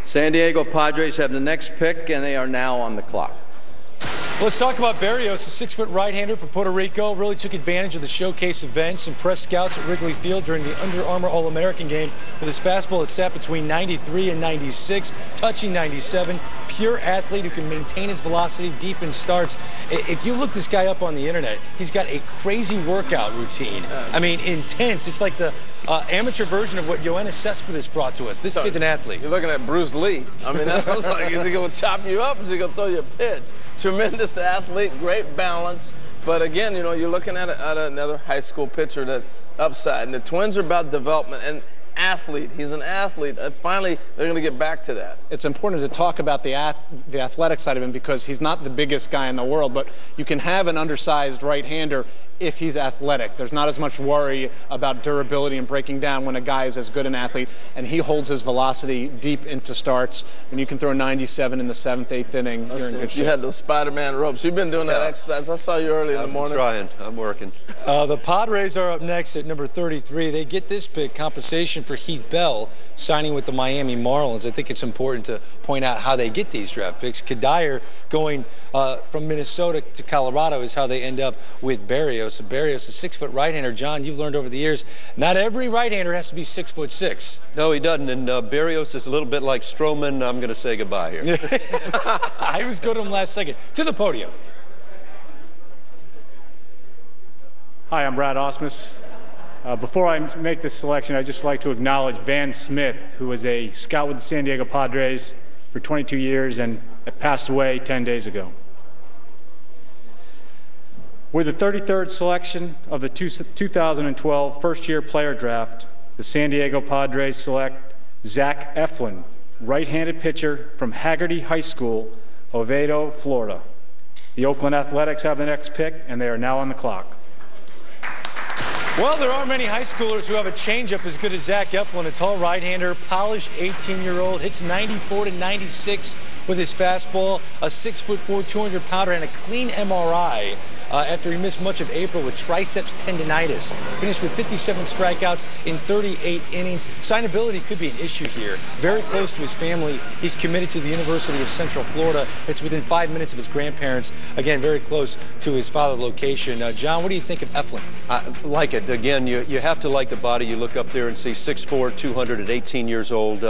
San Diego Padres have the next pick, and they are now on the clock. Let's talk about Berrios, a 6-foot right-hander for Puerto Rico. Really took advantage of the showcase events. Impressed scouts at Wrigley Field during the Under Armour All-American game with his fastball that sat between 93 and 96, touching 97. Pure athlete who can maintain his velocity deep in starts. If you look this guy up on the internet, he's got a crazy workout routine. I mean, intense. It's like the amateur version of what Yoenis Cespedes brought to us. This kid's an athlete. You're looking at Bruce Lee. I mean, that was like, is he going to chop you up? Is he going to throw you a pitch? Tremendous athlete, great balance. But again, you're looking at another high school pitcher that upside. And the Twins are about development and athlete. He's an athlete. Finally, they're going to get back to that. It's important to talk about the athletic side of him because he's not the biggest guy in the world, but you can have an undersized right-hander if he's athletic. There's not as much worry about durability and breaking down when a guy is as good an athlete, and he holds his velocity deep into starts. When you can throw 97 in the 7th, 8th inning, you're in good shape. You had those Spider-Man ropes. You've been doing that exercise. I saw you early in the morning. I'm trying. I'm working. The Padres are up next at number 33. They get this pick, compensation for Heath Bell, signing with the Miami Marlins. I think it's important to point out how they get these draft picks. Kadire going from Minnesota to Colorado is how they end up with Berrios. So Berrios, a 6-foot right-hander. John, you've learned over the years, not every right-hander has to be 6'6". No, he doesn't. And Berrios is a little bit like Stroman. I'm going to say goodbye here. I was good to him last second. To the podium. Hi, I'm Brad Osmus. Before I make this selection, I'd just like to acknowledge Van Smith, who was a scout with the San Diego Padres for 22 years and passed away 10 days ago. With the 33rd selection of the 2012 first-year player draft, the San Diego Padres select Zach Eflin, right-handed pitcher from Haggerty High School, Oviedo, Florida. The Oakland Athletics have the next pick, and they are now on the clock. Well, there are many high schoolers who have a changeup as good as Zach Eflin, a tall right-hander, polished 18-year-old, hits 94 to 96 with his fastball, a 6'4", 200-pounder, and a clean MRI after he missed much of April with triceps tendinitis. Finished with 57 strikeouts in 38 innings. Signability could be an issue here. Very close to his family. He's committed to the University of Central Florida. It's within 5 minutes of his grandparents. Again, very close to his father's location. John, what do you think of Eflin? I like it. Again, you have to like the body. You look up there and see 6'4", 200 at 18 years old.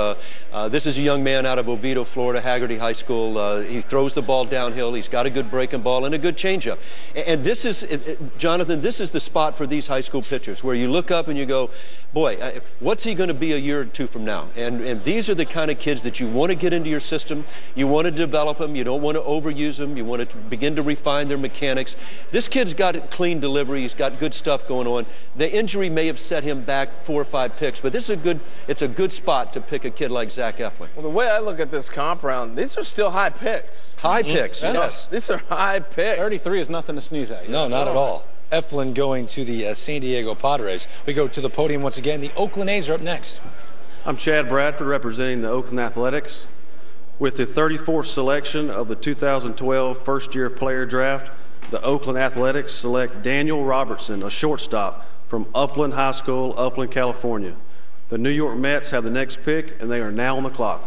This is a young man out of Oviedo, Florida, Haggerty High School. He throws the ball downhill. He's got a good breaking ball and a good changeup. And this is, Jonathan, this is the spot for these high school pitchers where you look up and you go, boy, what's he going to be a year or two from now? And these are the kind of kids that you want to get into your system. You want to develop them. You don't want to overuse them. You want to begin to refine their mechanics. This kid's got a clean delivery. He's got good stuff going on. The injury may have set him back 4 or 5 picks, but this is it's a good spot to pick a kid like Zach Eflin. Well, the way I look at this comp round, these are still high picks. High picks, yes. These are high picks. 33 is nothing to sneeze at. No, not at all. Eflin going to the San Diego Padres. We go to the podium once again. The Oakland A's are up next. I'm Chad Bradford representing the Oakland Athletics. With the 34th selection of the 2012 first-year player draft, the Oakland Athletics select Daniel Robertson, a shortstop from Upland High School, Upland, California. The New York Mets have the next pick, and they are now on the clock.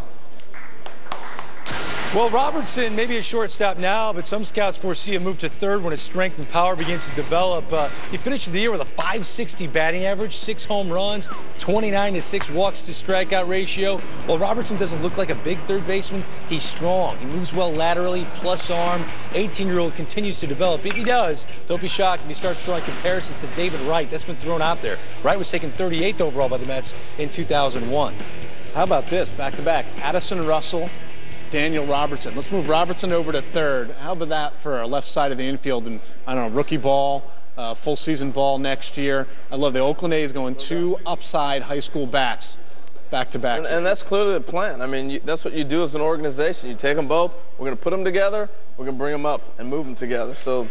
Well, Robertson may be a shortstop now, but some scouts foresee a move to third when his strength and power begins to develop. He finished the year with a .560 batting average, 6 home runs, 29 to 6 walks to strikeout ratio. While Robertson doesn't look like a big third baseman, he's strong. He moves well laterally, plus arm. 18-year-old continues to develop. If he does, don't be shocked if he starts drawing comparisons to David Wright. That's been thrown out there. Wright was taken 38th overall by the Mets in 2001. How about this, back-to-back? Addison Russell, Daniel Robertson. Let's move Robertson over to third. How about that for our left side of the infield and, I don't know, rookie ball, full season ball next year. I love the Oakland A's going 2 upside high school bats back-to-back. And that's clearly the plan. I mean, that's what you do as an organization. You take them both, we're going to put them together, we're going to bring them up and move them together. So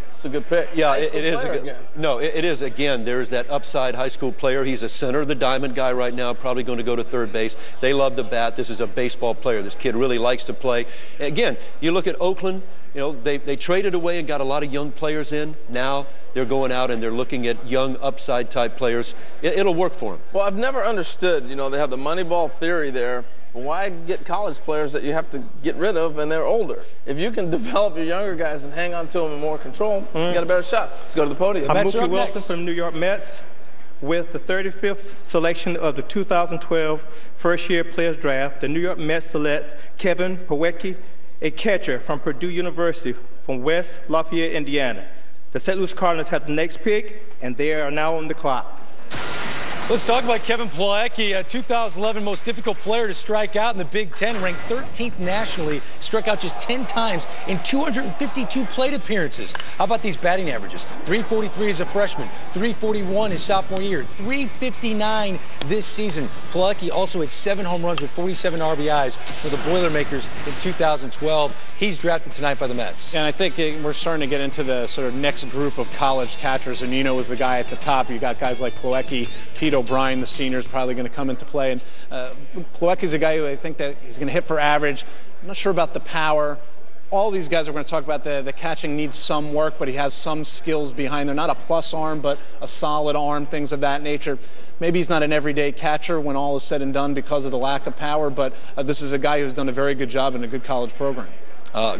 it's a good pick. Yeah, it is. It is. Again, there's that upside high school player. He's a center, the diamond guy right now, probably going to go to third base. They love the bat. This is a baseball player. This kid really likes to play. Again, you look at Oakland, you know, they traded away and got a lot of young players in. Now they're going out and they're looking at young upside type players. It'll work for them. Well, I've never understood, you know, they have the Moneyball theory there. Why get college players that you have to get rid of and they're older? If you can develop your younger guys and hang on to them in more control, you got a better shot. Let's go to the podium. I'm Mookie Wilson from New York Mets. With the 35th selection of the 2012 first-year players draft, the New York Mets select Kevin Pawecki, a catcher from Purdue University from West Lafayette, Indiana. The St. Louis Cardinals have the next pick, and they are now on the clock. Let's talk about Kevin Pawecki, a 2011 most difficult player to strike out in the Big Ten, ranked 13th nationally, struck out just 10 times in 252 plate appearances. How about these batting averages? 343 as a freshman, 341 his sophomore year, 359 this season. Pawecki also had 7 home runs with 47 RBIs for the Boilermakers in 2012. He's drafted tonight by the Mets. And I think we're starting to get into the sort of next group of college catchers. And Nino is the guy at the top. You got guys like Pawecki, Pete O'Brien, the senior, is probably going to come into play. And Pawecki's a guy who I think that he's going to hit for average. I'm not sure about the power. All these guys are going to talk about the catching needs some work, but he has some skills behind there. Not a plus arm, but a solid arm, things of that nature. Maybe he's not an everyday catcher when all is said and done because of the lack of power, but this is a guy who's done a very good job in a good college program.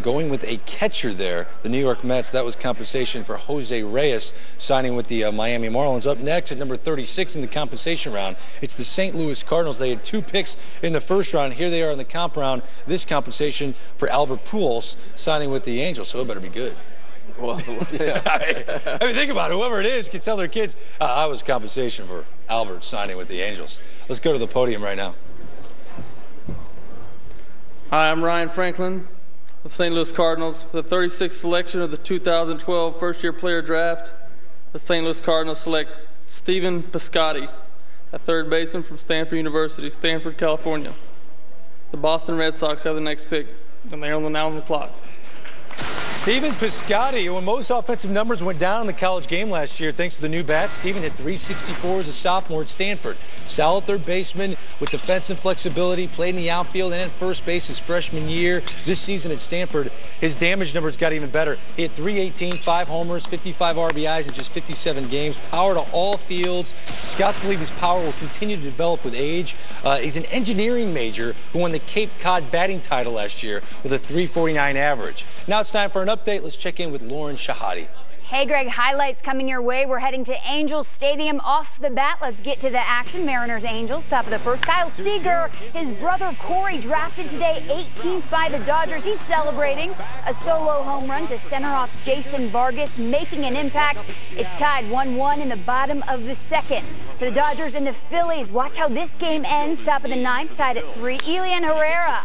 Going with a catcher there, the New York Mets, that was compensation for Jose Reyes signing with the Miami Marlins. Up next at number 36 in the compensation round, it's the St. Louis Cardinals. They had 2 picks in the first round. Here they are in the comp round. This compensation for Albert Pujols signing with the Angels, so it better be good. Well, yeah. I mean, think about it. Whoever it is can tell their kids, I was compensation for Albert signing with the Angels. Let's go to the podium right now. Hi, I'm Ryan Franklin of St. Louis Cardinals. With the 36th selection of the 2012 first-year player draft, the St. Louis Cardinals select Stephen Piscotty, a third baseman from Stanford University, Stanford, California. The Boston Red Sox have the next pick, and they are now on the clock. Stephen Piscotty, when most offensive numbers went down in the college game last year, thanks to the new bat, Stephen hit .364 as a sophomore at Stanford. Solid third baseman with defensive flexibility, played in the outfield and at first base his freshman year. This season at Stanford, his damage numbers got even better. He hit .318, 5 homers, 55 RBIs in just 57 games. Power to all fields. Scouts believe his power will continue to develop with age. He's an engineering major who won the Cape Cod batting title last year with a .349 average. Now it's time for an update. Let's check in with Lauren Shahadi. Hey, Greg, highlights coming your way. We're heading to Angels Stadium off the bat. Let's get to the action. Mariners Angels, top of the first. Kyle Seager, his brother Corey, drafted today 18th by the Dodgers. He's celebrating a solo home run to center off Jason Vargas, making an impact. It's tied 1-1 in the bottom of the second. To the Dodgers and the Phillies. Watch how this game ends. Top of the ninth, tied at 3. Elian Herrera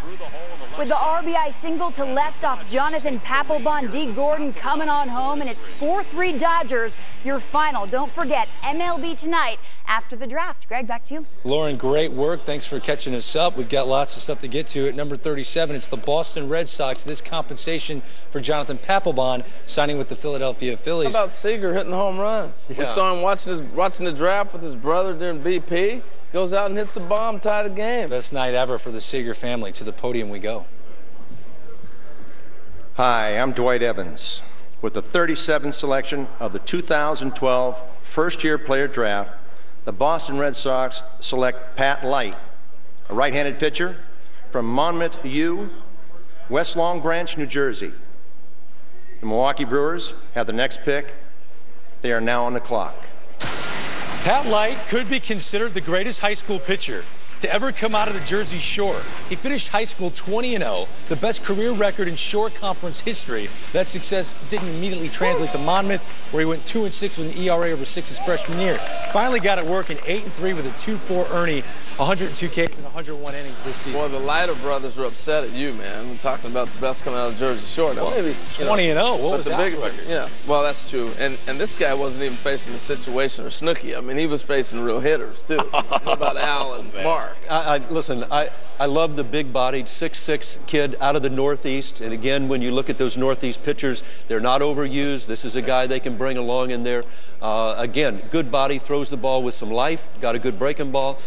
with the RBI single to left off Jonathan Papelbon. D. Gordon coming on home, and it's 4-3 Dodgers, your final. Don't forget, MLB tonight after the draft. Greg, back to you. Lauren, great work. Thanks for catching us up. We've got lots of stuff to get to. At number 37, it's the Boston Red Sox. This compensation for Jonathan Papelbon signing with the Philadelphia Phillies. How about Seager hitting home runs? Yeah. We saw him watching the draft with his brother during BP. Goes out and hits a bomb, tie the game. Best night ever for the Seager family. To the podium we go. Hi, I'm Dwight Evans. With the 37th selection of the 2012 first-year player draft, the Boston Red Sox select Pat Light, a right-handed pitcher from Monmouth U, West Long Branch, New Jersey. The Milwaukee Brewers have the next pick. They are now on the clock. Pat Light could be considered the greatest high school pitcher to ever come out of the Jersey Shore. He finished high school 20-0, the best career record in Shore Conference history. That success didn't immediately translate to Monmouth, where he went 2-6 with an ERA over 6 his freshman year. Finally got it working 8-3 with a 2.4 Ernie, 102 Ks and 101 innings this season. Boy, the Leiter brothers are upset at you, man. We're talking about the best coming out of Jersey Shore. Now, maybe 20-0. What was the that biggest record? Yeah, well, that's true. And this guy wasn't even facing the situation or Snooki. I mean, he was facing real hitters too. What about Al and Mark? Listen, I love the big-bodied 6'6" kid out of the Northeast. And again, when you look at those Northeast pitchers, they're not overused. This is a guy they can bring along in there. Again, good body, throws the ball with some life, got a good breaking ball.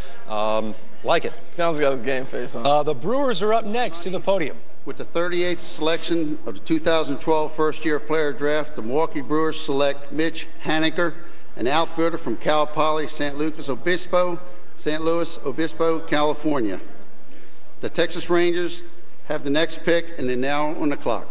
Like it. John's got his game face on. The Brewers are up next to the podium. With the 38th selection of the 2012 first-year player draft, the Milwaukee Brewers select Mitch Haniger, an outfielder from Cal Poly San Luis Obispo, California. The Texas Rangers have the next pick, and they're now on the clock.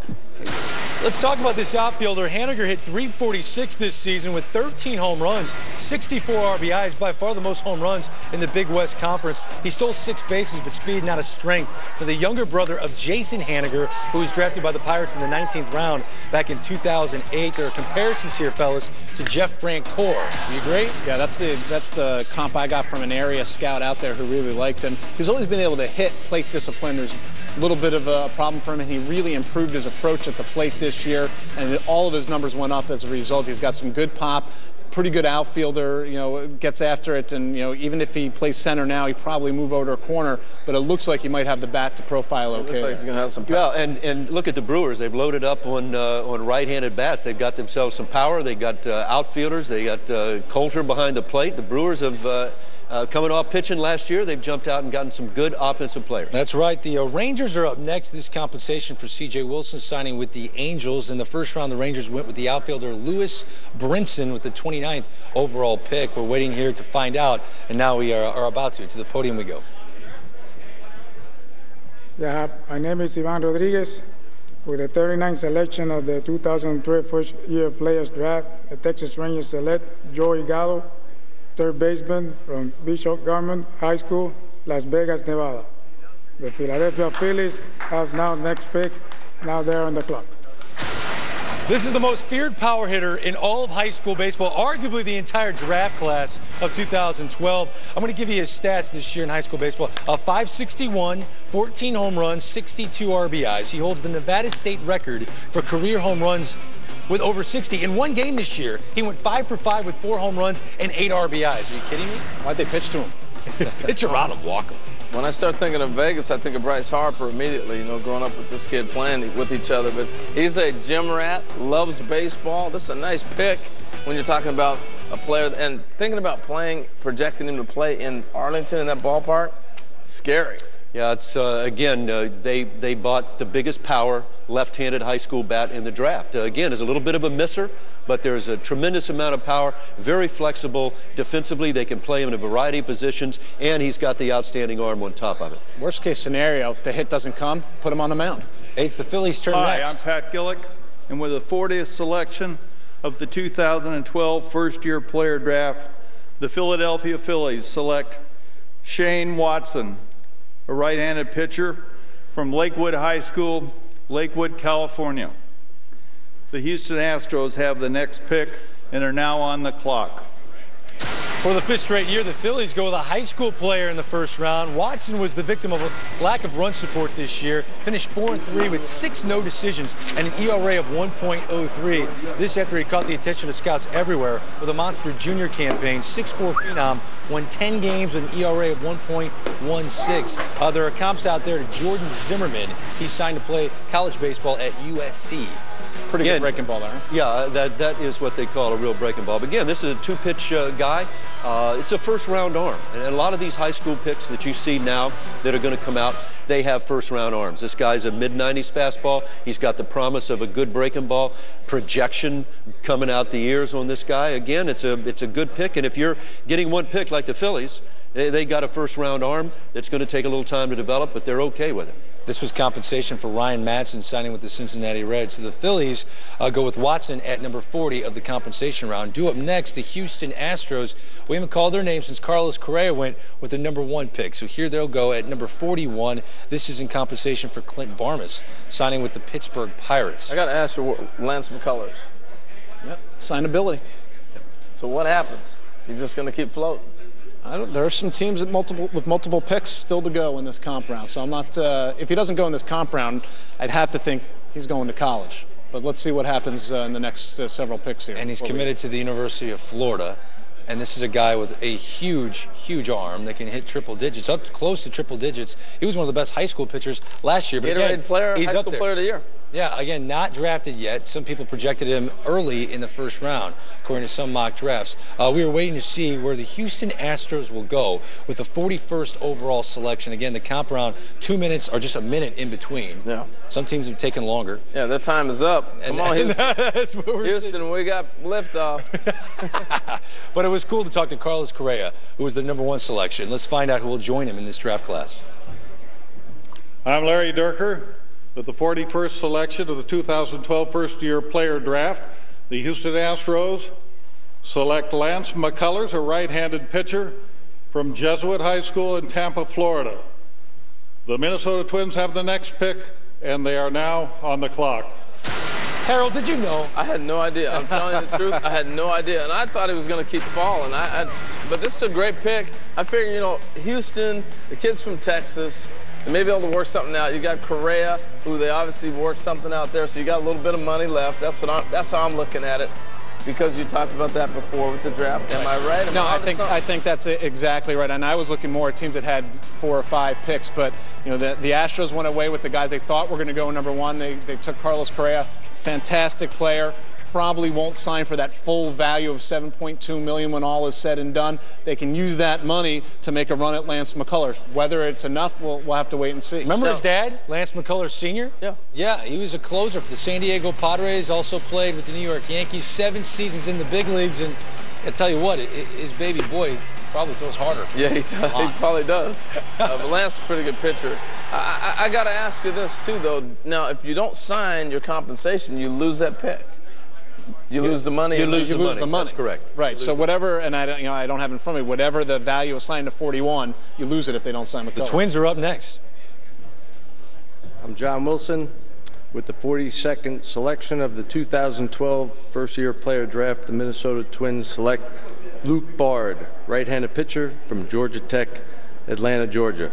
Let's talk about this outfielder. Haniger hit .346 this season with 13 home runs, 64 RBIs, by far the most home runs in the Big West Conference. He stole 6 bases, but speed not a strength. For the younger brother of Jason Haniger, who was drafted by the Pirates in the 19th round back in 2008. There are comparisons here, fellas, to Jeff Francoeur. Do you agree? Yeah, that's the comp I got from an area scout out there who really liked him. He's always been able to hit plate discipline. There's a little bit of a problem for him, and he really improved his approach at the plate this year, and all of his numbers went up as a result. He's got some good pop, pretty good outfielder, gets after it, and even if he plays center now, he probably move over to a corner, but it looks like he might have the bat to profile okay. Looks like he's going to have some power. Yeah, and look at the Brewers. They've loaded up on right-handed bats. They've got themselves some power. They got outfielders. They got Coulter behind the plate. The Brewers have coming off pitching last year, they've jumped out and gotten some good offensive players. That's right. The Rangers are up next. This compensation for C.J. Wilson signing with the Angels. In the first round, the Rangers went with the outfielder Lewis Brinson with the 29th overall pick. We're waiting here to find out, and now we are about to. To the podium we go. Yeah, my name is Ivan Rodriguez. With the 39th selection of the 2012 first-year players draft, the Texas Rangers select Joey Gallo, third baseman from Bishop Garment High School, Las Vegas, Nevada. The Philadelphia Phillies has now next pick. Now they're on the clock. This is the most feared power hitter in all of high school baseball, arguably the entire draft class of 2012. I'm going to give you his stats this year in high school baseball. 561, 14 home runs, 62 RBIs. He holds the Nevada State record for career home runs with over 60. In one game this year, he went 5 for 5 with 4 home runs and 8 RBIs. Are you kidding me? Why'd they pitch to him? Pitch around him, walk him. When I start thinking of Vegas, I think of Bryce Harper immediately, you know, growing up with this kid playing with each other. But he's a gym rat, loves baseball. This is a nice pick when you're talking about a player and thinking about projecting him to play in Arlington in that ballpark. Scary. Yeah, it's again, they bought the biggest power left-handed high school bat in the draft. Again, is a little bit of a misser, but there's a tremendous amount of power, very flexible. Defensively, they can play him in a variety of positions, and he's got the outstanding arm on top of it. Worst case scenario, the hit doesn't come, put him on the mound. It's the Phillies' turn next. Hi, I'm Pat Gillick, and with the 40th selection of the 2012 first-year player draft, the Philadelphia Phillies select Shane Watson, a right-handed pitcher from Lakewood High School, Lakewood, California. The Houston Astros have the next pick and are now on the clock. For the 5th straight year, the Phillies go with a high school player in the first round. Watson was the victim of a lack of run support this year. Finished 4-3 with 6 no decisions and an ERA of 1.03. This after he caught the attention of scouts everywhere with a monster junior campaign. 6'4" phenom, won 10 games with an ERA of 1.16. There are comps out there to Jordan Zimmerman. He's signed to play college baseball at USC. Pretty good breaking ball there. Yeah, that is what they call a real breaking ball. But again, this is a 2-pitch guy. It's a first-round arm. And a lot of these high school picks that you see now that are going to come out, they have first-round arms. This guy's a mid-90s fastball. He's got the promise of a good breaking ball. Projection coming out the ears on this guy. Again, it's a good pick. And if you're getting one pick like the Phillies, they got a first-round arm that's going to take a little time to develop, but they're okay with it. This was compensation for Ryan Madsen signing with the Cincinnati Reds. So the Phillies go with Watson at number 40 of the compensation round. Due up next, the Houston Astros. We haven't called their name since Carlos Correa went with the number 1 pick. So here they'll go at number 41. This is in compensation for Clint Barmas, signing with the Pittsburgh Pirates. I got to ask you, Lance McCullers. Yep, signability. Yep. So what happens? He's just going to keep floating? There are some teams with multiple picks still to go in this comp round. So I'm not. If he doesn't go in this comp round, I'd have to think he's going to college. But let's see what happens in the next several picks here. And he's committed to the University of Florida. And this is a guy with a huge, huge arm that can hit triple digits, up close to triple digits. He was one of the best high school pitchers last year. But again, he's high school player of the year. Yeah, again, not drafted yet. Some people projected him early in the first round, according to some mock drafts. We are waiting to see where the Houston Astros will go with the 41st overall selection. Again, the comp round, 2 minutes or just a minute in between. Yeah. Some teams have taken longer. Yeah, their time is up. Come on, Houston. That's what we're Houston, we got liftoff. But it was cool to talk to Carlos Correa, who was the number 1 selection. Let's find out who will join him in this draft class. I'm Larry Durker. With the 41st selection of the 2012 first-year player draft, the Houston Astros select Lance McCullers, a right-handed pitcher from Jesuit High School in Tampa, Florida. The Minnesota Twins have the next pick, and they are now on the clock. Harold, did you know? I had no idea. I'm telling you the truth. I had no idea. And I thought he was going to keep falling. But this is a great pick. I figured, you know, Houston, the kid's from Texas, they may be able to work something out. You got Correa, who they obviously worked something out there, so you got a little bit of money left. That's how I'm looking at it. Because you talked about that before with the draft. Am I right? No, I think that's exactly right. And I was looking more at teams that had 4 or 5 picks, but you know the Astros went away with the guys they thought were going to go number 1. They took Carlos Correa, fantastic player. Probably won't sign for that full value of $7.2 million when all is said and done. They can use that money to make a run at Lance McCullers. Whether it's enough, we'll have to wait and see. Remember his dad, Lance McCullers Sr.? Yeah. Yeah, he was a closer for the San Diego Padres, also played with the New York Yankees, 7 seasons in the big leagues, and I tell you what, his baby boy probably throws harder. Yeah, he probably does. But Lance is a pretty good pitcher. I got to ask you this, too, though. Now, if you don't sign your compensation, you lose that pick. You lose the money. You lose the money. That's correct. Right. So whatever, and I don't have it in front of me. Whatever the value assigned to 41, you lose it if they don't sign McCullers. The Twins are up next. I'm John Wilson with the 42nd selection of the 2012 first-year player draft. The Minnesota Twins select Luke Bard, right-handed pitcher from Georgia Tech, Atlanta, Georgia.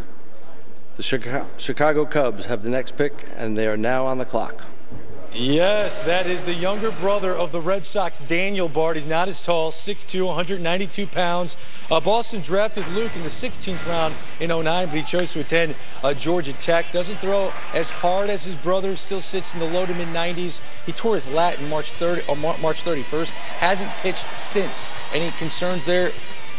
The Chicago Cubs have the next pick, and they are now on the clock. Yes, that is the younger brother of the Red Sox, Daniel Bard. He's not as tall, 6'2", 192 pounds. Boston drafted Luke in the 16th round in '09, but he chose to attend Georgia Tech. Doesn't throw as hard as his brother, still sits in the low to mid-90s. He tore his lat in March 31st. Hasn't pitched since. Any concerns there?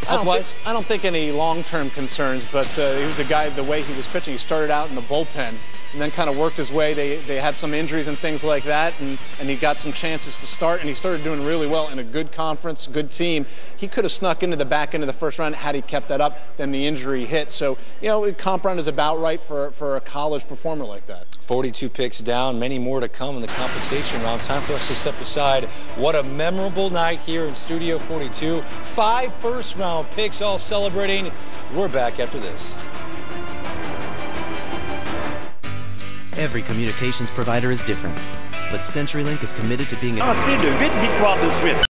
I don't think any long-term concerns, but he was a guy, the way he was pitching, he started out in the bullpen and then kind of worked his way. They had some injuries and things like that, and he got some chances to start, and he started doing really well in a good conference, good team. He could have snuck into the back end of the first round had he kept that up, then the injury hit. So, you know, comp run is about right for a college performer like that. 42 picks down, many more to come in the compensation round. Time for us to step aside. What a memorable night here in Studio 42. 5 first-round picks all celebrating. We're back after this. Every communications provider is different, but CenturyLink is committed to being de 8 victoires de suite.